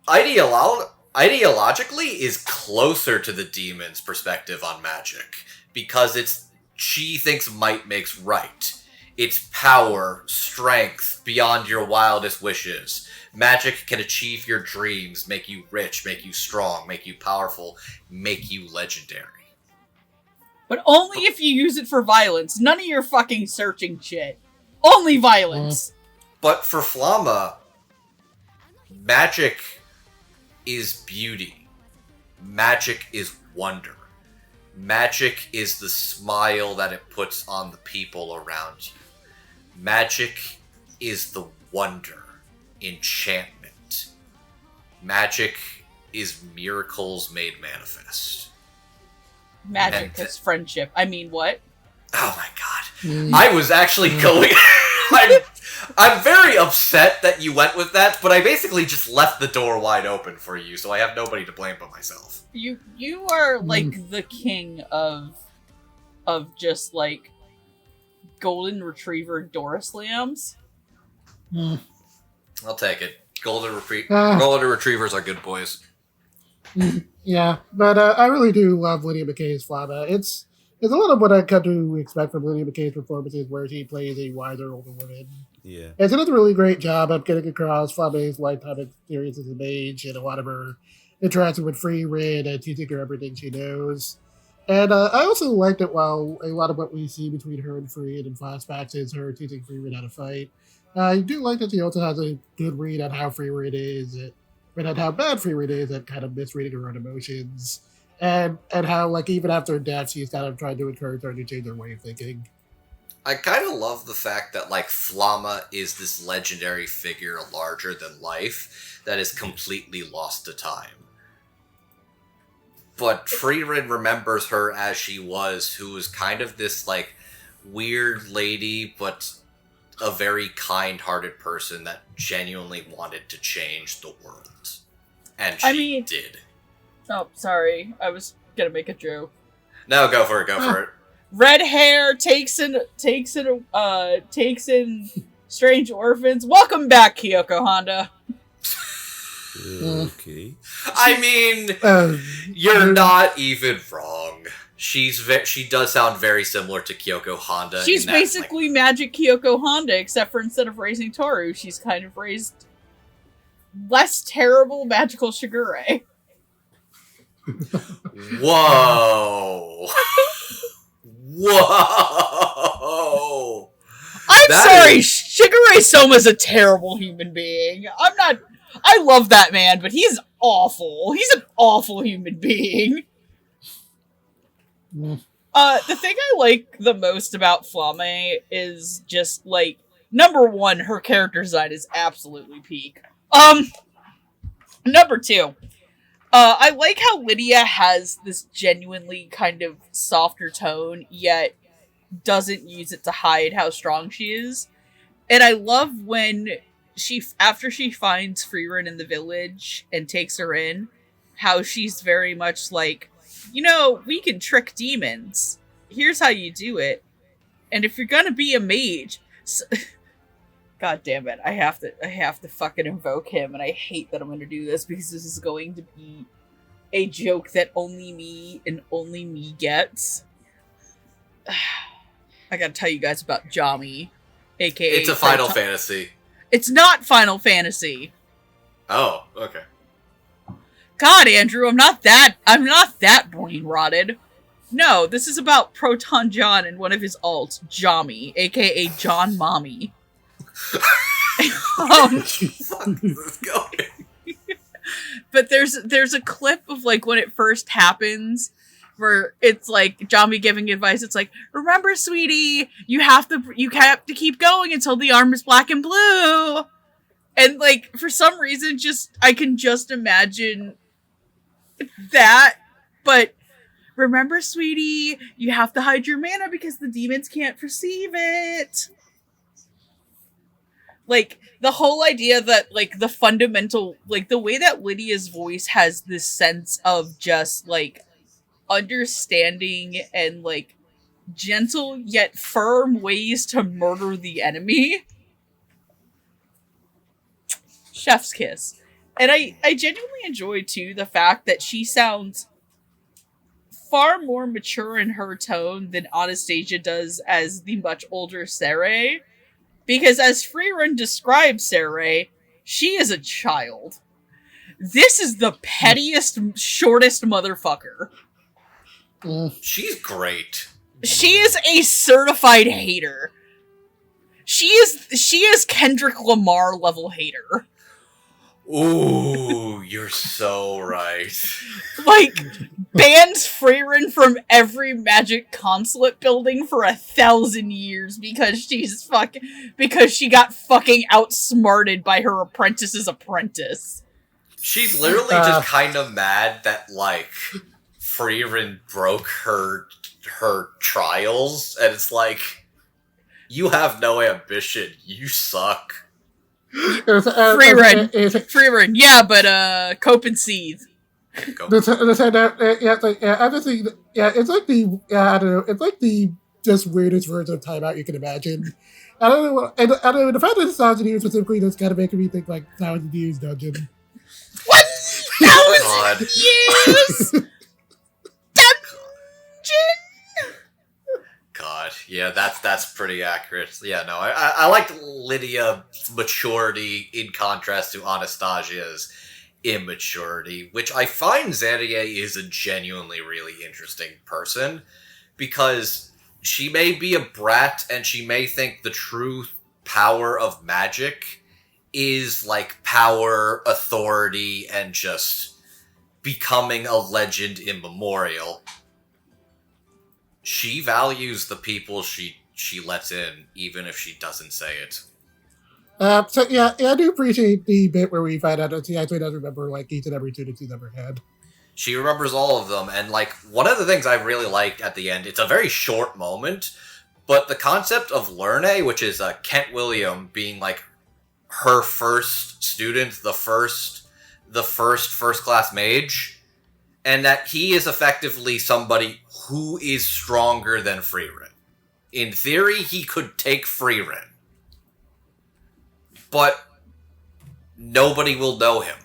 ideologically is closer to the demon's perspective on magic because she thinks might makes right. It's power, strength, beyond your wildest wishes. Magic can achieve your dreams, make you rich, make you strong, make you powerful, make you legendary. But only if you use it for violence. None of your fucking searching shit. Only violence. But for Flamme, magic is beauty. Magic is wonder. Magic is the smile that it puts on the people around you. Magic is the wonder, enchantment. Magic is miracles made manifest. Magic is friendship. I mean, what? Oh my god. I was actually going... I'm very upset that you went with that, but I basically just left the door wide open for you, so I have nobody to blame but myself. You are, like, the king of just, like, golden retriever Doris lambs. I'll take it. Golden retrievers are good boys. Yeah, but I really do love Lydia McKay's Flamme. It's a lot of what I come to expect from Lydia McKay's performances, where she plays a wiser older woman. Yeah, and she does a really great job of getting across Flamme's lifetime experience as a mage and a lot of her interaction with Frieren and teaching her everything she knows. And I also liked it while a lot of what we see between her and Frieren in flashbacks is her teaching Frieren how to fight. I do like that she also has a good read on how Frieren is, and on how bad Frieren is at kind of misreading her own emotions. And how, like, even after her death, she's kind of trying to encourage her to change her way of thinking. I kind of love the fact that, like, Flamme is this legendary figure larger than life that is completely lost to time. But Frieren remembers her as she was, who was kind of this, like, weird lady, but a very kind-hearted person that genuinely wanted to change the world. And she did. Oh, sorry. I was gonna make a joke. No, go for it. Red hair takes in strange orphans. Welcome back, Kyoko Honda. Okay. I mean, you're not even wrong. She does sound very similar to Kyoko Honda. She's basically magic Kyoko Honda, except for instead of raising Toru, she's kind of raised less terrible magical Shigure. Whoa. Whoa. I'm sorry, Shigure Soma's a terrible human being. I love that man, but he's awful. He's an awful human being. The thing I like the most about Flamme is just, like, number one, her character design is absolutely peak. Number two, I like how Lydia has this genuinely kind of softer tone, yet doesn't use it to hide how strong she is. And I love when after she finds Frieren in the village and takes her in, how she's very much like, we can trick demons. Here's how you do it. And if you're gonna be a mage, God damn it, I have to fucking invoke him, and I hate that I'm gonna do this because this is going to be a joke that only me and only me gets. I gotta tell you guys about Jami, aka it's a Final Fantasy. It's not Final Fantasy. Oh, okay. God, Andrew, I'm not that brain rotted. No, this is about Proton John and one of his alts, Jami, aka John Mommy. Fuck is this going? But there's a clip of like when it first happens where it's like Jami giving advice. It's like, remember, sweetie, you have to keep going until the arm is black and blue. And like for some reason, I can just imagine that. But remember, sweetie, you have to hide your mana because the demons can't perceive it. Like, the whole idea that, like, the fundamental, like, the way that Lydia's voice has this sense of just, like, understanding and, like, gentle yet firm ways to murder the enemy. Chef's kiss. And I genuinely enjoy, too, the fact that she sounds far more mature in her tone than Anastasia does as the much older Serie. Because as Frieren describes Serie, she is a child. This is the pettiest, shortest motherfucker. She's great. She is a certified hater. She is Kendrick Lamar level hater. Ooh, you're so right. Like, bans Frieren from every Magic consulate building for 1,000 years because she got fucking outsmarted by her apprentice's apprentice. She's literally just kind of mad that, like, Frieren broke her trials, and it's like, you have no ambition, you suck. Frieren, yeah, but cope and seethe. It's like the just weirdest version of timeout you can imagine. I don't know. I don't know. The fact that it's 1,000 years specifically just kind of making me think like 1,000 Years Dungeon. What? 1,000 years dungeon? God, yeah, that's pretty accurate. Yeah, no, I liked Lydia's maturity in contrast to Anastasia's immaturity, which I find Serie is a genuinely really interesting person, because she may be a brat and she may think the true power of magic is like power, authority, and just becoming a legend immemorial. She values the people she lets in, even if she doesn't say it. I do appreciate the bit where we find out that she actually does remember like each and every student she's ever had. She remembers all of them, and like one of the things I really liked at the end, it's a very short moment, but the concept of Lerne, which is Kent William being like her first student, the first class mage, and that he is effectively somebody who is stronger than Frieren. In theory, he could take Frieren. But nobody will know him.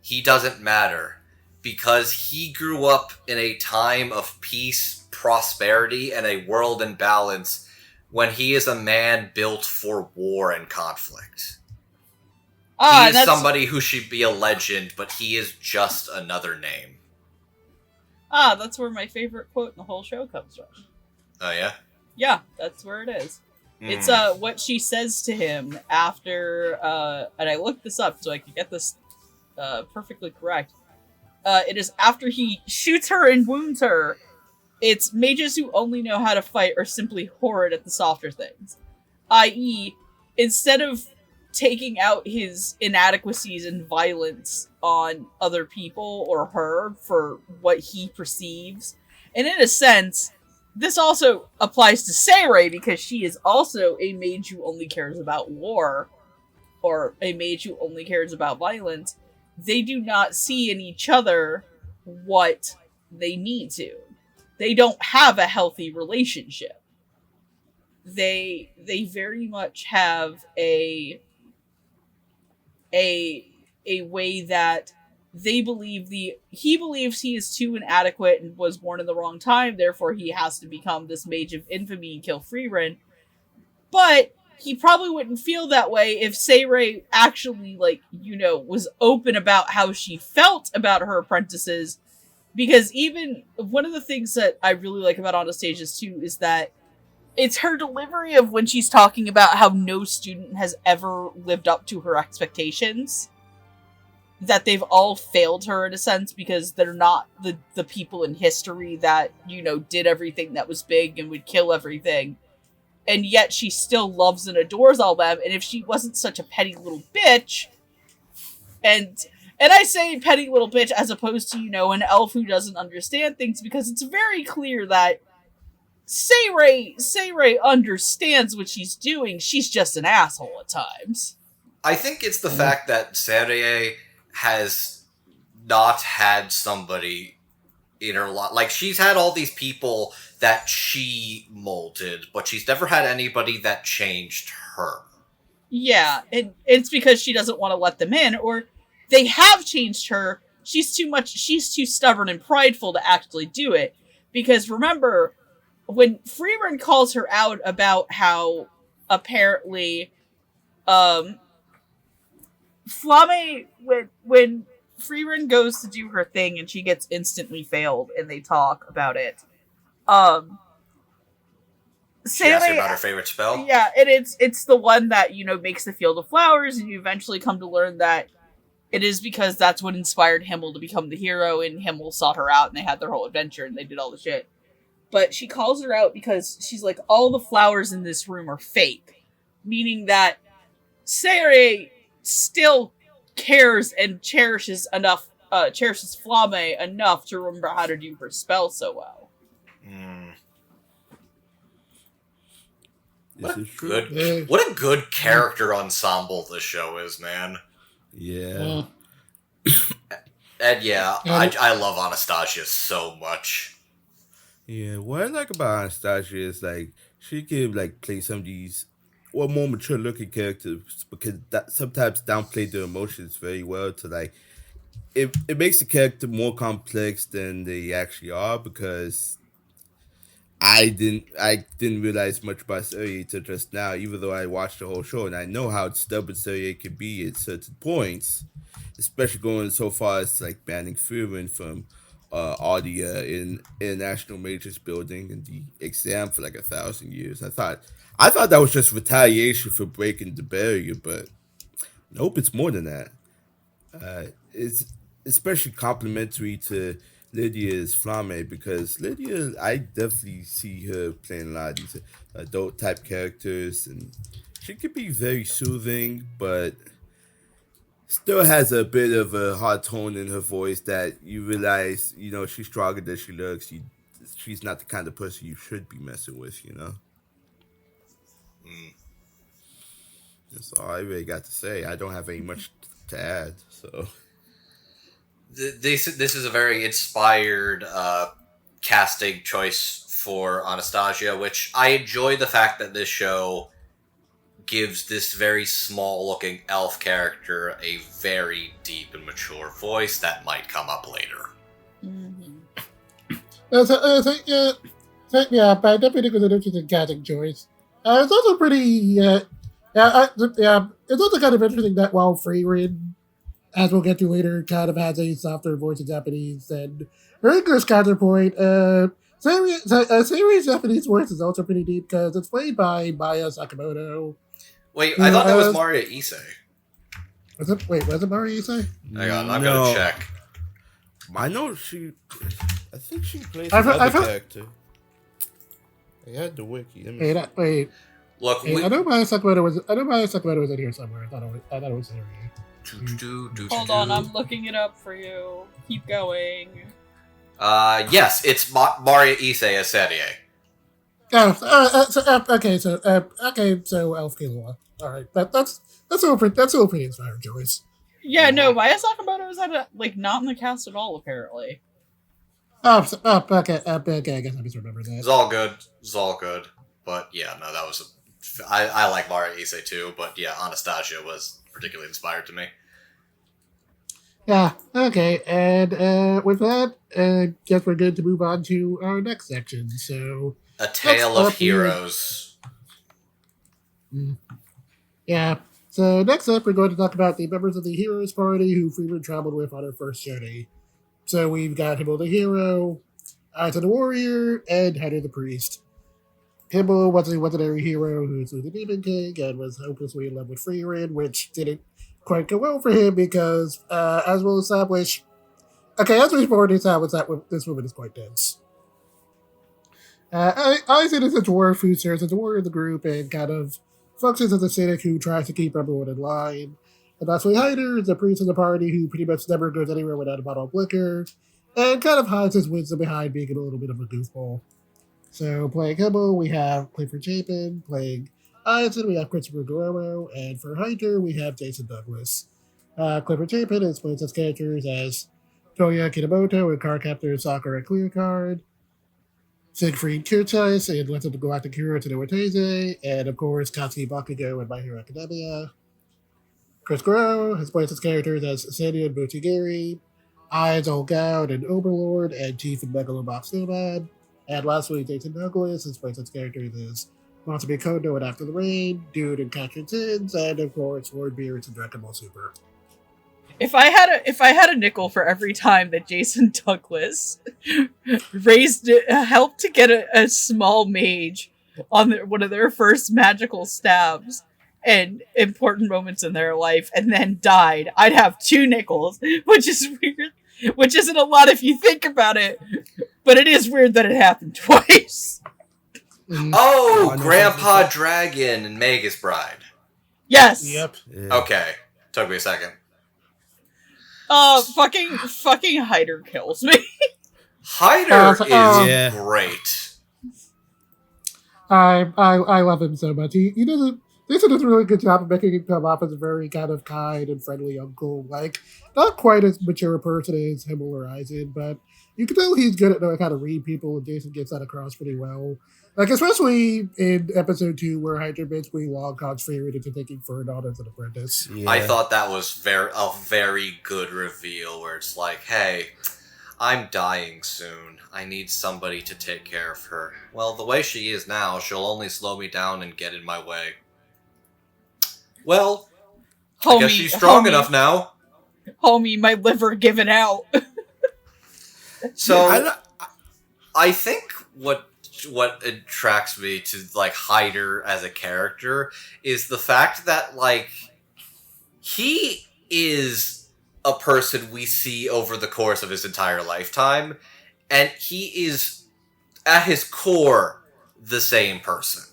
He doesn't matter. Because he grew up in a time of peace, prosperity, and a world in balance when he is a man built for war and conflict. He is somebody who should be a legend, but he is just another name. That's where my favorite quote in the whole show comes from. Oh, yeah? Yeah, that's where it is. It's what she says to him after, and I looked this up so I could get this perfectly correct. It is after he shoots her and wounds her. It's mages who only know how to fight are simply horrid at the softer things. I.e., instead of taking out his inadequacies and violence on other people or her for what he perceives. And in a sense, this also applies to Serie because she is also a mage who only cares about war, or a mage who only cares about violence. They do not see in each other what they need to. They don't have a healthy relationship. They very much have a way that he believes he is too inadequate and was born in the wrong time, therefore he has to become this mage of infamy and kill Frieren. But he probably wouldn't feel that way if Serie actually, like, you know, was open about how she felt about her apprentices. Because even one of the things that I really like about Anastasia's too is that it's her delivery of when she's talking about how no student has ever lived up to her expectations. That they've all failed her in a sense because they're not the people in history that, you know, did everything that was big and would kill everything. And yet she still loves and adores all them. And if she wasn't such a petty little bitch, and I say petty little bitch as opposed to, you know, an elf who doesn't understand things, because it's very clear that Seire understands what she's doing. She's just an asshole at times. I think it's the fact that Serie has not had somebody in her life. Like, she's had all these people that she molded, but she's never had anybody that changed her. Yeah, and it's because she doesn't want to let them in, or they have changed her. She's too stubborn and prideful to actually do it. Because remember, when Frieren calls her out about how apparently, Flamme, when Frieren goes to do her thing and she gets instantly failed and they talk about it, She asked her about her favorite spell? Yeah, and it's the one that, you know, makes the Field of Flowers, and you eventually come to learn that it is because that's what inspired Himmel to become the hero, and Himmel sought her out and they had their whole adventure and they did all the shit. But she calls her out because she's like, all the flowers in this room are fake. Meaning that Serie still cares and cherishes Flamme enough to remember how to do her spell so well. What a good character ensemble this show is, man. Yeah. And yeah, I love Anastasia so much. Yeah, what I like about Anastasia is, like, she can, like, play some of these more mature looking characters, because that sometimes downplay their emotions very well to, like, it makes the character more complex than they actually are, because I didn't realize much about Serie until just now, even though I watched the whole show, and I know how stubborn Serie can be at certain points, especially going so far as, like, banning Frieren from all the international majors building and the exam for like 1,000 years. I thought that was just retaliation for breaking the barrier, but nope, it's more than that. It's especially complimentary to Lydia's Flamme, because Lydia, I definitely see her playing a lot of these adult type characters, and she can be very soothing, but still has a bit of a hard tone in her voice that you realize, you know, she's stronger than she looks. She's not the kind of person you should be messing with, you know? That's all I really got to say. I don't have any much to add, so... This is a very inspired casting choice for Anastasia, which I enjoy the fact that this show gives this very small-looking elf character a very deep and mature voice that might come up later. Yeah, but I definitely think it was an interesting casting choice. It's also pretty, it's also kind of interesting that while Frieren, as we'll get to later, kind of has a softer voice in Japanese than her English counterpoint, Serie's Japanese voice is also pretty deep because it's played by Maya Sakamoto. Wait, I thought that was Maria Issei. Was it Maria Issei? Hang on, I'm gonna check. I think she plays another character. I had the wiki. Wait. Look, I know Maya Sakamoto was in here somewhere. I thought it was Serie. Hold on, I'm looking it up for you. Keep going. Yes, it's Maria Issei as Serie. So Elf Killua. All right, that's a pretty inspiring choice. Yeah, no, Maya Sakamoto is not in the cast at all, apparently. Okay, I guess I misremembered that. It's all good. But yeah, no, that was I like Maria Issei too, but yeah, Anastasia was particularly inspired to me. Yeah, okay, and with that, guess we're good to move on to our next section, so... A Tale of Heroes. Yeah. So next up, we're going to talk about the members of the Heroes Party who Frieren traveled with on her first journey. So we've got Himmel the Hero, Eisen the Warrior, and Heiter the Priest. Himmel was a legendary hero who slew the Demon King and was hopelessly in love with Frieren, which didn't quite go well for him because, as we'll establish, as we've already established, that this woman is quite dense. Eisen is a dwarf who serves as the warrior of the group and kind of functions as a cynic who tries to keep everyone in line. And lastly, Heiter is the priest of the party who pretty much never goes anywhere without a bottle of liquor and kind of hides his wisdom behind being a little bit of a goofball. So playing Himmel, we have Clifford Chapin. Playing Eisen, we have Christopher Guerrero. And for Heiter, we have Jason Douglas. Clifford Chapin explains his characters as Toya Kitamoto and Card Captor Sakura Clearcard, Siegfried Kirchheis and Legend of the Galactic Hero to Watese, and of course Katsuki Bakugo and My Hero Academia. Chris Guerrero has played his characters as Sanyo and Mochigiri, Eyes Olgaud and Overlord, and Chief and Megalobox Nomad. And lastly, Jason Douglas has played his characters as Matsumi Kondo and After the Rain, Dude and Catching Sins, and of course Lord Beards and Dragon Ball Super. If I had a nickel for every time that Jason Douglas helped to get a small mage on one of their first magical stabs and important moments in their life and then died, I'd have 2 nickels, which is weird. Which isn't a lot if you think about it, but it is weird that it happened twice. Oh, Grandpa Dragon and Magus Bride. Yes. Yep. Yeah. Okay. Took me a second. Fucking Heiter kills me. Heiter is Yeah. great. I love him so much. He does a really good job of making him come off as a very kind of kind and friendly uncle. Like, not quite as mature a person as Himmel or Eisen, but you can tell he's good at knowing how to read people, and Jason gets that across pretty well. Like, especially in episode 2, where Heiter basically long cogs Frieren into taking Fern on as an apprentice. Yeah. I thought that was a very good reveal, where it's like, hey, I'm dying soon. I need somebody to take care of her. Well, the way she is now, she'll only slow me down and get in my way. Well, I guess she's strong enough now. Homie, my liver giving out. So, I think what attracts me to, like, Heiter as a character is the fact that, like, he is a person we see over the course of his entire lifetime, and he is, at his core, the same person.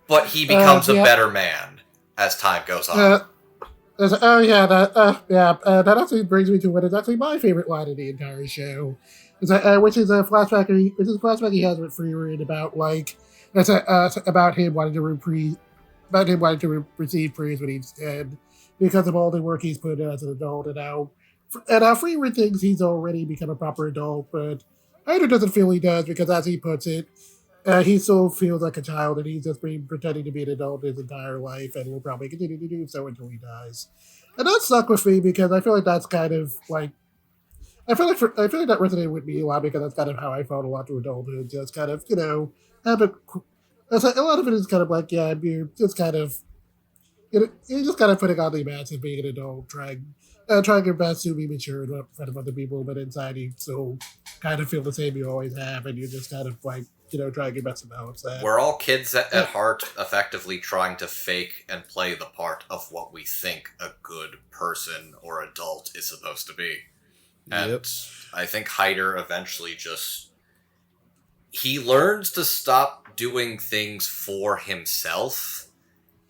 But he becomes a better man as time goes on. That actually brings me to what is actually my favorite line of the entire show, which is a flashback he has with Frieren about about him wanting to receive praise when he's dead because of all the work he's put in as an adult, and how Frieren thinks he's already become a proper adult, but Heiter doesn't feel he does because, as he puts it, he still feels like a child, and he's just been pretending to be an adult his entire life, and will probably continue to do so until he dies. And that stuck with me because I feel like that's kind of like I feel like that resonated with me a lot because that's kind of how I felt a lot through adulthood. Just kind of a lot of it is kind of like you're just kind of you're just kind of putting on the mask of being an adult, trying your best to be mature in front of other people, but inside you still kind of feel the same you always have, and you're just kind of like, trying your best to balance that. We're all kids at heart, effectively trying to fake and play the part of what we think a good person or adult is supposed to be. And I think Heiter eventually he learns to stop doing things for himself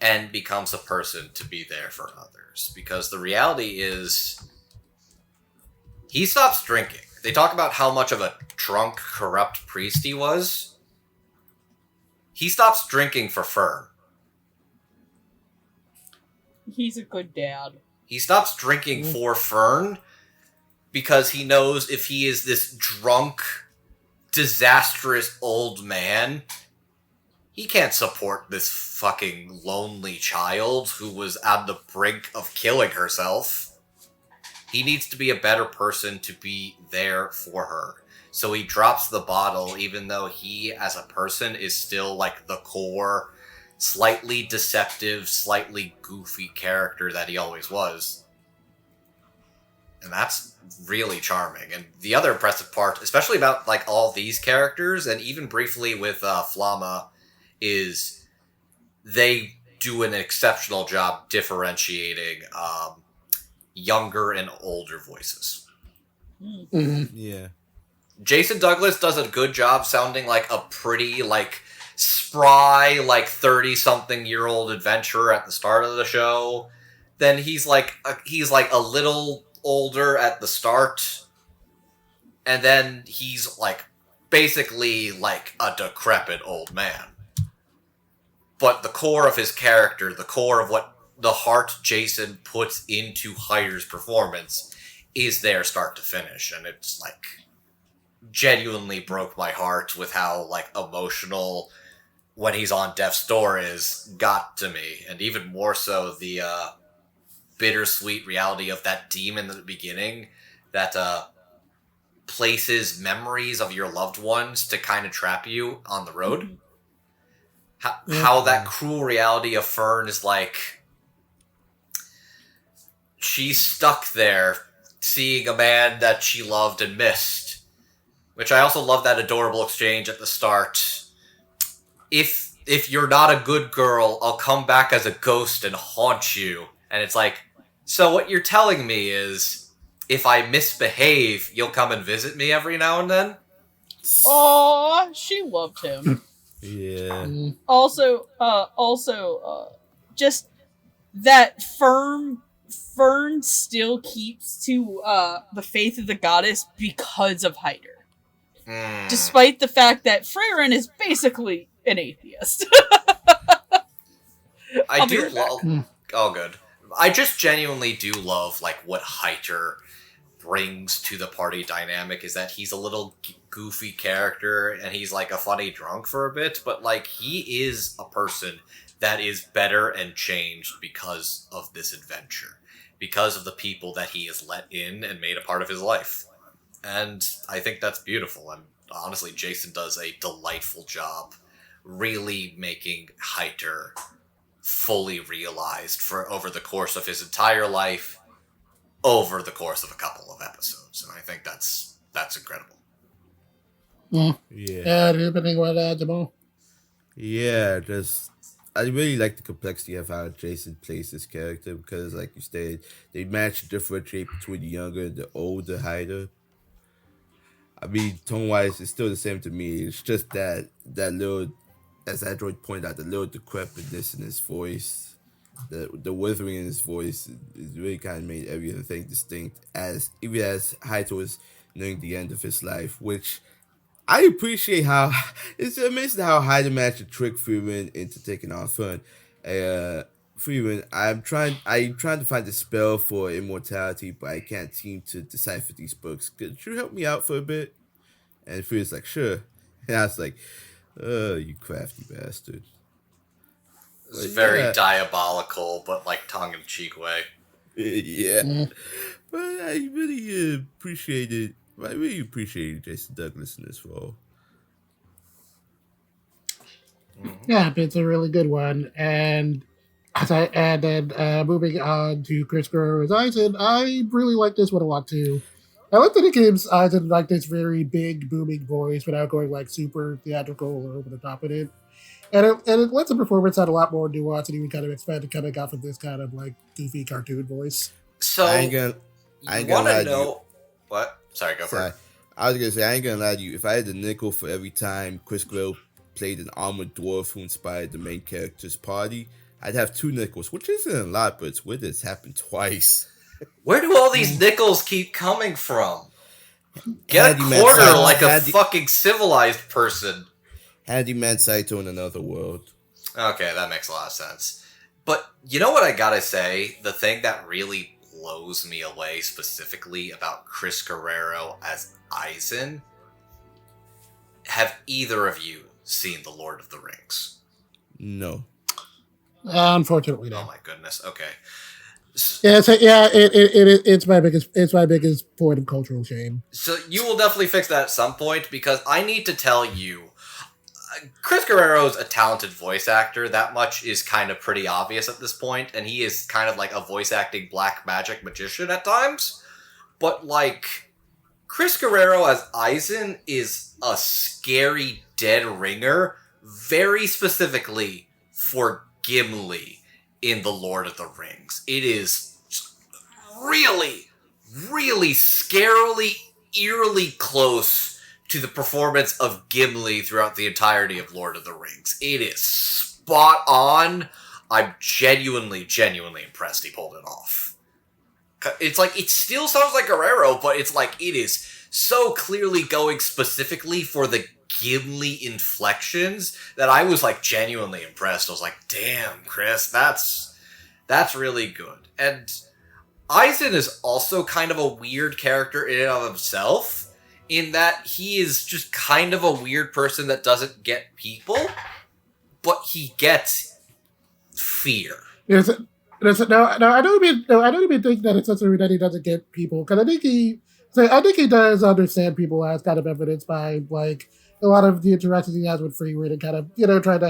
and becomes a person to be there for others. Because the reality is, he stops drinking. They talk about how much of a drunk, corrupt priest he was. He stops drinking for Fern. He's a good dad. He stops drinking for Fern because he knows if he is this drunk, disastrous old man, he can't support this fucking lonely child who was on the brink of killing herself. He needs to be a better person to be there for her. So he drops the bottle, even though he, as a person, is still, like, the core slightly deceptive, slightly goofy character that he always was. And that's really charming. And the other impressive part, especially about like all these characters, and even briefly with Flamme, is they do an exceptional job differentiating younger and older voices. Mm-hmm. Yeah. Jason Douglas does a good job sounding like a pretty, like, spry, like, 30-something-year-old adventurer at the start of the show. Then he's like a little older at the start. And then he's, like, basically, like, a decrepit old man. But the core of his character, the core of what the heart Jason puts into Heiter's performance is there start to finish. And it's, like, genuinely broke my heart with how, like, emotional when he's on death's door is got to me. And even more so the bittersweet reality of that demon in the beginning that places memories of your loved ones to kind of trap you on the road. How that cruel reality of Fern is like, she's stuck there seeing a man that she loved and missed. Which I also love that adorable exchange at the start. If you're not a good girl, I'll come back as a ghost and haunt you. And it's like, so what you're telling me is, if I misbehave, you'll come and visit me every now and then? Aw, she loved him. Yeah. Also, just that Fern still keeps to the faith of the goddess because of Heiter. Despite the fact that Frieren is basically an atheist. I do love... Oh, good. I just genuinely do love, like, what Heiter brings to the party dynamic is that he's a little goofy character and he's, like, a funny drunk for a bit, but, like, he is a person that is better and changed because of this adventure. Because of the people that he has let in and made a part of his life. And I think that's beautiful. And honestly, Jason does a delightful job really making Heiter fully realized for over the course of his entire life, over the course of a couple of episodes. And I think that's incredible. Yeah. Do you have anything with that, Jamal? Yeah, I really like the complexity of how Jason plays this character because, like you said, they match and differentiate between the younger and the older Heiter. I mean, tone-wise, it's still the same to me. It's just that little, as Android pointed out, the little decrepitness in his voice, the withering in his voice, is really kind of made everything distinct. Even as Heiter was nearing the end of his life, which I appreciate how it's amazing how Heiter managed to trick Frieren into taking on Fern. Frieren, I'm trying to find the spell for immortality, but I can't seem to decipher these books. Could you help me out for a bit? And Frieren's like, sure. And I was like, oh, you crafty bastard. It's very diabolical, but like tongue-in-cheek way. Yeah. But I really appreciated Jason Douglas in this role. Yeah, it's a really good one. And then moving on to Chris Guerrero's Eisen, I really like this one a lot too. I like that it gives Eisen like this very big, booming voice without going like super theatrical or over the top of it. And it lets the performance add a lot more nuance and you would kind of expect it coming off of this kind of like goofy cartoon voice. So, I ain't gonna want lie to to know... you. What? Sorry, go for it. I was gonna say, I ain't gonna lie to you. If I had a nickel for every time Chris Guerrero played an armored dwarf who inspired the main character's party, I'd have 2 nickels, which isn't a lot, but it's weird it's happened twice. Where do all these nickels keep coming from? Get a quarter like a fucking civilized person. Handyman Saito in another world. Okay, that makes a lot of sense. But you know what I gotta say? The thing that really blows me away specifically about Chris Guerrero as Eisen, have either of you seen The Lord of the Rings? No. Unfortunately, no. Oh my goodness. Okay. It's my biggest point of cultural shame. So you will definitely fix that at some point because I need to tell you, Chris Guerrero's a talented voice actor. That much is kind of pretty obvious at this point, and he is kind of like a voice acting black magic magician at times. But like, Chris Guerrero as Eisen is a scary dead ringer, very specifically for Gimli in The Lord of the Rings. It is really, really scarily, eerily close to the performance of Gimli throughout the entirety of Lord of the Rings. It is spot on. I'm genuinely impressed he pulled it off. It's like, it still sounds like Guerrero, but it's like, it is so clearly going specifically for the Gimli inflections that I was like genuinely impressed. I was like, damn, Chris, that's really good. And Eisen is also kind of a weird character in and of himself, in that he is just kind of a weird person that doesn't get people, but he gets fear. No, I don't even think that it's necessarily that he doesn't get people, because I think he does understand people, as kind of evidenced by like a lot of the interactions he has with Frieren, and kind of trying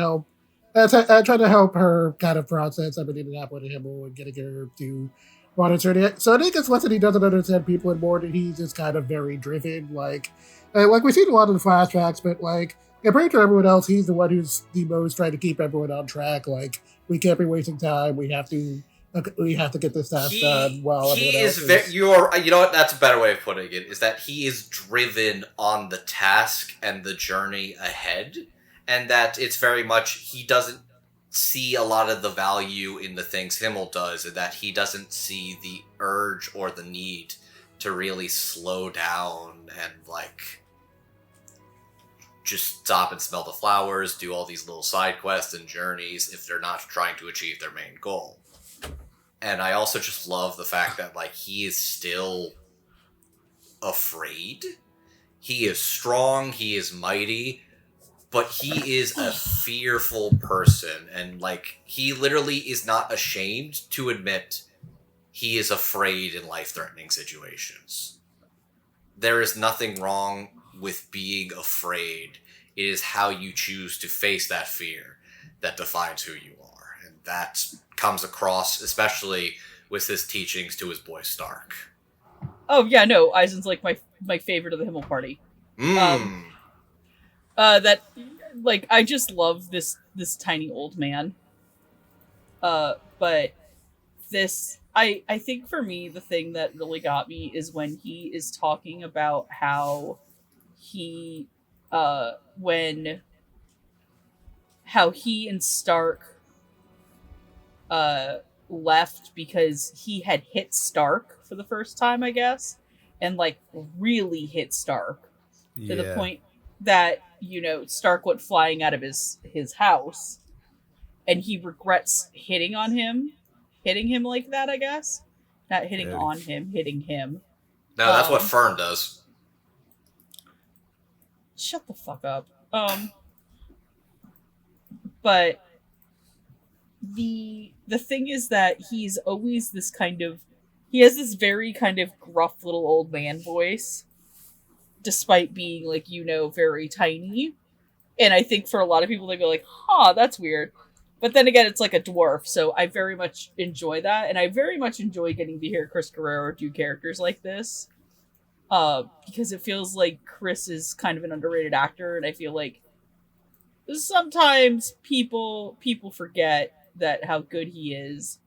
to help her kind of process everything that happened to him and getting her to monitor it. So I think it's less that he doesn't understand people and more that he's just kind of very driven. Like we've seen a lot of the flashbacks, but like compared to everyone else, he's the one who's the most trying to keep everyone on track. Like, we can't be wasting time. We have to get this task done. Well, he is very. You know what? That's a better way of putting it. Is that he is driven on the task and the journey ahead, and that it's very much he doesn't see a lot of the value in the things Himmel does, and that he doesn't see the urge or the need to really slow down and like just stop and smell the flowers, do all these little side quests and journeys if they're not trying to achieve their main goal. And I also just love the fact that like he is still afraid. He is strong, he is mighty, but he is a fearful person, and like he literally is not ashamed to admit he is afraid in life-threatening situations. There is nothing wrong with being afraid. It is how you choose to face that fear that defines who you are. And that comes across, especially with his teachings to his boy Stark. Oh yeah, no, Eisen's like my favorite of the Himmel party. That like I just love this tiny old man. But this I think for me the thing that really got me is when he is talking about how he how he and Stark left because he had hit Stark for the first time, I guess, and like really hit Stark to the point that Stark went flying out of his house, and he regrets hitting him like that, I guess. Not hitting on him, hitting him. No, that's what Fern does. Shut the fuck up. But the thing is that he's always this kind of, he has this very kind of gruff little old man voice, despite being like, very tiny. And I think for a lot of people, they go like, that's weird. But then again, it's like a dwarf, so I very much enjoy that, and I very much enjoy getting to hear Chris Guerrero do characters like this. Because it feels like Chris is kind of an underrated actor, and I feel like sometimes people forget that how good he is.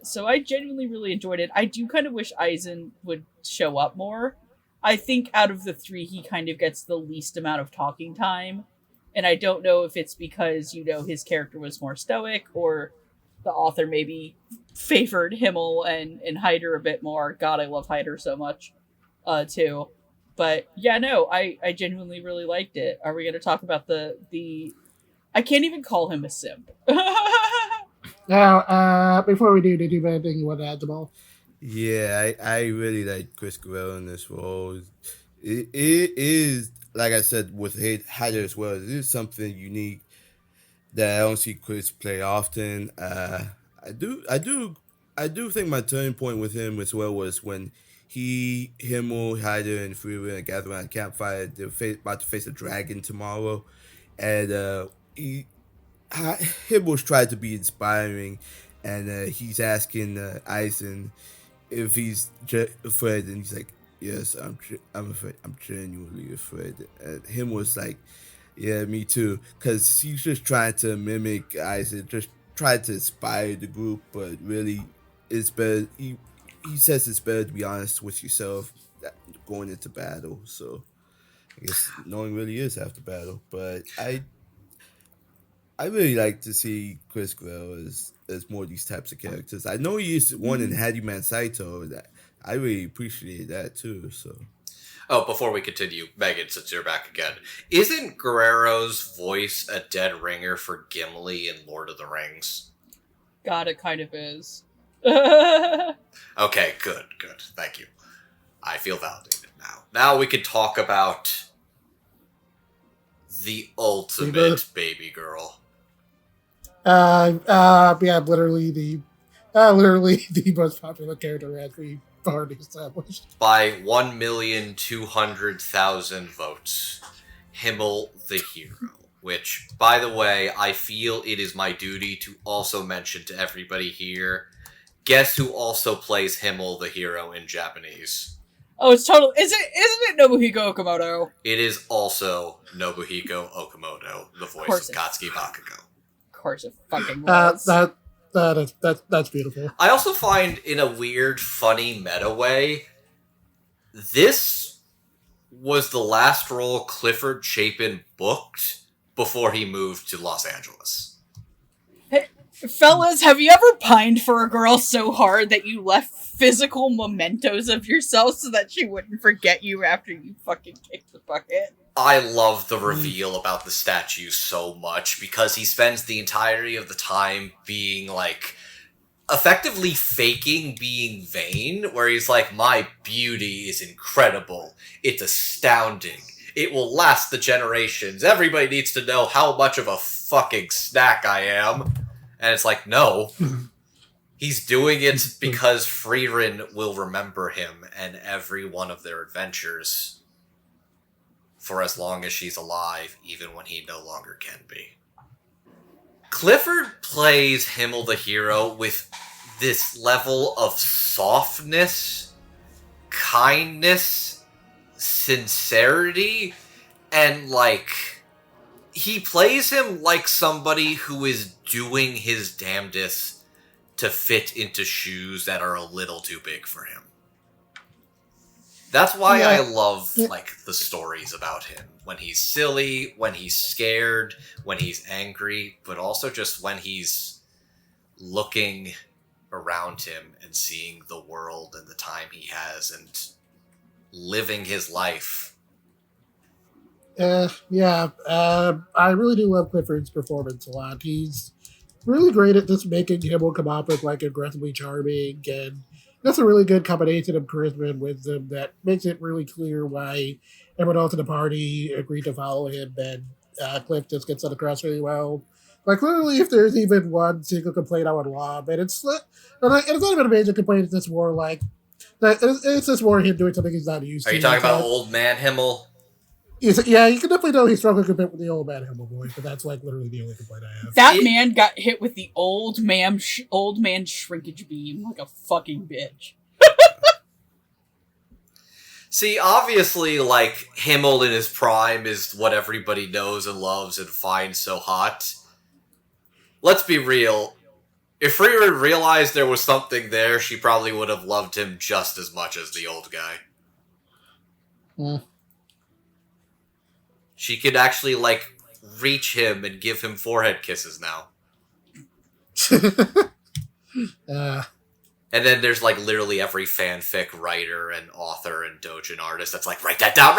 So I genuinely really enjoyed it. I do kind of wish Eisen would show up more. I think out of the three, he kind of gets the least amount of talking time. And I don't know if it's because, his character was more stoic, or the author maybe favored Himmel and Heiter a bit more. God, I love Heiter so much, too. But yeah, no, I genuinely really liked it. Are we going to talk about the I can't even call him a simp. Now, before we do, did you have anything you want to add, Jamal? Yeah, I really like Chris Guerrero in this role. It is, like I said, with Heiter as well, it is something unique that I don't see Chris play often. I do think my turning point with him as well was when Himmel, Heiter, and Frieren gather around a campfire. They're about to face a dragon tomorrow, and him was trying to be inspiring, and he's asking Eisen if he's afraid, and he's like, "Yes, I'm afraid. I'm genuinely afraid." And him was like, "Yeah, me too," because he's just trying to mimic Eisen, just trying to inspire the group, but really, it's better. He says it's better to be honest with yourself going into battle. So I guess knowing really is half the battle. But I really like to see Chris Grail as more of these types of characters. I know he is one in Haruman Saito. That I really appreciate that too. So. Oh, before we continue, Megan, since you're back again, isn't Guerrero's voice a dead ringer for Gimli in Lord of the Rings? God, it kind of is. Okay, good. Thank you. I feel validated now. Now we can talk about the ultimate baby girl. Yeah, literally the most popular character as we've already established. By 1,200,000 votes, Himmel the Hero. Which, by the way, I feel it is my duty to also mention to everybody here. Guess who also plays Himmel the Hero in Japanese? Oh, it's totally. Isn't it Nobuhiko Okamoto? It is also Nobuhiko Okamoto, the voice of Katsuki Bakugo. Of course it fucking was. That's beautiful. I also find, in a weird, funny meta way, this was the last role Clifford Chapin booked before he moved to Los Angeles. Hey, fellas, have you ever pined for a girl so hard that you left physical mementos of yourself so that she wouldn't forget you after you fucking kicked the bucket? I love the reveal about the statue so much because he spends the entirety of the time being like effectively faking being vain, where he's like, my beauty is incredible. It's astounding. It will last the generations. Everybody needs to know how much of a fucking snack I am. And it's like, no. He's doing it because Frieren will remember him and every one of their adventures for as long as she's alive, even when he no longer can be. Clifford plays Himmel the Hero with this level of softness, kindness, sincerity, and he plays him like somebody who is doing his damnedest to fit into shoes that are a little too big for him. That's why I love the stories about him. When he's silly, when he's scared, when he's angry, but also just when he's looking around him and seeing the world and the time he has and living his life. I really do love Clifford's performance a lot. He's really great at just making Himmel come off as aggressively charming, and that's a really good combination of charisma and wisdom that makes it really clear why everyone else in the party agreed to follow him, and Cliff just gets that across really well. Literally, if there's even one single complaint I would lob, and it's not even a major complaint, it's just more it's just more him doing something he's not used to. Are you talking about old man Himmel? Yeah, you can definitely know he's struggling a bit with the old man Himmel voice, but that's literally the only complaint I have. That man got hit with the old man shrinkage beam like a fucking bitch. See, obviously, Himmel in his prime is what everybody knows and loves and finds so hot. Let's be real. If Frieren realized there was something there, she probably would have loved him just as much as the old guy. She could actually, reach him and give him forehead kisses now. And then there's, literally every fanfic writer and author and doujin artist that's write that down!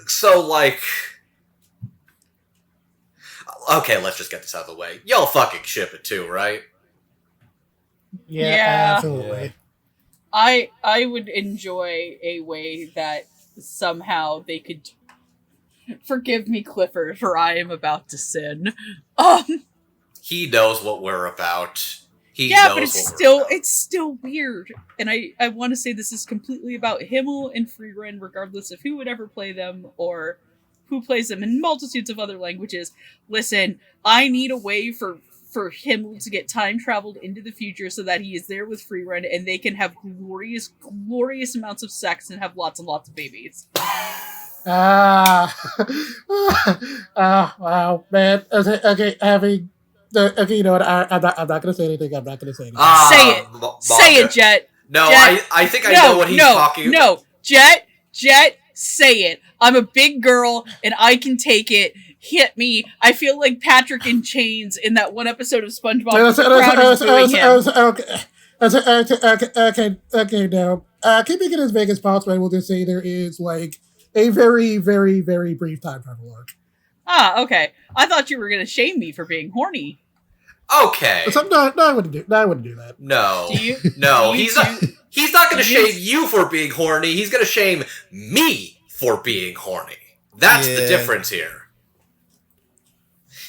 So, okay, let's just get this out of the way. Y'all fucking ship it too, right? Yeah. Absolutely. I would enjoy a way that somehow they could forgive me, Clifford, for I am about to sin. He knows what we're about. He Yeah, knows but it's still weird. And I want to say this is completely about Himmel and Frieren, regardless of who would ever play them or who plays them in multitudes of other languages. Listen, I need a way for Himmel to get time traveled into the future so that he is there with Frieren and they can have glorious, glorious amounts of sex and have lots and lots of babies. Wow, man. Okay, okay, you know what? I'm not gonna say anything. I'm not gonna say anything. Say it. Say it, Jet. No, Jet. I think I know what he's talking about. No, Jet, say it. I'm a big girl and I can take it. Hit me. I feel like Patrick in chains in that one episode of SpongeBob. Okay, now, keeping it as vague as possible, I will just say there is, like, a very, very, very brief time travel arc. Ah, okay. I thought you were going to shame me for being horny. Okay. No, I wouldn't do that. No. Do you? No, do you, he's not going to shame you for being horny. He's going to shame me for being horny. That's the difference here.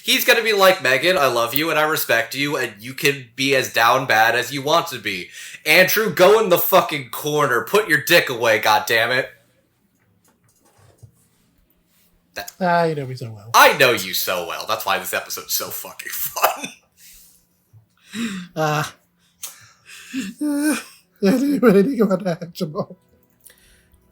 He's going to be like, Megan, I love you and I respect you and you can be as down bad as you want to be. Andrew, go in the fucking corner. Put your dick away, goddammit. You know me so well. I know you so well. That's why this episode's so fucking fun. Anything about that, Jamal?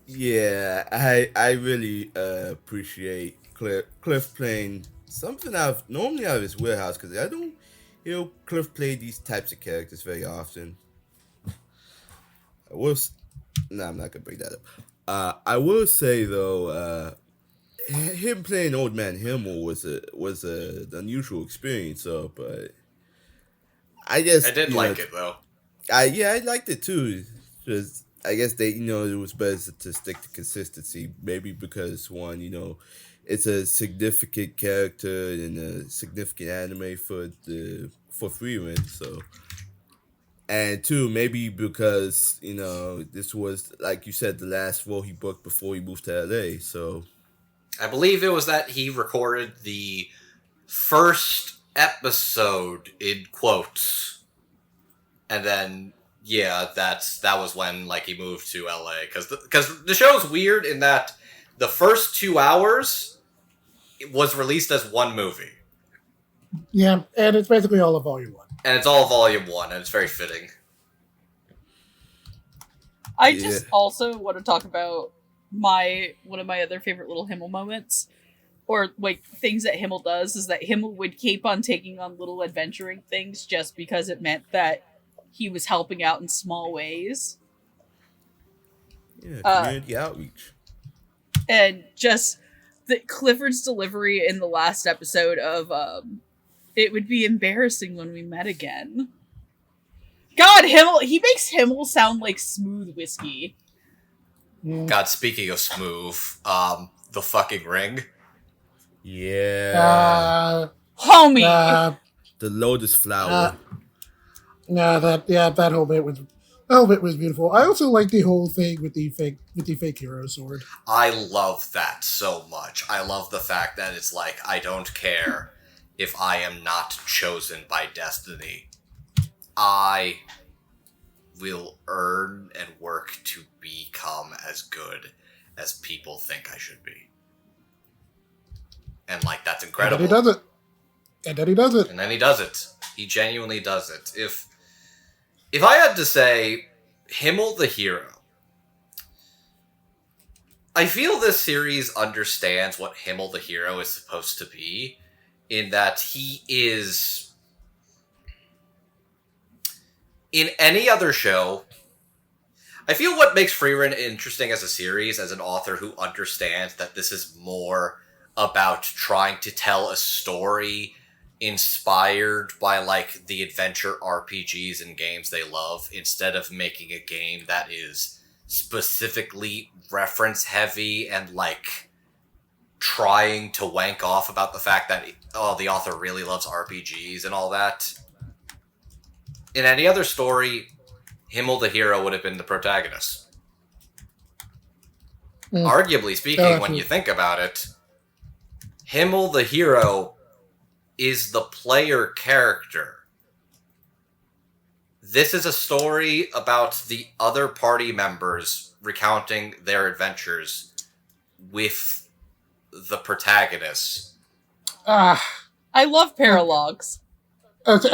Yeah, I really appreciate Cliff playing something normally out of his warehouse, because I don't Cliff play these types of characters very often. I'm not gonna bring that up. I will say though, him playing Old Man Himmel was an unusual experience. So, but I guess I did like it though. I liked it too. Just I guess it was better to stick to consistency. Maybe because one, it's a significant character and a significant anime for Frieren. So, and two, maybe because this was, like you said, the last role he booked before he moved to LA. So, I believe it was that he recorded the first episode in quotes, and then that was when he moved to LA because the show's weird in that the first 2 hours was released as one movie. Yeah, and it's basically all of Volume 1. And it's all Volume 1, and it's very fitting. I just also want to talk about one of my other favorite little Himmel moments, or things that Himmel does, is that Himmel would keep on taking on little adventuring things just because it meant that he was helping out in small ways. Yeah, community outreach. And just Clifford's delivery in the last episode of it would be embarrassing when we met again. God, he makes Himmel sound like smooth whiskey. God, speaking of smooth, the fucking ring. Yeah. Homie! The lotus flower. That whole bit was beautiful. I also like the whole thing with the fake hero sword. I love that so much. I love the fact that it's like, I don't care if I am not chosen by destiny. I will earn and work to become as good as people think I should be. And that's incredible. And then he does it. He genuinely does it. If I had to say, Himmel the Hero, I feel this series understands what Himmel the Hero is supposed to be, in that he is... In any other show, I feel what makes Frieren interesting as a series, as an author who understands that this is more about trying to tell a story inspired by the adventure RPGs and games they love, instead of making a game that is specifically reference heavy and trying to wank off about the fact that the author really loves RPGs and all that. In any other story, Himmel the Hero would have been the protagonist. Arguably speaking, when you think about it, Himmel the Hero is the player character. This is a story about the other party members recounting their adventures with the protagonist. I love paralogs. Okay,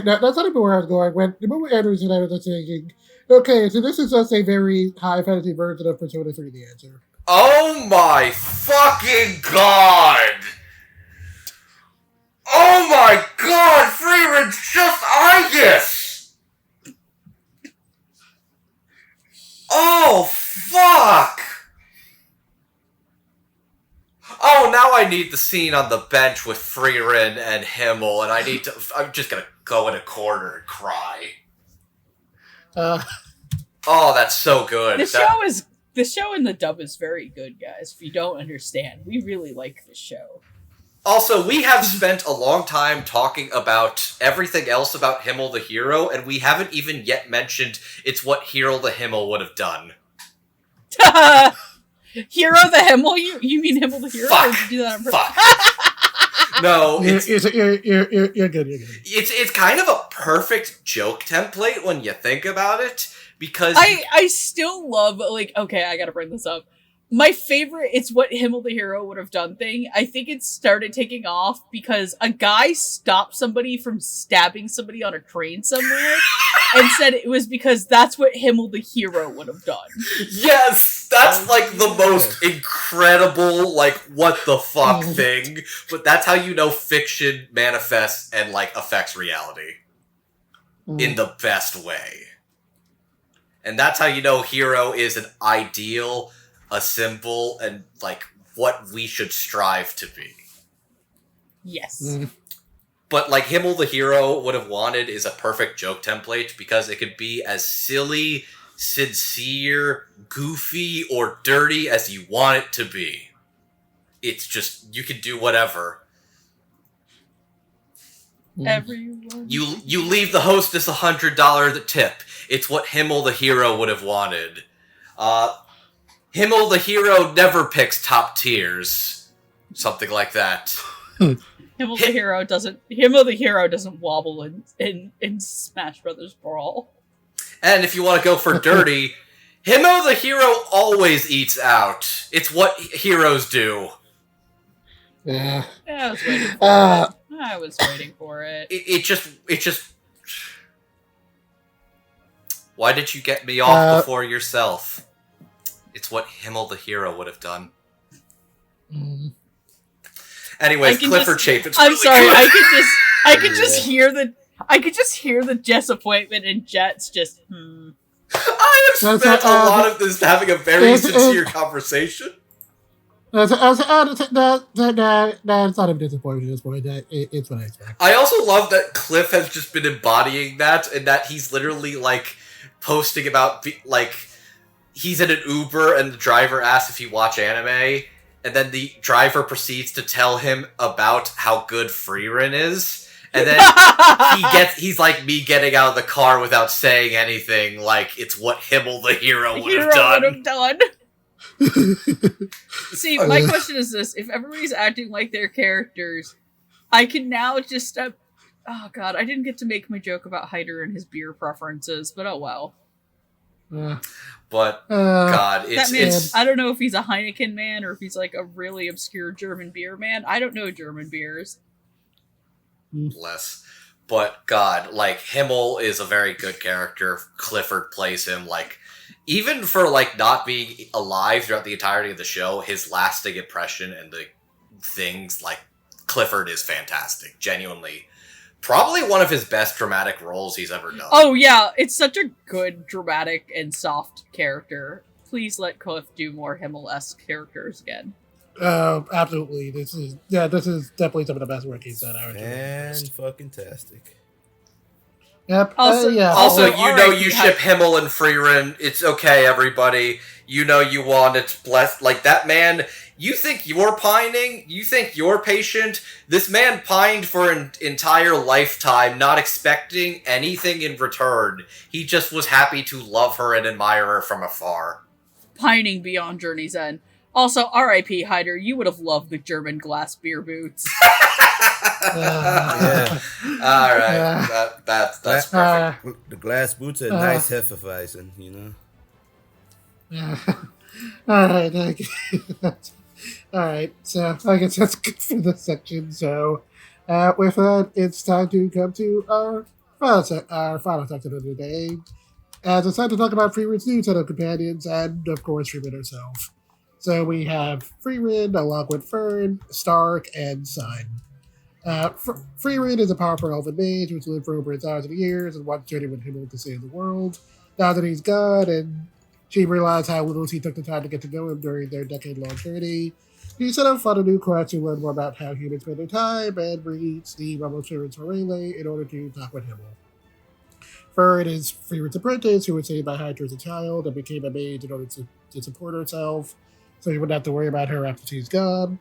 now that's not even where I was going. When the movie enters and I was thinking, okay, so this is just a very high fantasy version of Persona 3 The Answer. Oh my fucking god! Oh my god, Frieren's just Aegis! Oh, fuck! Oh, now I need the scene on the bench with Frieren and Himmel, and I'm just gonna go in a corner and cry. Oh, that's so good. The show in the dub is very good, guys. If you don't understand, we really like this show. Also, we have spent a long time talking about everything else about Himmel the Hero, and we haven't even yet mentioned it's what Hero the Himmel would have done. Hero the Himmel? You mean Himmel the Hero? Fuck. Or did you do that on purpose? Fuck. No, you're good. It's kind of a perfect joke template when you think about it, because I still love, like, okay, I gotta bring this up. My favorite, it's what Himmel the Hero would have done thing. I think it started taking off because a guy stopped somebody from stabbing somebody on a train somewhere and said it was because that's what Himmel the Hero would have done. Yes! That's like the most incredible, like, what the fuck thing. But that's how you know fiction manifests and, like, affects reality. In the best way. And that's how you know Hero is an ideal, a symbol, and, like, what we should strive to be. Yes. But, like, Himmel the Hero would have wanted is a perfect joke template because it could be as silly, sincere, goofy, or dirty as you want it to be. It's just, you can do whatever. Everyone. You leave the hostess $100 tip. It's what Himmel the Hero would have wanted. Himmel the Hero never picks top tiers. Something like that. Himmel the Hero doesn't wobble in Smash Brothers Brawl. And if you want to go for dirty, Himmel the Hero always eats out. It's what heroes do. Yeah. I was waiting for it. I was waiting for it. It just... Why did you get me off before yourself? It's what Himmel the Hero would have done. Anyways, Clifford Chapin's I'm really sorry, good. I could just hear the disappointment in Jet's just I have spent a lot of this having a very sincere conversation. That's not a disappointment at this point. It's what I expect. I also love that Cliff has just been embodying that, and that he's literally, like, posting about, like, he's in an Uber, and the driver asks if he watch anime, and then the driver proceeds to tell him about how good Frieren is, and then he's like me getting out of the car without saying anything, like, it's what Himmel the Hero would have done. See, my question is this: if everybody's acting like their characters, I can now just oh god, I didn't get to make my joke about Heiter and his beer preferences, but oh well. But god, it's I don't know if he's a Heineken man or if he's like a really obscure German beer man. I don't know German beers. Less. But god, like, Himmel is a very good character. Clifford plays him, like, even for, like, not being alive throughout the entirety of the show, his lasting impression and the things, like, Clifford is fantastic. Genuinely. Probably one of his best dramatic roles he's ever done. Oh yeah, it's such a good, dramatic, and soft character. Please let Cliff do more Himmel-esque characters again. Absolutely. This is definitely some of the best work he's done. Fan-fucking-tastic. Yep. Also, you know you ship Heiter. Himmel and Frieren. It's okay, everybody. You know you want it blessed. Like, that man, you think you're pining? You think you're patient? This man pined for an entire lifetime, not expecting anything in return. He just was happy to love her and admire her from afar. Pining beyond Journey's End. Also, R.I.P. Heiter, you would have loved the German glass beer boots. Yeah. All right. That's perfect. The glass boots are nice Hefeweizen, you know? Yeah. All right. All right. So I guess that's good for this section. So with that, it's time to come to our final section of the day. As it's time to talk about Frieren's new set of companions and, of course, Frieren herself. So we have Frieren along with Fern, Stark, and Sein. Frieren is a powerful elven mage who's lived for over 1,000 years and once journeyed with Himmel to save the world. Now that he's gone, and she realized how little she took the time to get to know him during their decade-long journey, she set up on a new quest to learn more about how humans spend their time and reach the Revolutionary Relay in order to talk with Himmel. Fern is Frieren's apprentice, who was saved by Heiter as a child and became a mage in order to support herself, so you wouldn't have to worry about her after he's gone.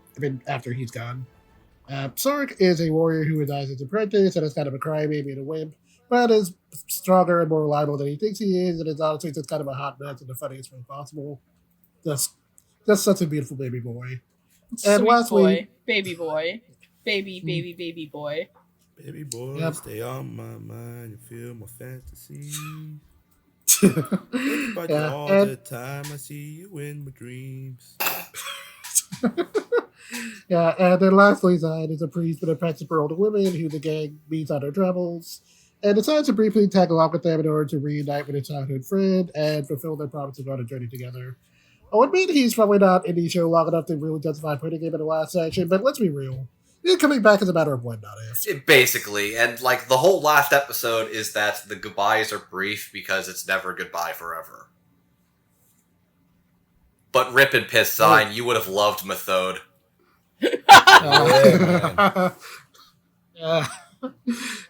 Stark is a warrior who is Eisen's apprentice and is kind of a crybaby and a wimp, but is stronger and more reliable than he thinks he is, and is honestly just kind of a hot mess in the funniest way possible. Just such a beautiful baby boy. And Sweet lastly, boy, baby boy, baby boy. Baby boy, Yep. stay on my mind and feel my fantasy. Think about you all the time. I see you in my dreams. Yeah, and then lastly, Sein is a priest with a passion for older women who the gang meets on their travels, and decides to briefly tag along with them in order to reunite with his childhood friend and fulfill their promise to go on a journey together. I would admit he's probably not in the show long enough to really justify putting him in the last section, but let's be real. Him coming back is a matter of when, not if. Basically, and like the whole last episode is that the goodbyes are brief because it's never goodbye forever. But rip and piss Sein, you would have loved Methode.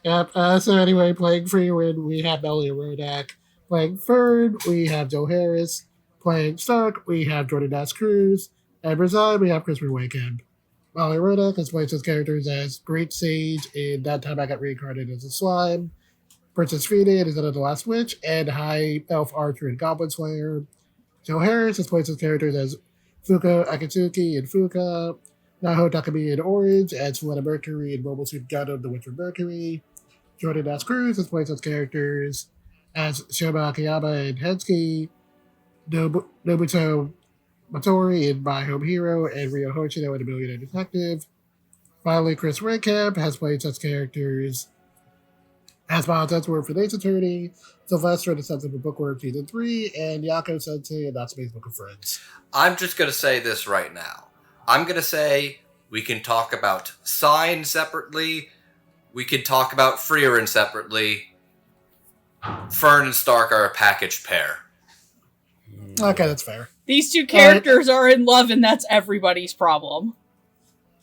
So anyway, playing Frieren, we have Melly Rodak. Playing Fern, we have Joe Harris. Playing Stark, we have Jordan Das Cruz. And for Sein, we have Christopher Wakehamp. Molly Rodak has played his characters as Great Sage in That Time I Got Reincarnated as a Slime, Princess Frieren is Another the Last Witch, and High Elf Archer and Goblin Slayer. Joe Harris has played his characters as Fuka Akatsuki in Fuka, Naho Takami in Orange, and Selena Mercury in Mobile Suit Gundam The Witcher Mercury. Jordan Das Cruz has played his characters as Shoma Akiyama in Hensky, Nobuto Matori in My Home Hero, and Ryo Hoshino in A Millionaire Detective. Finally, Chris Wakehamp has played such characters as Miles Edgeworth for Ace Attorney, Sylvester in The Sense of a Bookworm Season 3, and Yako Sensei in That Space Book of Friends. I'm just going to say this right now. I'm going to say we can talk about Sein separately. We can talk about Frieren separately. Fern and Stark are a packaged pair. Okay, that's fair. These two characters are in love, and that's everybody's problem.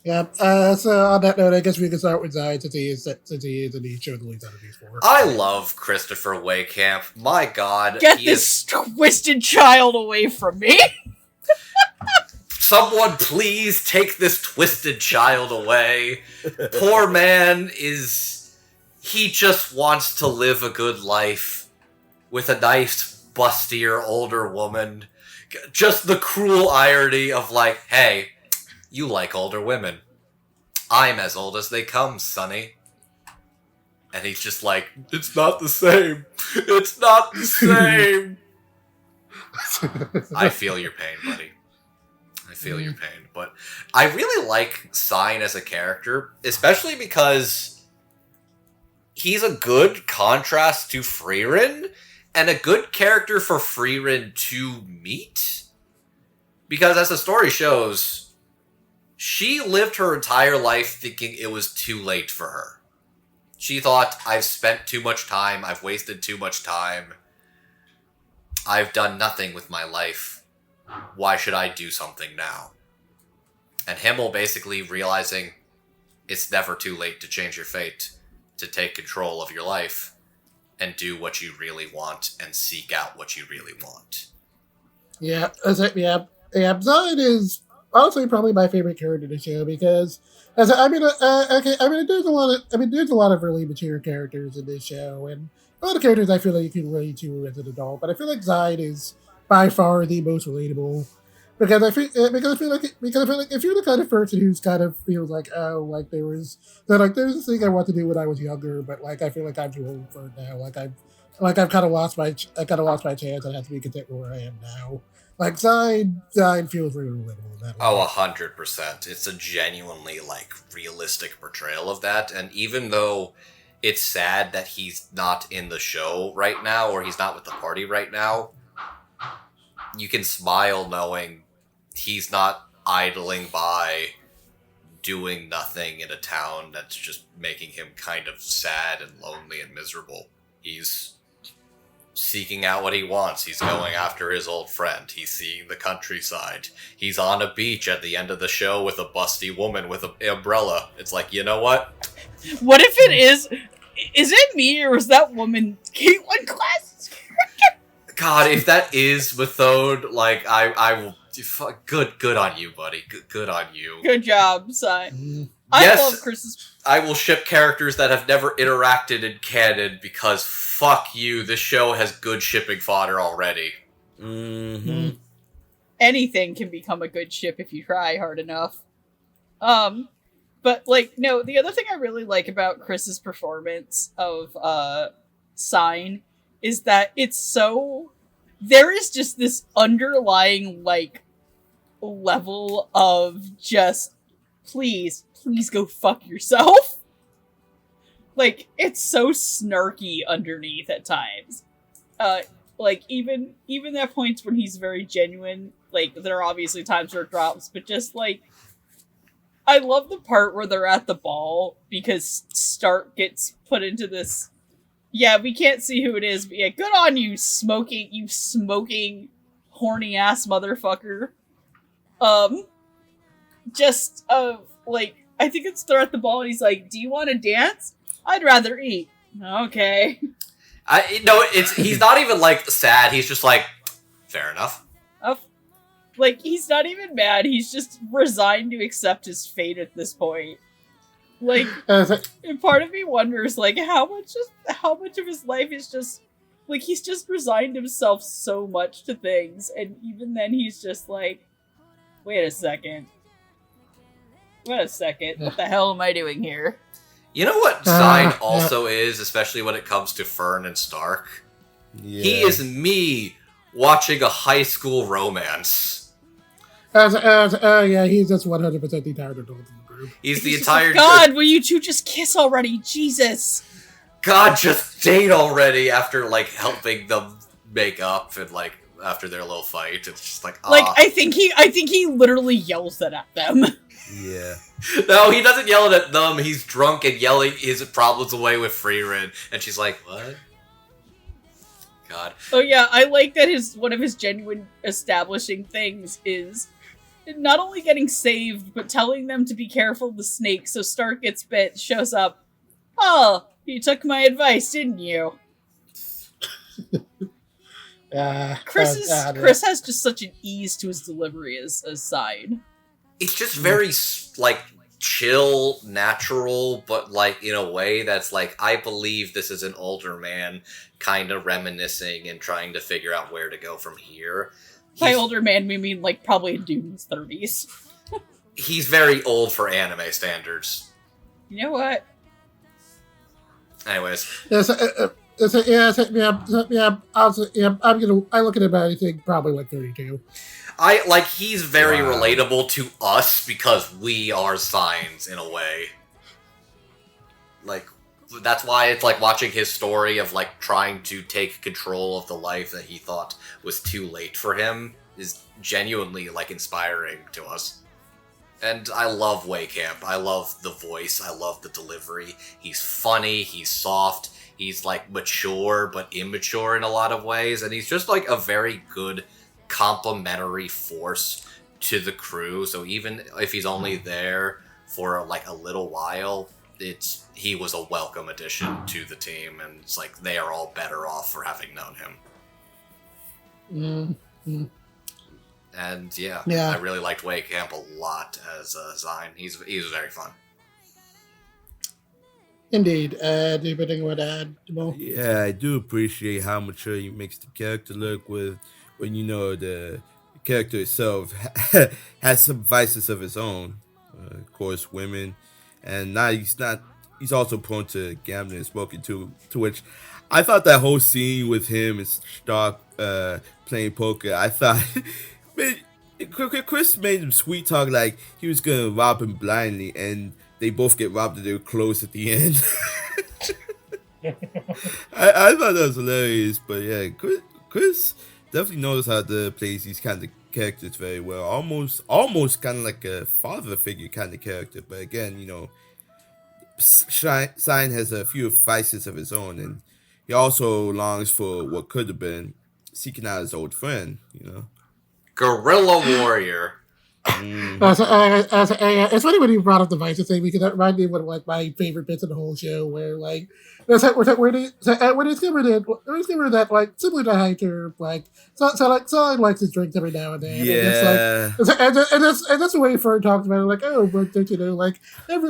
Yep. So on that note, I guess we can start with Sein since he is in the show the lead out of these four. I love Christopher Wakehamp. My God. Get this twisted child away from me! Someone please take this twisted child away. Poor man he just wants to live a good life with a nice, bustier, older woman. Just the cruel irony of like, hey, you like older women. I'm as old as they come, sonny. And he's just like, it's not the same. It's not the same. I feel your pain, buddy. I feel your pain. But I really like Sein as a character, especially because he's a good contrast to Frieren, and a good character for Frieren to meet. Because as the story shows, she lived her entire life thinking it was too late for her. She thought, I've spent too much time, I've wasted too much time, I've done nothing with my life. Why should I do something now? And Himmel basically realizing it's never too late to change your fate, to take control of your life, and do what you really want, and seek out what you really want. Yeah, Sein is honestly probably my favorite character in the show because, there's a lot of really mature characters in this show, and a lot of characters I feel like you can relate to as an adult, but I feel like Sein is by far the most relatable. because I feel like if you're the kind of person who's kind of feels like, oh, like there's this thing I want to do when I was younger, but like I feel like I'm too old for it now. I've kind of lost my chance. I have to be content with where I am now. Like Sein feels really relatable. That Oh, 100%. It's a genuinely, like, realistic portrayal of that, and even though it's sad that he's not in the show right now, or he's not with the party right now, you can smile knowing he's not idling by doing nothing in a town that's just making him kind of sad and lonely and miserable. He's seeking out what he wants. He's going after his old friend. He's seeing the countryside. He's on a beach at the end of the show with a busty woman with an umbrella. It's like, you know what? What if it is it me or is that woman Caitlin Class? God, if that is Methode, like, I will... Good on you, buddy. Good on you. Good job, Sein. Yes, I love Chris's... I will ship characters that have never interacted in canon because fuck you, this show has good shipping fodder already. Mm-hmm. Anything can become a good ship if you try hard enough. But, like, no, the other thing I really like about Chris's performance of, Sein is that it's so... There is just this underlying, like, level of just, please go fuck yourself. Like, it's so snarky underneath at times. Like, even at points when he's very genuine, like, there are obviously times where it drops, but just, like, I love the part where they're at the ball, because Stark gets put into this, yeah, we can't see who it is, but yeah, good on you, smoking, horny-ass motherfucker. Like, I think it's they're at the ball, and he's like, do you want to dance? I'd rather eat. Okay. He's not even, like, sad, he's just like, fair enough. Like, he's not even mad, he's just resigned to accept his fate at this point. Like, and part of me wonders, like, how much of his life is just, like, he's just resigned himself so much to things, and even then he's just like, wait a second, what the hell am I doing here? You know what Sein also is, especially when it comes to Fern and Stark? Yeah. He is me watching a high school romance. Yeah, he's just 100% the entire adult in the group. He's the entire... God, will you two just kiss already? Jesus! God, just date already after, like, helping them make up and, like, after their little fight. It's just like, Like, I think he literally yells that at them. Yeah. No, he doesn't yell it at them. He's drunk and yelling his problems away with Frieren. And she's like, what? God. Oh yeah, I like that one of his genuine establishing things is not only getting saved, but telling them to be careful of the snake, so Stark gets bit, shows up. Oh, you took my advice, didn't you? Chris has just such an ease to his delivery as Sein. It's just very, like, chill, natural, but, like, in a way that's, like, I believe this is an older man kind of reminiscing and trying to figure out where to go from here. By older man, we mean, like, probably a dude in his 30s. He's very old for anime standards. You know what? Anyways. I look at him, I think probably like 32. He's very relatable to us because we are Signs in a way. Like, that's why it's like watching his story of like trying to take control of the life that he thought was too late for him is genuinely like inspiring to us. And I love Way Camp. I love the voice. I love the delivery. He's funny. He's soft. He's like mature but immature in a lot of ways. And he's just like a very good complementary force to the crew. So even if he's only there for like a little while, he was a welcome addition to the team, and it's like they are all better off for having known him. Mm-hmm. And yeah, I really liked Way Camp a lot as Sein. He's very fun. Indeed. Do you have anything to add, Jamal? Yeah, I do appreciate how mature he makes the character look with when, you know, the character itself has some vices of his own. Of course, women, and now he's also prone to gambling and smoking too. To which I thought that whole scene with him and Stark playing poker, I thought Chris made him sweet talk like he was gonna rob him blindly, and they both get robbed of their clothes at the end. I thought that was hilarious, but yeah, Chris definitely knows how to play these kind of characters very well. Almost kind of like a father figure kind of character. But again, Sein has a few vices of his own, and he also longs for what could have been, seeking out his old friend. Guerrilla warrior. It's funny when you brought up the vices thing because that reminded me of one of like my favorite bits of the whole show, where like when they discovered that like similar to Heiter, like Sein likes his drinks every now and then. Yeah, and that's the way Fern talks about it. Like, oh, but don't you know, like every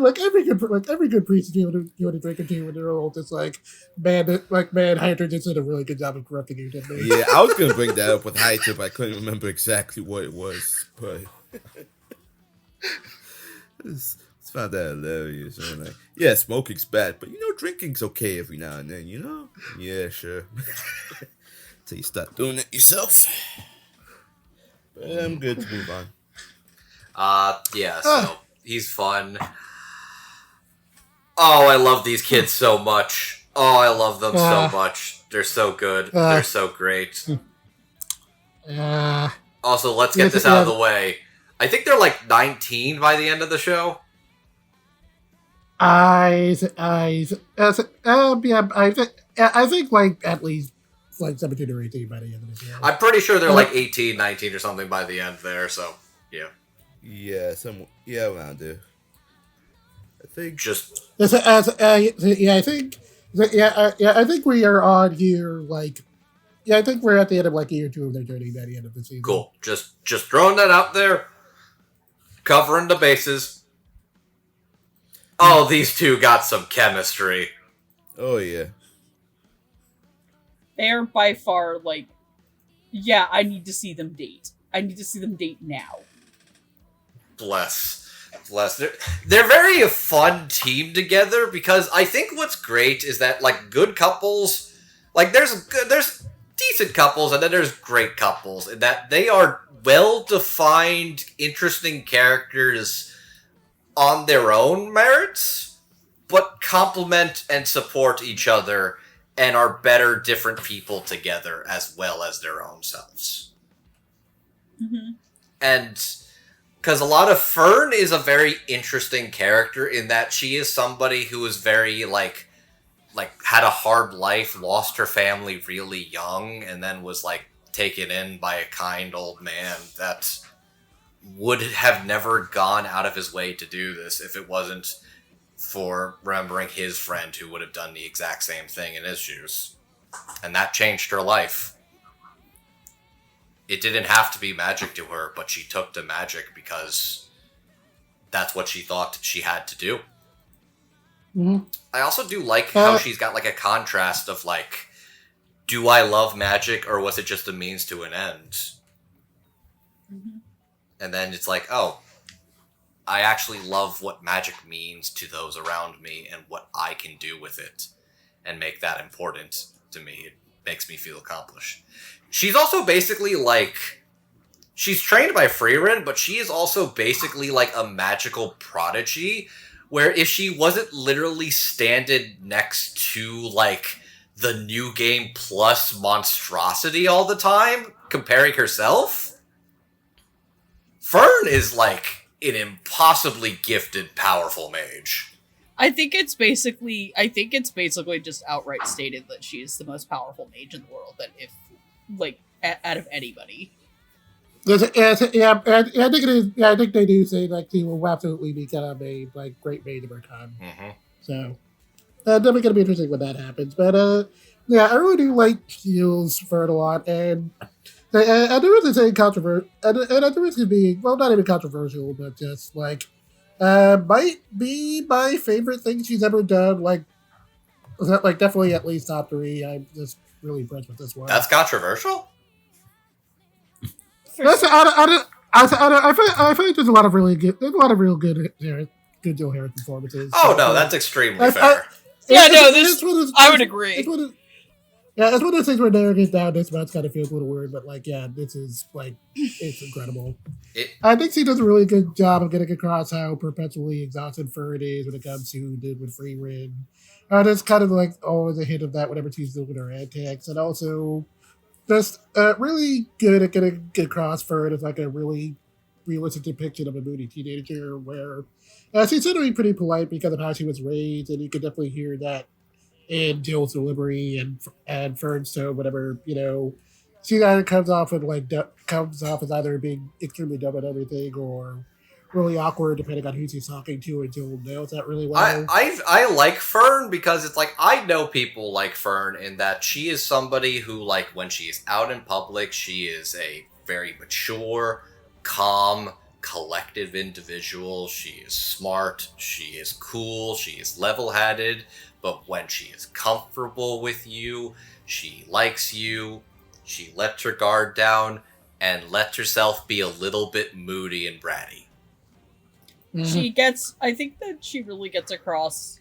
good priest is able to drink or two when they're old. It's like man, Heiter just did a really good job of corrupting you, didn't he? Yeah, I was gonna bring that up with Heiter, but I couldn't remember exactly what it was, but. It's found that hilarious. I'm like, yeah, smoking's bad, but drinking's okay every now and then. Yeah, sure. Till you start doing it yourself. But I'm good to move on. Yeah. So he's fun. Oh, I love these kids so much. Oh, I love them so much. They're so good. They're so great. Also, let's get this out of the way. I think they're like 19 by the end of the show. I think like at least like 17 or 18 by the end of the show. I'm pretty sure they're like 18, 19 or something by the end there. So yeah. Yeah, around there. I think I think we are on here like. Yeah, I think we're at the end of like year 2 of their journey by the end of the season. Cool. Just throwing that out there. Covering the bases. Oh, these two got some chemistry. Oh, yeah. They're by far, like... Yeah, I need to see them date. I need to see them date now. Bless. They're very a fun team together because I think what's great is that, like, good couples... Like, there's decent couples and then there's great couples. And that they are well-defined, interesting characters on their own merits, but complement and support each other and are better different people together as well as their own selves. Mm-hmm. And because a lot of Fern is a very interesting character in that she is somebody who is very, like had a hard life, lost her family really young, and then was, like, taken in by a kind old man that would have never gone out of his way to do this if it wasn't for remembering his friend who would have done the exact same thing in his shoes. And that changed her life. It didn't have to be magic to her, but she took to magic because that's what she thought she had to do. Mm-hmm. I also do like how she's got, like, a contrast of, like, do I love magic, or was it just a means to an end? Mm-hmm. And then it's like, oh, I actually love what magic means to those around me and what I can do with it and make that important to me. It makes me feel accomplished. She's also basically, like, she's trained by Frieren, but she is also basically, like, a magical prodigy, where if she wasn't literally standing next to, like, the new game plus monstrosity all the time, comparing herself, Fern is, like, an impossibly gifted, powerful mage. I think it's basically just outright stated that she is the most powerful mage in the world. That if, like, out of anybody. I think it is. Yeah, I think they do say like she will absolutely be kind of a like great mage of her time. Mm-hmm. So definitely gonna be interesting when that happens. But yeah, I really do like Shields Fern a lot, and there is a controversial, and at the risk of being not even controversial, but just like might be my favorite thing she's ever done. Like definitely at least top 3. I'm just really impressed with this one. That's controversial? I feel like there's a lot of real good Jill Harris performances. Oh no, that's extremely fair. I would agree. It's one of those things where narrating down this much kind of feels a little weird, but like, yeah, this is like, it's incredible. I think she does a really good job of getting across how perpetually exhausted Fern is when it comes to who did with Frieren. There's kind of like always a hint of that whenever she's doing her antics, and also just really good at getting across Fern as like a really realistic depiction of a moody teenager where she's certainly pretty polite because of how she was raised, and you can definitely hear that in Jill's delivery and Fern's tone, whatever, she either comes off as either being extremely dumb at everything or really awkward depending on who she's talking to, and Jill nails that really well. I like Fern because it's like, I know people like Fern in that she is somebody who, like, when she is out in public, she is a very mature, calm, collective individual. She is smart, she is cool, she is level-headed, but when she is comfortable with you, she likes you, she lets her guard down, and lets herself be a little bit moody and bratty. I think that she really gets across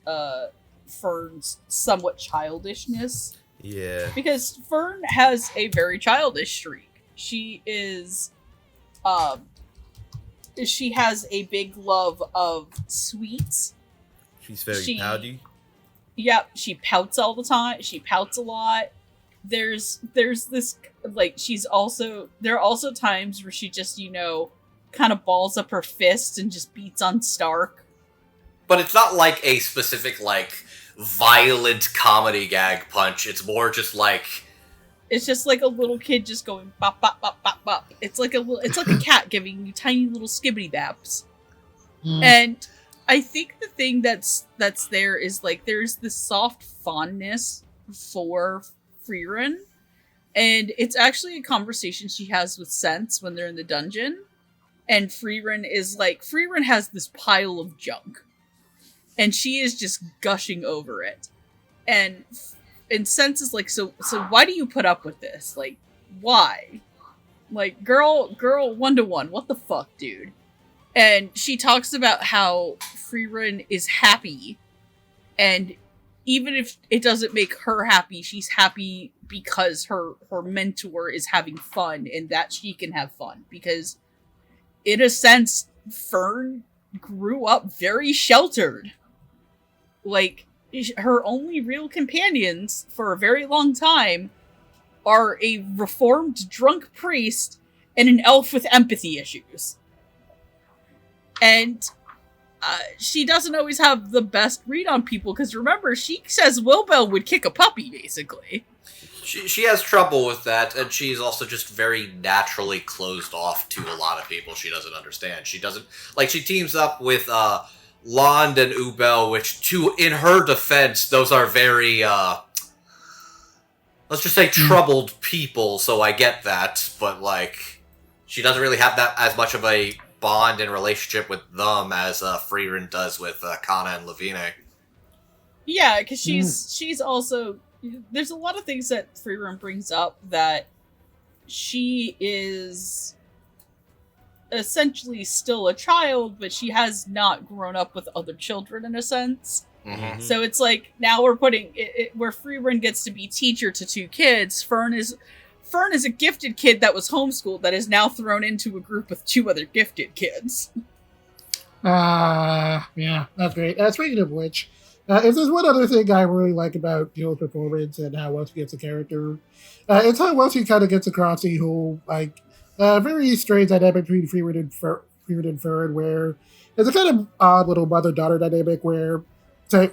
Fern's somewhat childishness. Yeah. Because Fern has a very childish streak. She is, she has a big love of sweets. She's very pouty. Yep, she pouts all the time. She pouts a lot. There's this, like, there are also times where she just, kind of balls up her fist and just beats on Stark. But it's not like a specific, like, violent comedy gag punch. It's more just like... It's just like a little kid just going bop, bop, bop, bop, bop. It's like a cat giving you tiny little skibbity baps. And I think the thing that's there is, like, there's this soft fondness for Frieren, and it's actually a conversation she has with Sense when they're in the dungeon, and Frieren has this pile of junk, and she is just gushing over it, and Sense is like, so why do you put up with this? Like, why? Like, girl, 1-to-1, what the fuck, dude? And she talks about how Frieren is happy, and even if it doesn't make her happy, she's happy because her mentor is having fun, and that she can have fun. Because, in a sense, Fern grew up very sheltered. Like, her only real companions for a very long time are a reformed drunk priest and an elf with empathy issues. And she doesn't always have the best read on people, because remember, she says Wirbel would kick a puppy, basically. She has trouble with that, and she's also just very naturally closed off to a lot of people she doesn't understand. She doesn't... Like, she teams up with Lond and Ubel, which, in her defense, those are very, let's just say troubled people, so I get that, but, like, she doesn't really have that as much of a bond and relationship with them as Frieren does with Kanne and Lavine. Yeah, because she's also... There's a lot of things that Frieren brings up that she is essentially still a child, but she has not grown up with other children in a sense. Mm-hmm. So it's like, now we're putting it where Frieren gets to be teacher to 2 kids. Fern is a gifted kid that was homeschooled that is now thrown into a group with 2 other gifted kids. Yeah, that's great. Speaking of which, if there's one other thing I really like about Jill's performance and how well she gets a character, it's how well she kind of gets across the whole, like, very strange dynamic between Frieren and Fern, where it's a kind of odd little mother-daughter dynamic where who's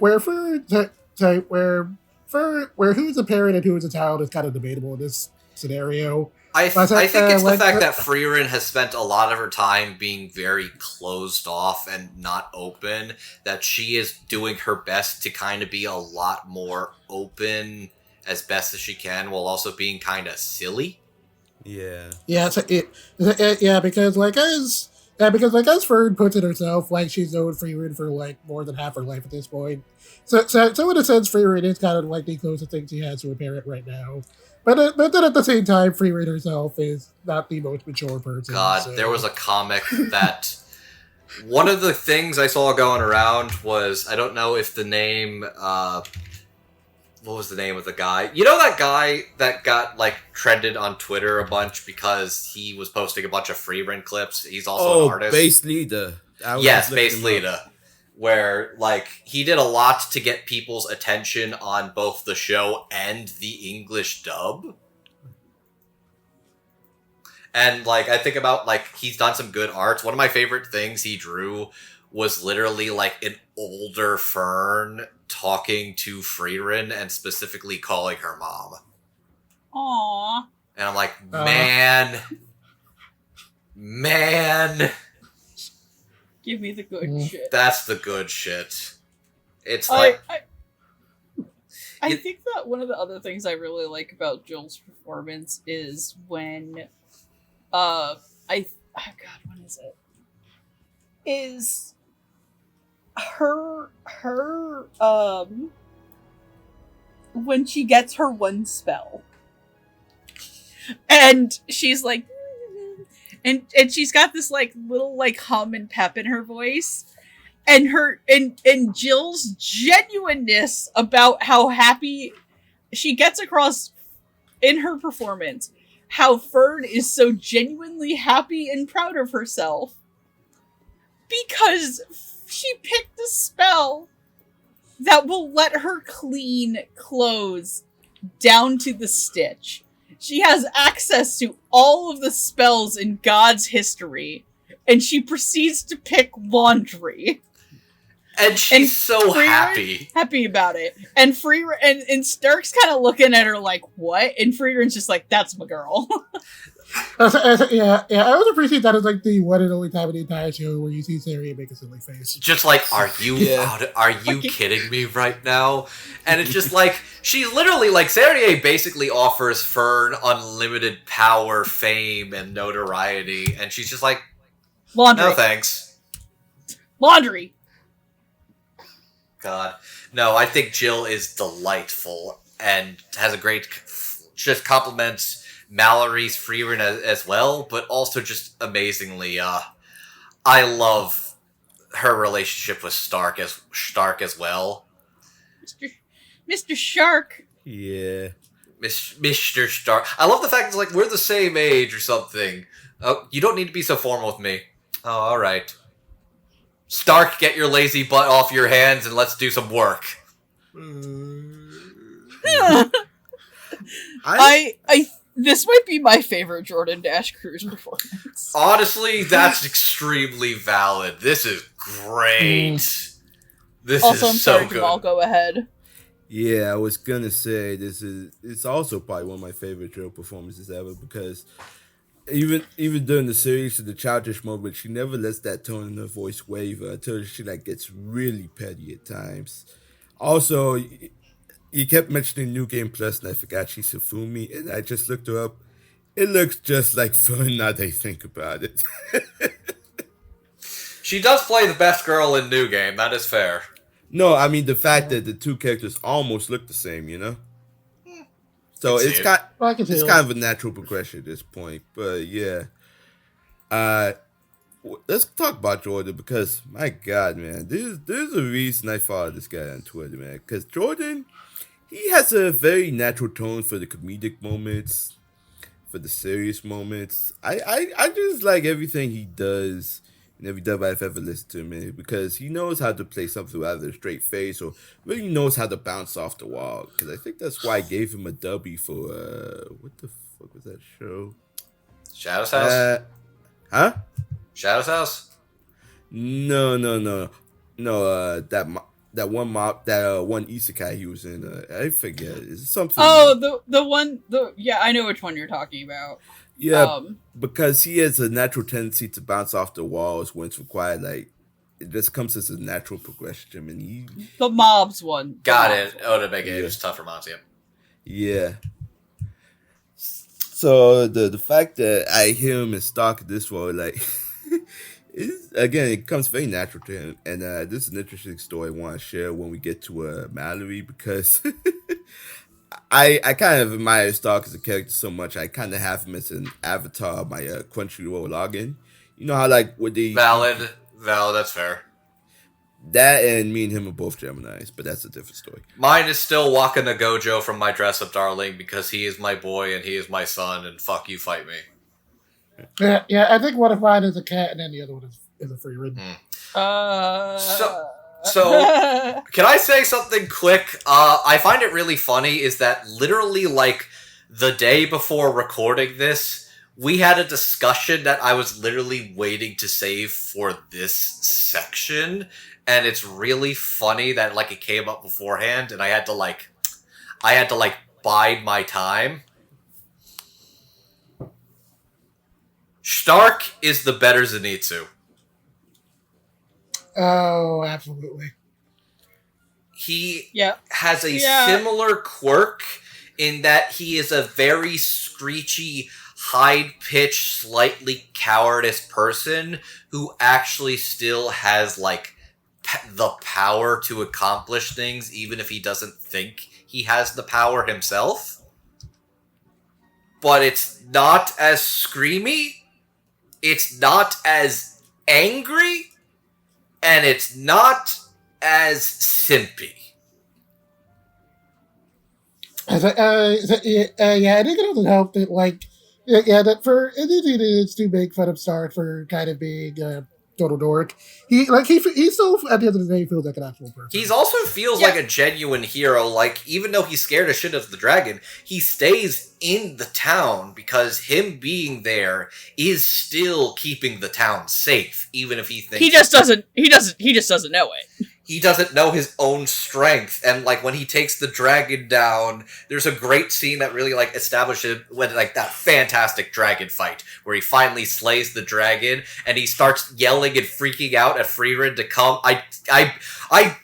a parent and who is a child is kind of debatable in this scenario. I think it's the fact that Frieren has spent a lot of her time being very closed off and not open, that she is doing her best to kind of be a lot more open as best as she can, while also being kind of silly. Yeah. Yeah, because, like, as Yeah, because like as Fern puts it herself, like she's known Frieren for like more than half her life at this point. So in a sense, Frieren is kind of like the closest thing she has to a parent right now. But then at the same time, Frieren herself is not the most mature person. God, so. there was a comic that one of the things I saw going around was, I don't know if the name, what was the name of the guy? You know that guy that got, like, trended on Twitter a bunch because he was posting a bunch of Frieren clips? He's also an artist. Base Leader. Yes, Base Leader. Where, like, he did a lot to get people's attention on both the show and the English dub. And, like, I think about, like, he's done some good arts. One of my favorite things he drew was literally, like, an older Fern talking to Frieren and specifically calling her mom. Aww. And I'm like, man. Give me the good shit. That's the good shit. It's like... I think that one of the other things I really like about Jill's performance is when... God, when is it? Is her when she gets her one spell. And she's like, and she's got this like little like hum and pep in her voice. And and Jill's genuineness about how happy she gets across in her performance, how Fern is so genuinely happy and proud of herself because she picked a spell that will let her clean clothes down to the stitch. She has access to all of the spells in God's history, and she proceeds to pick laundry. And she's so happy. Happy about it. And Frieren and Stark's kind of looking at her like, what? And Frieren's just like, that's my girl. Yeah. I always appreciate that as like the one and only time in the entire show where you see Serie make a silly face. Just like, are you kidding me right now? And it's just like, she literally, like, Serie basically offers Fern unlimited power, fame, and notoriety. And she's just like, laundry. No thanks. Laundry. God. No, I think Jill is delightful and has a great, just compliments Mallory's Frieren as well, but also just amazingly, I love her relationship with Stark as well. Mr. Shark. Yeah. Mr. Stark. I love the fact it's like, we're the same age or something. Oh, you don't need to be so formal with me. Oh, alright. Stark, get your lazy butt off your hands and let's do some work. This might be my favorite Jordan Dash Cruz performance. Honestly, that's extremely valid. This is great. This also, is I'm so sorry, good. Jamal, go ahead. Yeah, I was gonna say it's also probably one of my favorite Jill performances ever because even during the series, in the childish moment, she never lets that tone in her voice waver until she like gets really petty at times. Also, you kept mentioning New Game Plus, and I forgot she's Safumi, and I just looked her up. It looks just like Fern now they think about it. She does play the best girl in New Game, that is fair. No, I mean the fact that the two characters almost look the same, you know? So it's kind of a natural progression at this point, but yeah. Let's talk about Jordan because my God, man, there's a reason I follow this guy on Twitter, man. Because Jordan, he has a very natural tone for the comedic moments, for the serious moments. I just like everything he does in every dub I've ever listened to, man, because he knows how to play something out of a straight face or really knows how to bounce off the wall. Because I think that's why I gave him a W for, what the fuck was that show? Shadow's House? Huh? Shadow's House? No. That one isekai he was in. I forget. It's something. Oh, yeah, I know which one you're talking about. Yeah, because he has a natural tendency to bounce off the walls when it's required. Like it just comes as a natural progression, and the mobs one. Got it. Oh, to make it just tough for Monty. Yeah. So the fact that I hear him and Stark this role, like It comes very natural to him, and this is an interesting story I want to share when we get to Mallory, because I kind of admire Stark as a character so much. I kind of have him as an avatar of my Crunchyroll login. You know how like with the Valid, that's fair. that and me and him are both Geminis, but that's a different story. Mine is still Waka Gojo from My Dress Up Darling because he is my boy and he is my son, and fuck you, fight me. Yeah. I think one of mine is a cat, and then the other one is a Frieren. So, can I say something quick? I find it really funny is that literally, like, the day before recording this, we had a discussion that I was literally waiting to save for this section, and it's really funny that, like, it came up beforehand, and I had to bide my time. Stark is the better Zenitsu. Oh, absolutely. He has a similar quirk in that he is a very screechy, high-pitched, slightly cowardice person who actually still has, like, the power to accomplish things, even if he doesn't think he has the power himself. But it's not as screamy, it's not as angry, and it's not as simpy. I think it doesn't help that, like, that for anything it's to make fun of Stark for kind of being total dork. He still at the end of the day feels like an actual person. He also feels like a genuine hero. Like, even though he's scared as shit of the dragon, he stays in the town because him being there is still keeping the town safe, even if he thinks he just doesn't know it. He doesn't know his own strength, and, like, when he takes the dragon down, there's a great scene that really, like, establishes when, like, that fantastic dragon fight, where he finally slays the dragon, and he starts yelling and freaking out at Frieren to come. I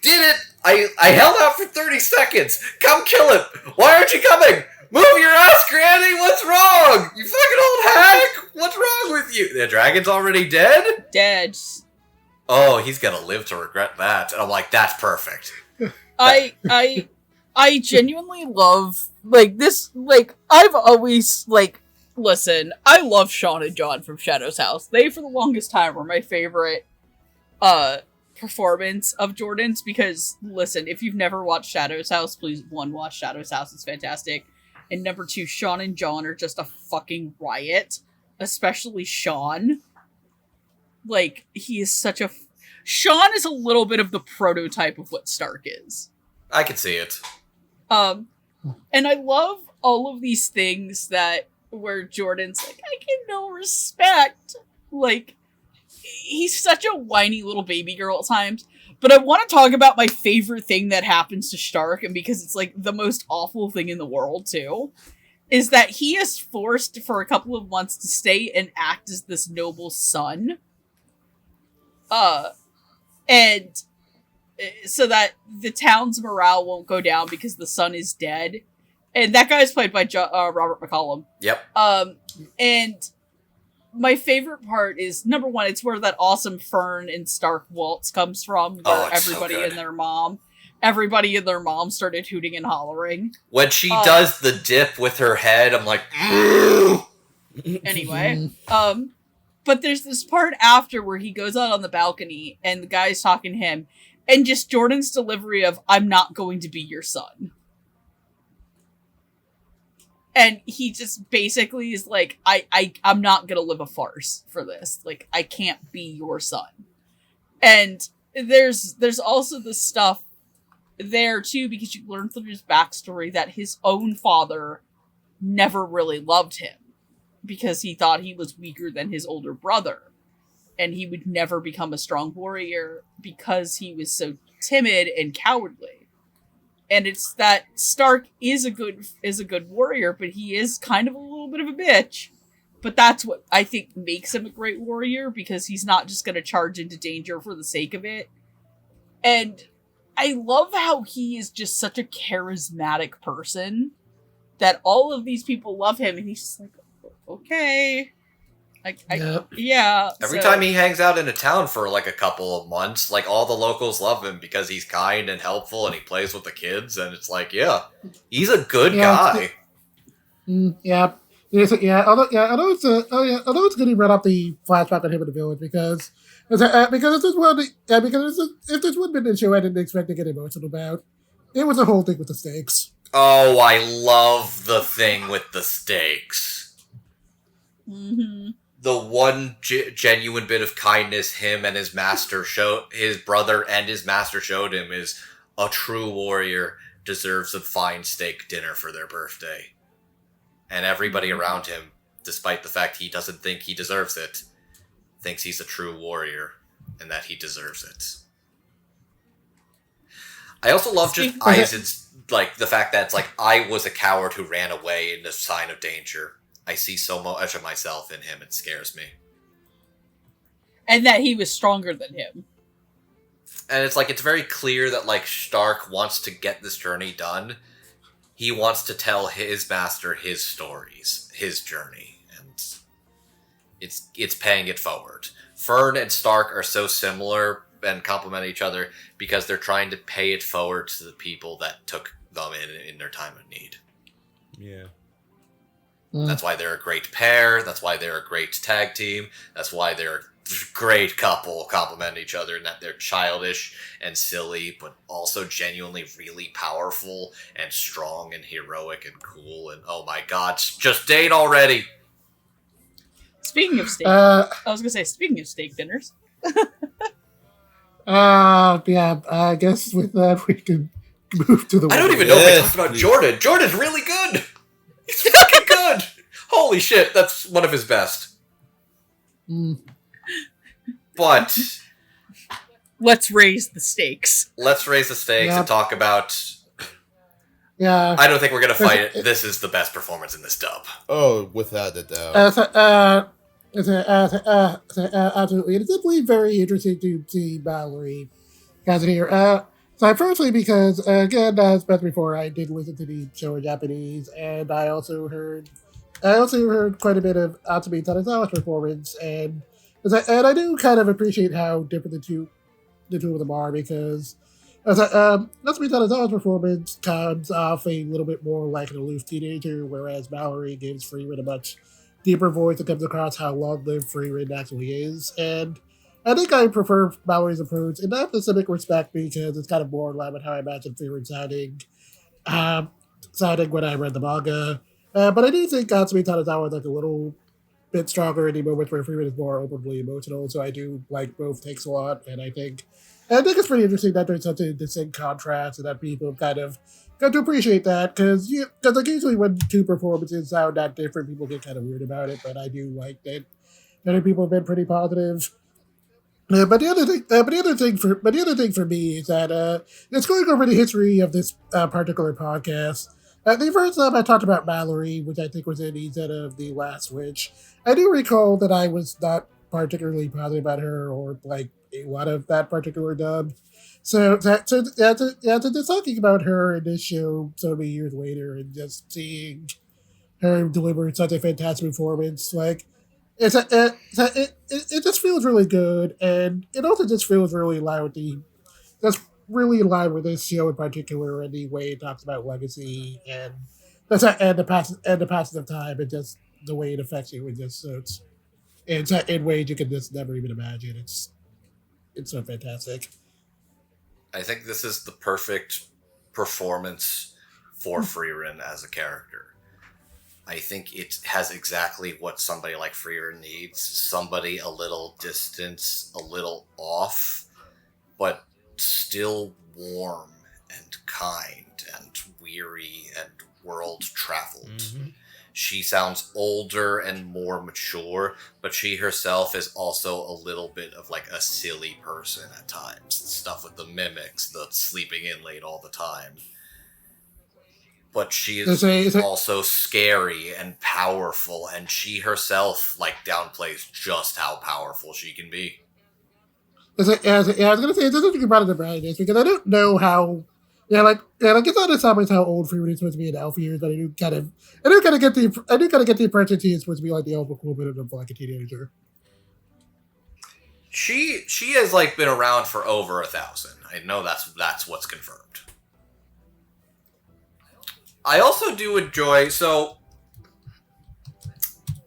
did it! I held out for 30 seconds! Come kill him! Why aren't you coming? Move your ass, Granny! What's wrong? You fucking old hag! What's wrong with you? The dragon's already dead? Dead. Oh, he's gonna live to regret that. And I'm like, that's perfect. I genuinely love, like, this, like, I've always, like, listen, I love Sean and John from Shadow's House. They, for the longest time, were my favorite, performance of Jordan's, because, listen, if you've never watched Shadow's House, please, one, watch Shadow's House, it's fantastic. And number two, Sean and John are just a fucking riot. Especially Sean. Like, he is such a... Sean is a little bit of the prototype of what Stark is. I can see it. And I love all of these things that... where Jordan's like, I give no respect. Like, he's such a whiny little baby girl at times. But I want to talk about my favorite thing that happens to Stark, and because it's, like, the most awful thing in the world, too, is that he is forced for a couple of months to stay and act as this noble son. And so that the town's morale won't go down because the son is dead. And that guy is played by Robert McCollum. Yep. And my favorite part is, number one, it's where that awesome Fern and Stark waltz comes from, where everybody and their mom started hooting and hollering. When she does the dip with her head, I'm like, anyway, but there's this part after where he goes out on the balcony and the guy's talking to him, and just Jordan's delivery of, I'm not going to be your son. And he just basically is like, I'm not gonna live a farce for this. Like, I can't be your son. And there's also the stuff there, too, because you learn through his backstory that his own father never really loved him. Because he thought he was weaker than his older brother. And he would never become a strong warrior because he was so timid and cowardly. And it's that Stark is a good warrior, but he is kind of a little bit of a bitch. But that's what I think makes him a great warrior, because he's not just going to charge into danger for the sake of it. And I love how he is just such a charismatic person that all of these people love him, and he's just like, okay. Yeah. Every time he hangs out in a town for like a couple of months, like all the locals love him because he's kind and helpful and he plays with the kids, and it's like, yeah, he's a good guy. Yeah. Although it's good he brought up the flashback on him in the village because if there's one bit in the show I didn't expect to get emotional about, it was the whole thing with the stakes. Oh, I love the thing with the stakes. Mm-hmm. The one genuine bit of kindness him and his brother and his master showed him is a true warrior deserves a fine steak dinner for their birthday. And everybody around him, despite the fact he doesn't think he deserves it, thinks he's a true warrior and that he deserves it. I also love just Eisen's, like, the fact that it's like, I was a coward who ran away in a sign of danger. I see so much of myself in him, it scares me. And that he was stronger than him. And it's like, it's very clear that, like, Stark wants to get this journey done. He wants to tell his master his stories, his journey, and it's paying it forward. Fern and Stark are so similar and complement each other because they're trying to pay it forward to the people that took them in their time of need. Yeah. That's why they're a great pair. That's why they're a great tag team. That's why they're a great couple, complement each other in that they're childish and silly, but also genuinely really powerful and strong and heroic and cool. And oh my god, just date already! Speaking of steak, I was gonna say, speaking of steak dinners. Yeah, I guess with that we can move to the... I don't even know if we talked about Jordan. Jordan's really good! He's fucking good! Holy shit, that's one of his best. But... let's raise the stakes. Let's raise the stakes and talk about... Yeah. I don't think we're gonna fight it. This is the best performance in this dub. Oh, without a doubt. Absolutely. It's definitely very interesting to see Mallory as it here. So firstly, because again, as mentioned before, I did listen to the show in Japanese, and I also heard quite a bit of Atsumi Tanazawa's performance, and I do kind of appreciate how different the two of them are, because Atsumi Tanazawa's performance comes off a little bit more like an aloof teenager, whereas Mallory gives Frieren a much deeper voice that comes across how long-lived Frieren actually is, and I think I prefer Mallory's approach in that specific respect because it's kind of more in line with how I imagine Frieren sounding when I read the manga. But I do think Atsumi Tanazawa is like a little bit stronger in the moments where Frieren is more openly emotional, so I do like both takes a lot, and I think it's pretty interesting that there's such a distinct contrast and that people kind of got to appreciate that, because like usually when two performances sound that different, people get kind of weird about it, but I do like that other people have been pretty positive. But the other thing for me is that it's going over the history of this particular podcast. The first time I talked about Mallory, which I think was in instead of the last Witch, I do recall that I was not particularly positive about her or like a lot of that particular dub. So just talking about her in this show so many years later and just seeing her deliver such a fantastic performance, like it just feels really good, and it also just feels really that's really in line with this show in particular, and the way it talks about legacy and the passage of time, and just the way it affects you, and just it's in ways you can just never even imagine. It's so fantastic. I think this is the perfect performance for Frieren as a character. I think it has exactly what somebody like Frieren needs. Somebody a little distant, a little off, but still warm and kind and weary and world-traveled. Mm-hmm. She sounds older and more mature, but she herself is also a little bit of like a silly person at times. Stuff with the mimics, the sleeping in late all the time. But she is also scary and powerful, and she herself like downplays just how powerful she can be. I was going to say, it doesn't think about it about this, because I don't know how It's not as obvious how old Frieren is supposed to be in elf years, but I do kind of get the impression he is supposed to be like the elf equivalent of like a teenager. She has like been around for over 1,000. I know that's what's confirmed. I also do enjoy, so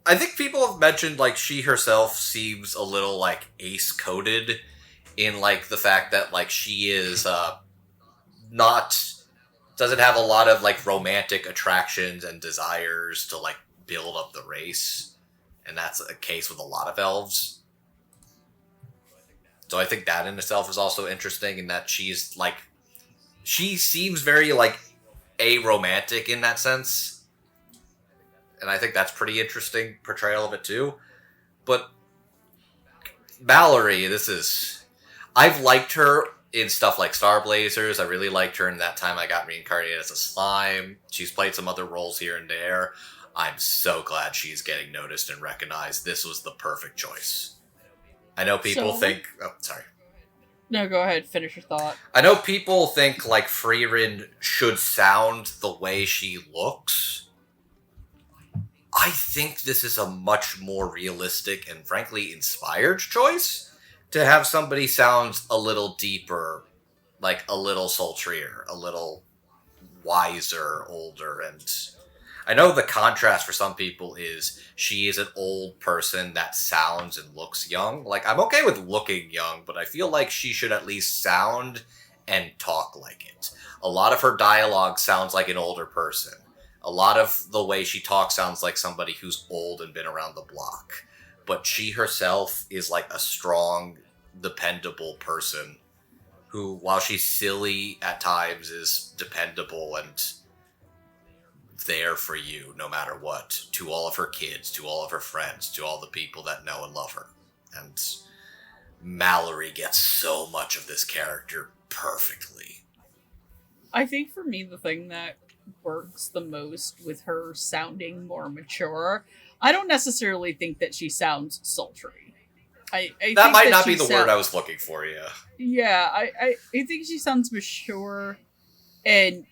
I think people have mentioned like she herself seems a little like ace coded in like the fact that like she is doesn't have a lot of like romantic attractions and desires to like build up the race, and that's a case with a lot of elves. So I think that in itself is also interesting, in that she seems very like aromantic in that sense, and I think that's pretty interesting portrayal of it too. But Mallory, I've liked her in stuff like Star Blazers. I really liked her in that time I got reincarnated as a slime. She's played some other roles here and there. I'm so glad she's getting noticed and recognized. This was the perfect choice. I know people think... Oh, sorry. No, go ahead. Finish your thought. I know people think, like, Frieren should sound the way she looks. I think this is a much more realistic and, frankly, inspired choice to have somebody sound a little deeper, like a little sultrier, a little wiser, older, and... I know the contrast for some people is she is an old person that sounds and looks young. Like, I'm okay with looking young, but I feel like she should at least sound and talk like it. A lot of her dialogue sounds like an older person. A lot of the way she talks sounds like somebody who's old and been around the block. But she herself is like a strong, dependable person who, while she's silly at times, is dependable and there for you no matter what, to all of her kids, to all of her friends, to all the people that know and love her. And Mallory gets so much of this character perfectly. I think for me, the thing that works the most with her sounding more mature, I don't necessarily think that she sounds sultry. I that might not be the word I was looking for, yeah. Yeah, I think she sounds mature and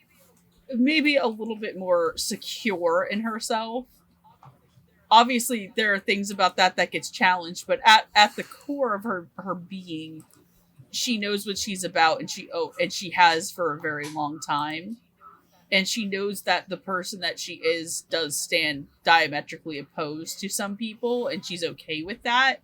maybe a little bit more secure in herself. Obviously, there are things about that gets challenged, but at the core of her being, she knows what she's about, and she has for a very long time. And she knows that the person that she is does stand diametrically opposed to some people, and she's okay with that.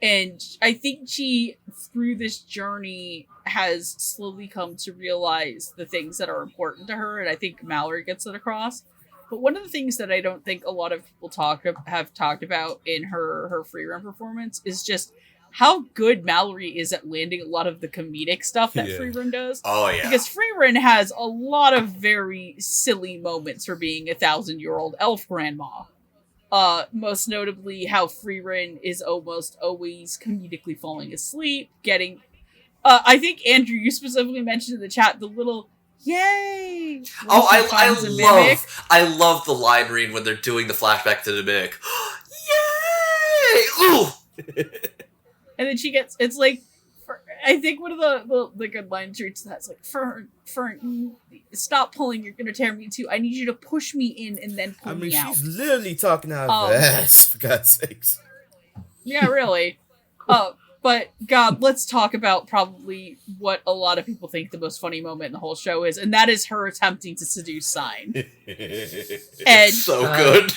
And I think she, through this journey, has slowly come to realize the things that are important to her, and I think Mallory gets it across. But one of the things that I don't think a lot of people have talked about in her Frieren performance is just how good Mallory is at landing a lot of the comedic stuff that Frieren does. Oh, yeah. Because Frieren has a lot of very silly moments for being a 1,000-year-old elf grandma. Most notably how Frieren is almost always comedically falling asleep, getting... I think, Andrew, you specifically mentioned in the chat the little yay! Oh, I love the line read when they're doing the flashback to the mimic. Yay! Ooh! And then she gets, it's like, I think one of the good lines reads that's like, Fern, stop pulling, you're gonna tear me too. I need you to push me in and then pull me out. She's literally talking out of her ass, for God's sakes. Yeah, really. But God, let's talk about probably what a lot of people think the most funny moment in the whole show is, and that is her attempting to seduce Sein. And so good.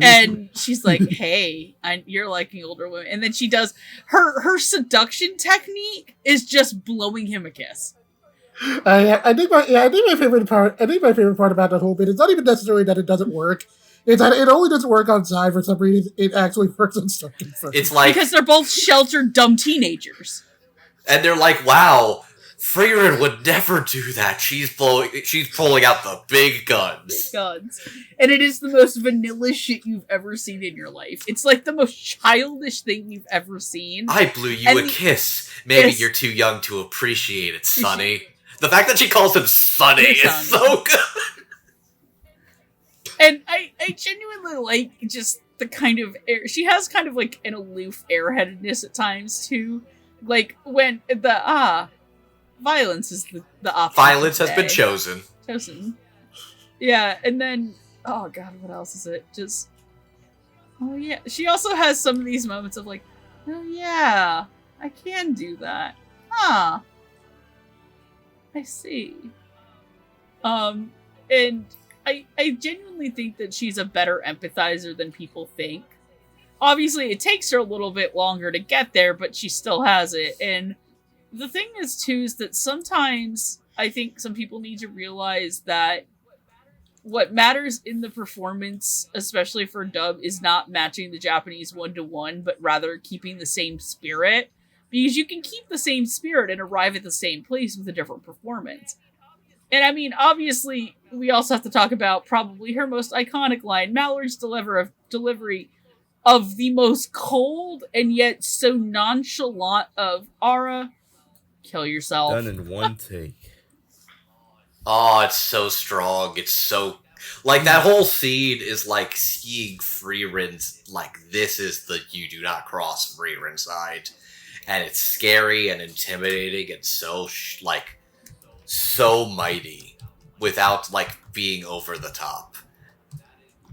And she's like, "Hey, you're liking older women," and then she does her seduction technique is just blowing him a kiss. I think my favorite part about that whole bit is not even necessarily that it doesn't work. It's that it only doesn't work on Sein for some reason. It actually works on Stark and Fern. It's like, because they're both sheltered, dumb teenagers, and they're like, "Wow, Frieren would never do that. She's pulling out the big guns." And it is the most vanilla shit you've ever seen in your life. It's like the most childish thing you've ever seen. I blew you a kiss. Maybe you're too young to appreciate it, Sonny. The fact that she calls him Sonny is so good. And I genuinely like just the kind of air. She has kind of like an aloof airheadedness at times too. Like when violence is the option. Violence has been chosen. Yeah, and then, oh god, what else is it? Just, oh yeah. She also has some of these moments of like, oh yeah, I can do that. Huh. I see. And I genuinely think that she's a better empathizer than people think. Obviously, it takes her a little bit longer to get there, but she still has it. And the thing is, too, is that sometimes I think some people need to realize that what matters in the performance, especially for dub, is not matching the Japanese 1-to-1, but rather keeping the same spirit. Because you can keep the same spirit and arrive at the same place with a different performance. And I mean, obviously, we also have to talk about probably her most iconic line, Mallory's delivery of the most cold and yet so nonchalant of Ara, kill yourself. Done in one take. Oh, it's so strong. It's so... Like, that whole scene is like seeing Frieren's... Like, this is the you do not cross Frieren side. And it's scary and intimidating and so, so mighty without, like, being over the top.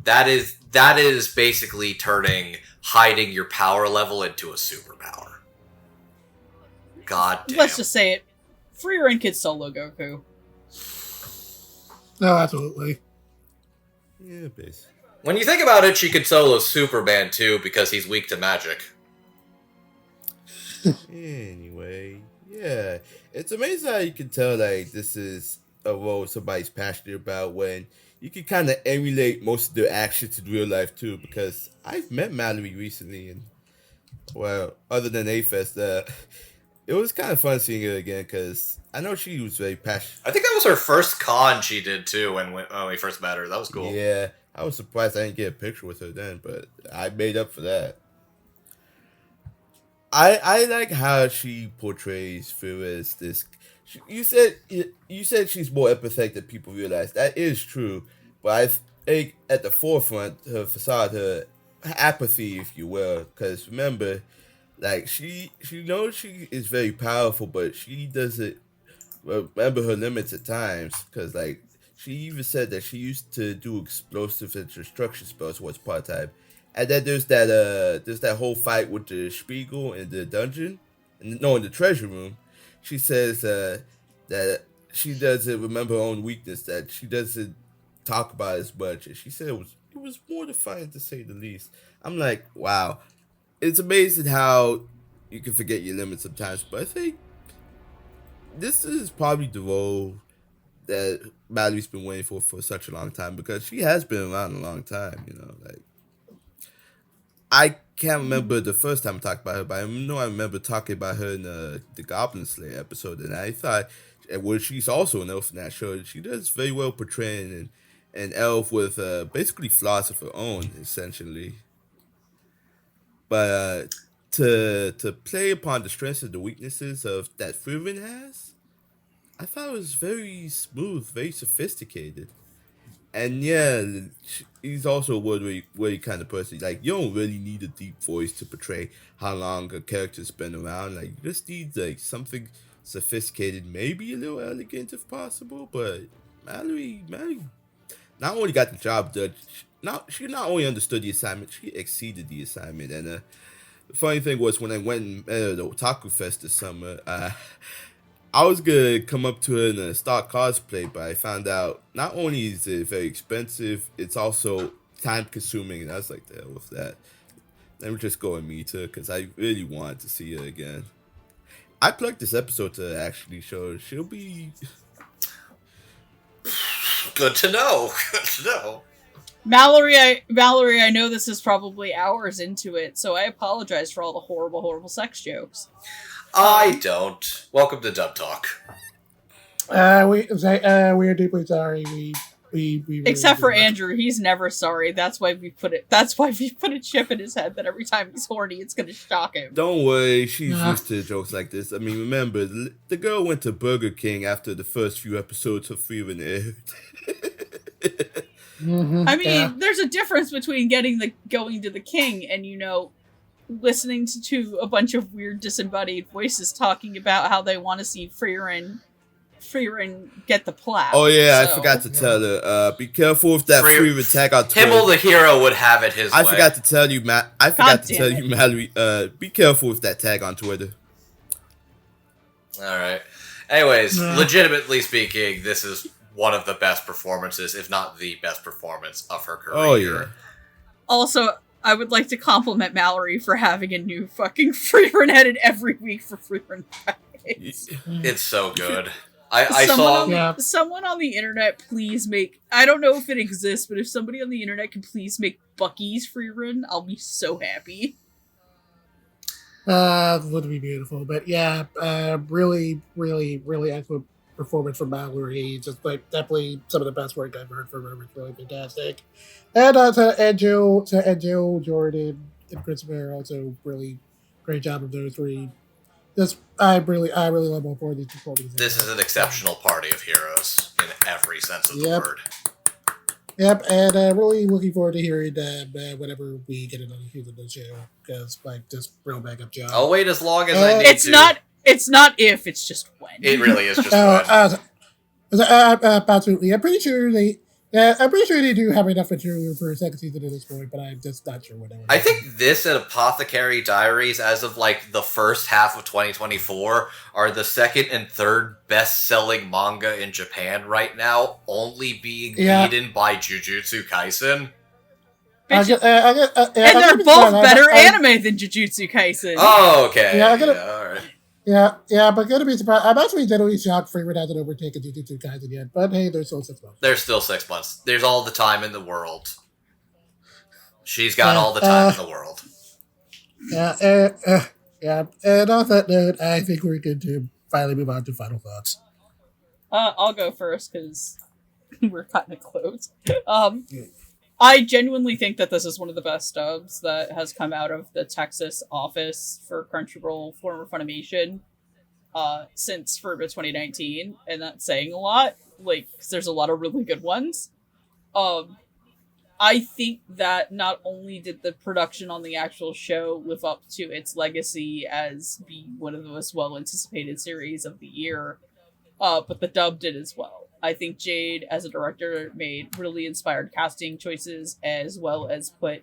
That is basically hiding your power level into a superpower. God damn. Let's just say it. Frieren could solo Goku. No, absolutely. Yeah, basically. When you think about it, she could solo Superman too because he's weak to magic. Anyway, yeah. It's amazing how you can tell, like, this is a role somebody's passionate about when you can kind of emulate most of their actions in real life, too, because I've met Mallory recently, and, well, other than A-Fest, it was kind of fun seeing her again, because I know she was very passionate. I think that was her first con she did, too, when we first met her. That was cool. Yeah, I was surprised I didn't get a picture with her then, but I made up for that. I like how she portrays Frieren as this. You said she's more empathetic than people realize. That is true, but I think at the forefront, her facade, her apathy, if you will, because remember, like she knows she is very powerful, but she doesn't remember her limits at times. Because like she even said that she used to do explosive and destruction spells was part time. And then there's that whole fight with the Spiegel in the dungeon, in the treasure room. She says that she doesn't remember her own weakness, that she doesn't talk about as much. And she said it was mortifying to say the least. I'm like, wow, it's amazing how you can forget your limits sometimes. But I think this is probably the role that Mallory's been waiting for such a long time, because she has been around a long time. You know, like. I can't remember the first time I talked about her, but I know I remember talking about her in the Goblin Slayer episode, and I thought, well, she's also an elf in that show. She does very well portraying an elf with basically flaws of her own, essentially. But to play upon the strengths and the weaknesses of that Frieren has, I thought it was very smooth, very sophisticated. And yeah, he's also a wordy kind of person. Like, you don't really need a deep voice to portray how long a character's been around. Like, you just need like something sophisticated, maybe a little elegant if possible. But Mallory not only got the job done, she not only understood the assignment, she exceeded the assignment. And the funny thing was, when I went and met her at the Otaku Fest this summer, I was gonna come up to her in a Stark cosplay, but I found out not only is it very expensive, it's also time consuming, and I was like, the hell with that. Let me just go and meet her, because I really wanted to see her again. I plugged this episode to actually show her. She'll be... Good to know. Good to know. Mallory, I know this is probably hours into it, so I apologize for all the horrible, horrible sex jokes. I don't. Welcome to Dub Talk. We are deeply sorry. We really Except for do. Andrew, he's never sorry. That's why we put a chip in his head that every time he's horny, it's gonna shock him. Don't worry, she's used to jokes like this. I mean, remember, the girl went to Burger King after the first few episodes of Frieren aired. Mm-hmm, I mean, there's a difference between going to the king and, listening to a bunch of weird disembodied voices talking about how they want to see Frieren get the plaque. Oh yeah, I so. forgot to tell her. Be careful with that Frieren tag on Twitter. Himmel the Hero would have it his way. I forgot to tell you, Mallory. Be careful with that tag on Twitter. All right. Anyways, legitimately speaking, this is one of the best performances, if not the best performance of her career. Oh yeah. Also, I would like to compliment Mallory for having a new fucking Frieren edit every week for Frieren Fridays. It's so good. I saw someone on the internet please make, I don't know if it exists, but if somebody on the internet can please make Bucky's Frieren, I'll be so happy. Would be beautiful. But yeah, really, really, really excellent performance from Mallory. Just like definitely some of the best work I've heard from her. It's really fantastic. And to Jill, Jordan, and Christopher, also really great job of those three. I really love all four of these performances. This is an exceptional party of heroes in every sense of the word. Yep, and really looking forward to hearing whenever we get another season of the show, because just real backup job. I'll wait as long as I need to. It's not if, it's just when. It really is just when. Absolutely. I'm pretty sure they do have enough material for a second season at this point, but I'm just not sure what they would. I think this and Apothecary Diaries, as of like the first half of 2024, are the second and third best-selling manga in Japan right now, only being beaten by Jujutsu Kaisen. And they're both better anime than Jujutsu Kaisen. Oh, okay. Yeah, all right. Yeah, but gonna be surprised. I'm actually generally shocked Frieren hasn't overtaken Jujutsu Kaisen yet. But hey, there's still 6 months. There's still 6 months. There's all the time in the world. She's got all the time in the world. Yeah. And on that note, I think we're good to finally move on to final thoughts. I'll go first because we're kind of close. I genuinely think that this is one of the best dubs that has come out of the Texas office for Crunchyroll, former Funimation, since Furuba 2019, and that's saying a lot, because there's a lot of really good ones. I think that not only did the production on the actual show live up to its legacy as being one of the most well-anticipated series of the year, but the dub did as well. I think Jade, as a director, made really inspired casting choices, as well as put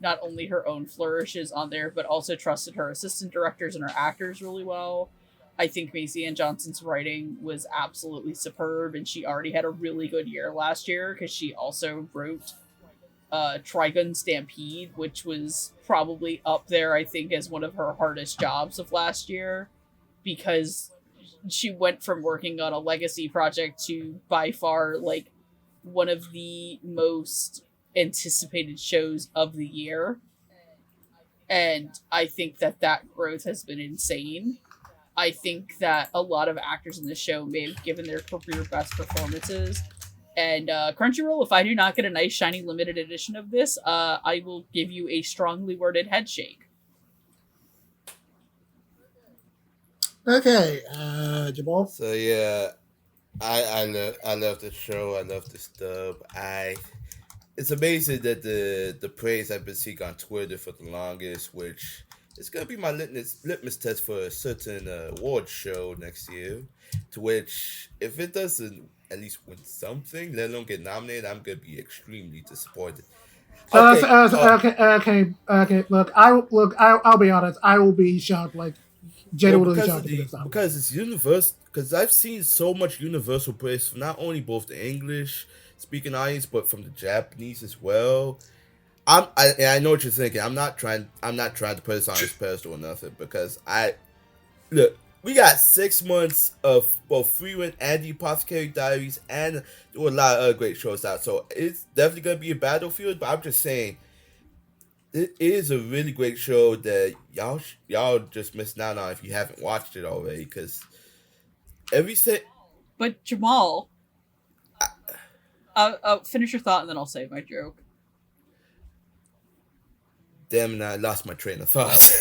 not only her own flourishes on there, but also trusted her assistant directors and her actors really well. I think Macy Ann Johnson's writing was absolutely superb, and she already had a really good year last year, because she also wrote Trigun Stampede, which was probably up there, I think, as one of her hardest jobs of last year, because she went from working on a legacy project to by far one of the most anticipated shows of the year. And I think that growth has been insane. I think that a lot of actors in the show may have given their career best performances. And Crunchyroll, if I do not get a nice shiny limited edition of this, I will give you a strongly worded head shake. Okay, Jamal. So yeah, I love the show. I love this dub. It's amazing that the praise I've been seeing on Twitter for the longest, which is gonna be my litmus test for a certain award show next year. To which, if it doesn't at least win something, let alone get nominated, I'm gonna be extremely disappointed. Okay. Look, I'll be honest. I will be shocked. Because it's universal. Because I've seen so much universal praise from not only both the English speaking audience, but from the Japanese as well. I know what you're thinking. I'm not trying to put this on this pedestal or nothing, because we got 6 months of both Frieren and the Apothecary Diaries, and there were a lot of other great shows out. So it's definitely gonna be a battlefield. But I'm just saying, it is a really great show that y'all just missed out on if you haven't watched it already. Because But Jamal, I'll finish your thought and then I'll say my joke. Damn it! I lost my train of thought.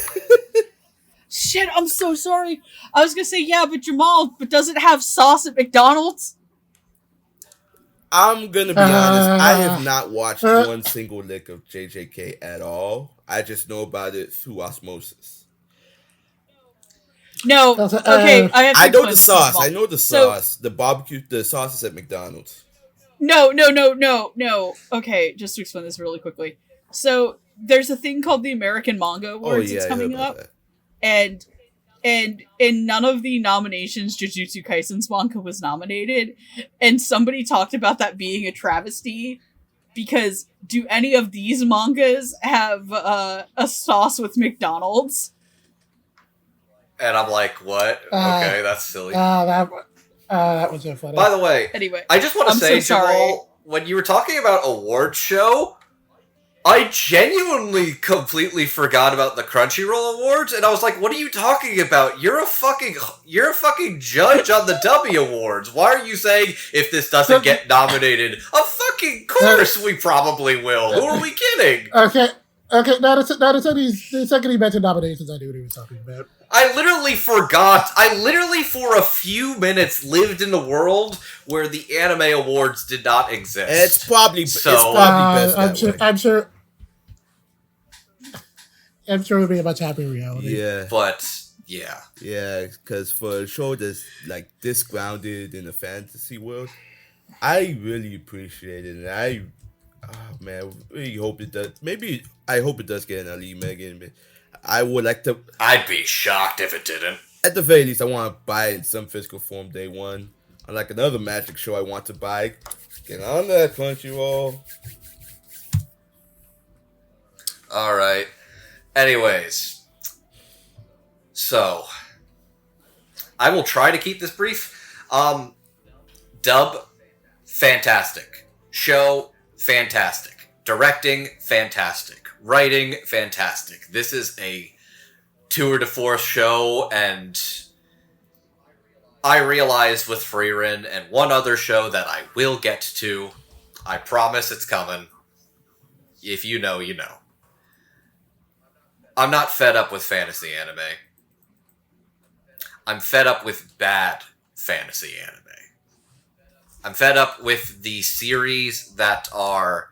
Shit! I'm so sorry. I was gonna say but Jamal, but does it have sauce at McDonald's? I'm gonna be honest. I have not watched one single lick of JJK at all. I just know about it through osmosis. No, okay. I know the sauce. I know the sauce. The barbecue, the sauce is at McDonald's. No. Okay, just to explain this really quickly. So there's a thing called the American Manga Awards that's coming up, and in none of the nominations, Jujutsu Kaisen's manga was nominated, and somebody talked about that being a travesty. Because do any of these mangas have a sauce with McDonald's? And I'm like, what? Okay, that's silly. That was so funny. By the way, anyway, I just want to say, Jamal, when you were talking about award show, I genuinely completely forgot about the Crunchyroll Awards, and I was like, what are you talking about? You're a fucking judge on the W Awards. Why are you saying if this doesn't get nominated? Of fucking course we probably will. Who are we kidding? Okay, now the second he mentioned nominations, I knew what he was talking about. I literally forgot. I literally, for a few minutes, lived in a world where the Anime Awards did not exist. It's probably best that way. I'm sure it'll be a much happier reality. Yeah. But, yeah. Yeah, because for a show that's like this grounded in the fantasy world, I really appreciate it. And really hope it does. I hope it does get an elite mega. I would like to. I'd be shocked if it didn't. At the very least, I want to buy it in some physical form day one. Unlike another magic show I want to buy. Get on that Crunchyroll. Alright. Anyways. So. I will try to keep this brief. Dub, fantastic. Show, fantastic. Directing, fantastic. Writing, fantastic. This is a tour de force show, and I realized with Frieren and one other show that I will get to. I promise it's coming. If you know, you know. I'm not fed up with fantasy anime. I'm fed up with bad fantasy anime. I'm fed up with the series that are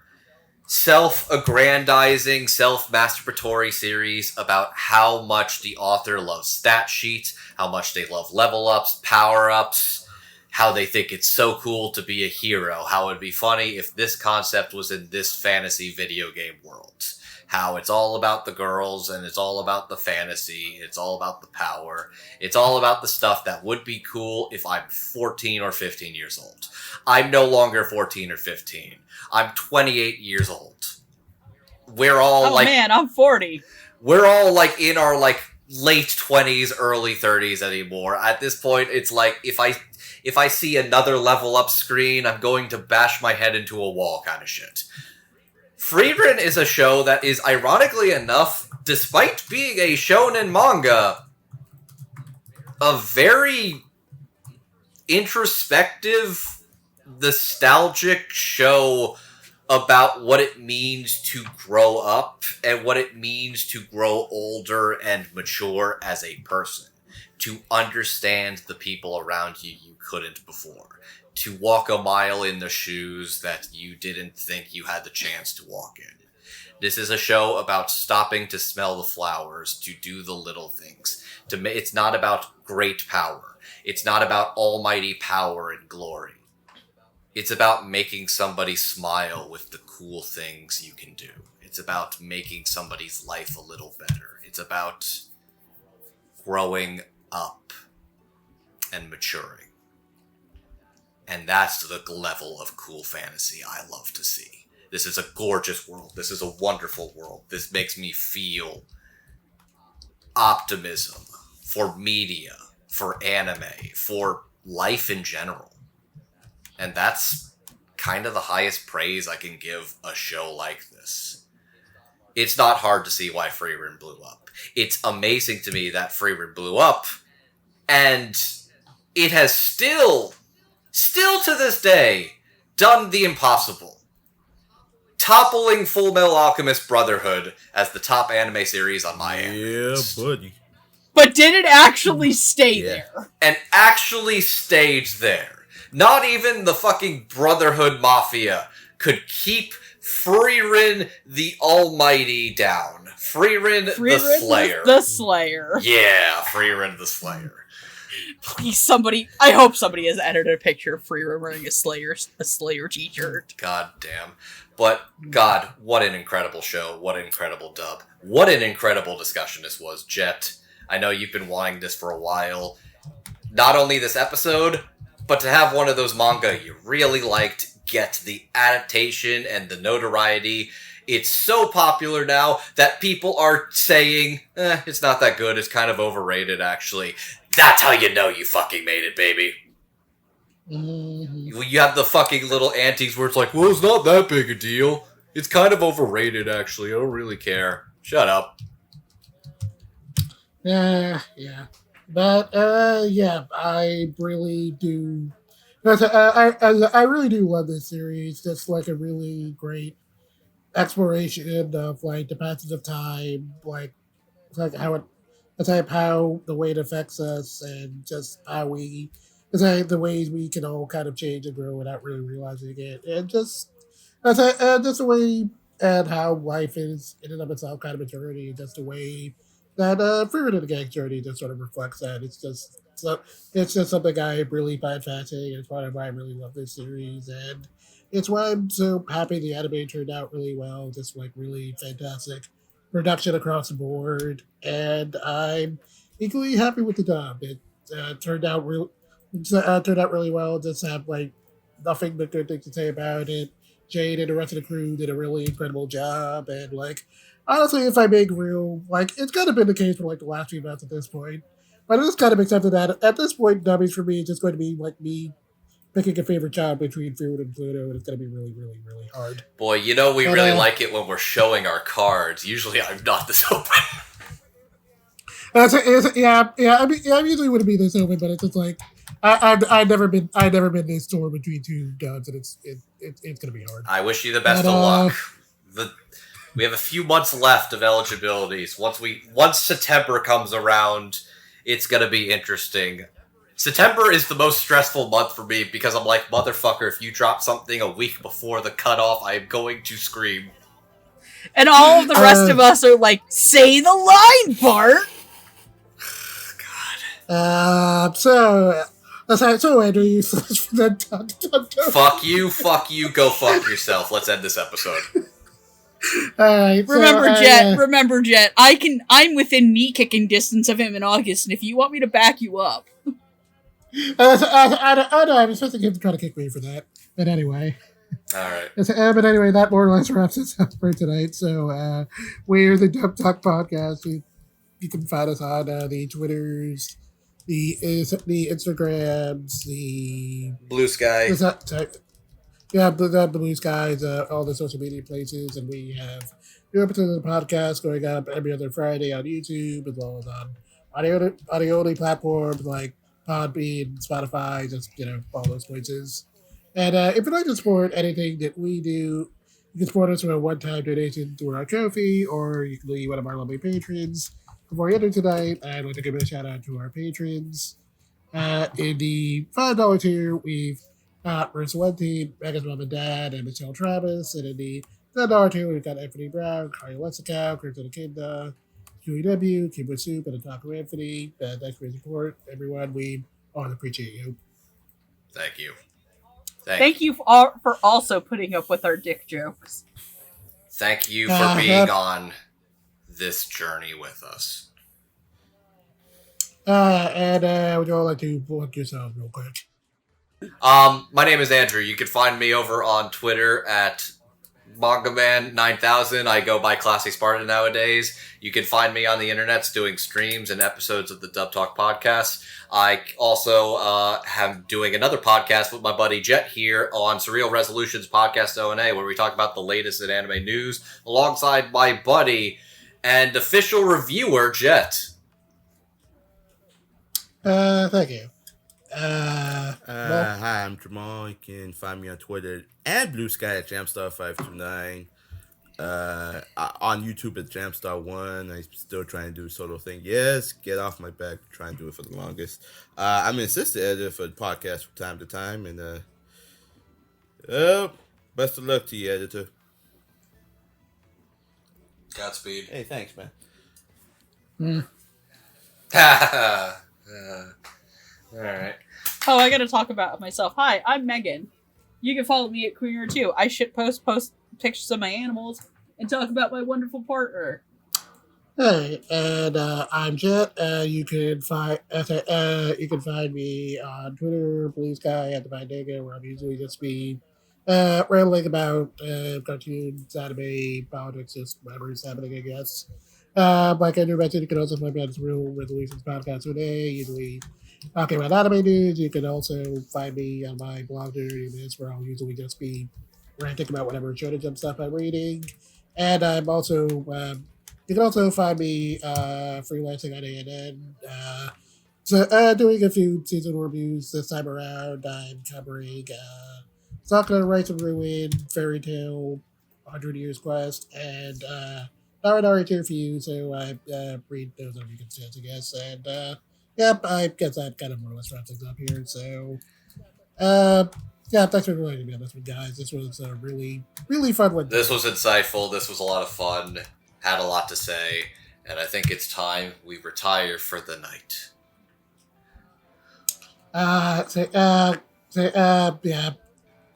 self-aggrandizing, self-masturbatory series about how much the author loves stat sheets, how much they love level-ups, power-ups, how they think it's so cool to be a hero, how it would be funny if this concept was in this fantasy video game world, how it's all about the girls, and it's all about the fantasy, it's all about the power, it's all about the stuff that would be cool if I'm 14 or 15 years old. I'm no longer 14 or 15. I'm 28 years old. We're all man, I'm 40. We're all in our late 20s, early 30s anymore. At this point, it's like if I see another level up screen, I'm going to bash my head into a wall kind of shit. Frieren is a show that is, ironically enough, despite being a shonen manga, a very introspective, nostalgic show about what it means to grow up and what it means to grow older and mature as a person, to understand the people around you couldn't before, to walk a mile in the shoes that you didn't think you had the chance to walk in. This is a show about stopping to smell the flowers, to do the little things. It's not about great power. It's not about almighty power and glory. It's about making somebody smile with the cool things you can do. It's about making somebody's life a little better. It's about growing up and maturing. And that's the level of cool fantasy I love to see. This is a gorgeous world. This is a wonderful world. This makes me feel optimism for media, for anime, for life in general. And that's kind of the highest praise I can give a show like this. It's not hard to see why Frieren blew up. It's amazing to me that Frieren blew up, and it has still to this day, done the impossible. Toppling Full Metal Alchemist Brotherhood as the top anime series on my end. Yeah, buddy. But did it actually stay there? And actually stayed there. Not even the fucking Brotherhood Mafia could keep Frieren the Almighty down. Frieren the Slayer. The Slayer. Yeah, Frieren the Slayer. Please, somebody. I hope somebody has edited a picture of Frieren wearing a Slayer t-shirt. God damn. But, God, what an incredible show. What an incredible dub. What an incredible discussion this was, Jet. I know you've been wanting this for a while. Not only this episode, but to have one of those manga you really liked get the adaptation and the notoriety. It's so popular now that people are saying, it's not that good, it's kind of overrated, actually. That's how you know you fucking made it, baby. You have the fucking little antics where it's like, well, it's not that big a deal. It's kind of overrated, actually. I don't really care. Shut up. Yeah. But, I really do. I really do love this series. Just like a really great exploration of like the passage of time, like how the way it affects us, and just how the ways we can all kind of change and grow without really realizing it, and just the way and how life is in and of itself kind of a journey, just the way that Frieren and the Gang's journey just sort of reflects that. It's just something I really find fascinating. It's part of why I really love this series, and it's why I'm so happy the anime turned out really well. Just like really fantastic production across the board, and I'm equally happy with the dub. It turned out really well. Just have like nothing but good things to say about it. Jade and the rest of the crew did a really incredible job, and like honestly, if I make real, like it's kind of been the case for like the last few months at this point. But I just kind of accepted that at this point, dubbies for me is just going to be like me picking a favorite child between Food and Pluto, and it's going to be really, really, really hard. Boy, we really like it when we're showing our cards. Usually I'm not this open. I usually wouldn't be this open, but it's just like I've never been this torn between two duds, and it's going to be hard. I wish you the best of luck. We have a few months left of eligibilities. Once September comes around, it's going to be interesting. September is the most stressful month for me because I'm like, motherfucker, if you drop something a week before the cutoff, I am going to scream. And all of the rest of us are like, say the line, Bart! God. So Andrew, you Fuck you, go fuck yourself. Let's end this episode. Alright. Remember, Jet. I'm within knee kicking distance of him in August, and if you want me to back you up. I know, I'm expecting him to try to kick me for that. But anyway. Alright. But anyway, that more or less wraps us up for tonight. So, we're the Dub Talk Podcast. You can find us on the Twitters, the Instagrams, the Blue Sky. The Blue Skies, all the social media places, and we have new episodes of the podcast going up every other Friday on YouTube, as well as on audio-only platforms like Podbean, Spotify, just, all those places. And if you'd like to support anything that we do, you can support us with a one-time donation through our trophy, or you can be one of our lovely patrons. Before we end tonight, I'd like to give a shout-out to our patrons. In the $5 tier, we've versus one team, Megan's mom and dad, and Michelle Travis. And in the $10 tier, we've got Anthony Brown, Kari Westacao, Crypto the Kinda, Huey W, Kim with Soup, and Otaku Anthony. Thanks for your support, everyone. We always appreciate you. Thank you. Thank you for also putting up with our dick jokes. Thank you for being on this journey with us. Would you all like to plug yourselves real quick? My name is Andrew. You can find me over on Twitter at MangaMan9000. I go by Classy Spartan nowadays. You can find me on the internet doing streams and episodes of the Dub Talk podcast. I also am doing another podcast with my buddy Jet here on Surreal Resolutions Podcast O&A, where we talk about the latest in anime news alongside my buddy and official reviewer, Jet. Thank you. Hi, I'm Jamal. You can find me on Twitter and Blue Sky at Jamstar529. On YouTube at Jamstar1. I'm still trying to do a solo thing. Yes, get off my back. Try and do it for the longest. I'm an assistant editor for the podcast from time to time, and best of luck to you, editor. Godspeed. Hey, thanks, man. Alright. Oh, I gotta talk about myself. Hi, I'm Megan. You can follow me at Queer too. I shit post pictures of my animals and talk about my wonderful partner. Hey, and I'm Jet. You can find me on Twitter, Blue Sky, at the Denken, where I'm usually just be rambling about cartoons, anime, politics, just whatever's happening, I guess. Like Andrew mentioned, you can also find me on this Real Resolutions podcast today, usually talking about anime news. You can also find me on my blog, Dirty Minutes, where I'll usually just be ranting about whatever Shonen Jump stuff I'm reading. And I'm also, you can also find me freelancing on ANN. Doing a few season reviews this time around. I'm covering Sakura Rights of Ruin, Fairy Tale, 100 Years Quest, and Narinari Tier for you, so I read those over you I guess. And yep, I guess that kind of more or less wraps things up here. So, yeah, thanks for joining me on this one, guys. This was a really, really fun one. This was insightful. This was a lot of fun. Had a lot to say. And I think it's time we retire for the night. Yeah.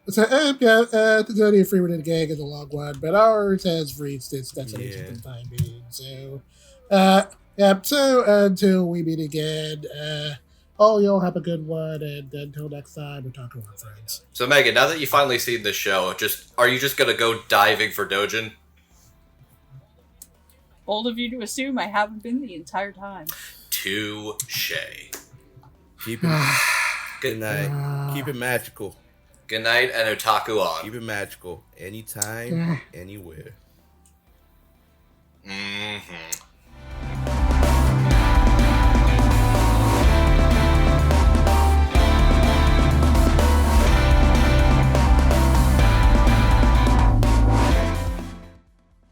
The journey of Frieren and Gang is a long one, but ours has reached its destination for the time being. So, so until we meet again, all y'all have a good one, and until next time, we'll talk to our friends. So, Megan, now that you've finally seen this show, are you just going to go diving for Dojin? Bold of you to assume I haven't been the entire time. Touche. Keep it. Good night. Keep it magical. Good night and otaku on. Keep it magical. Anytime, anywhere.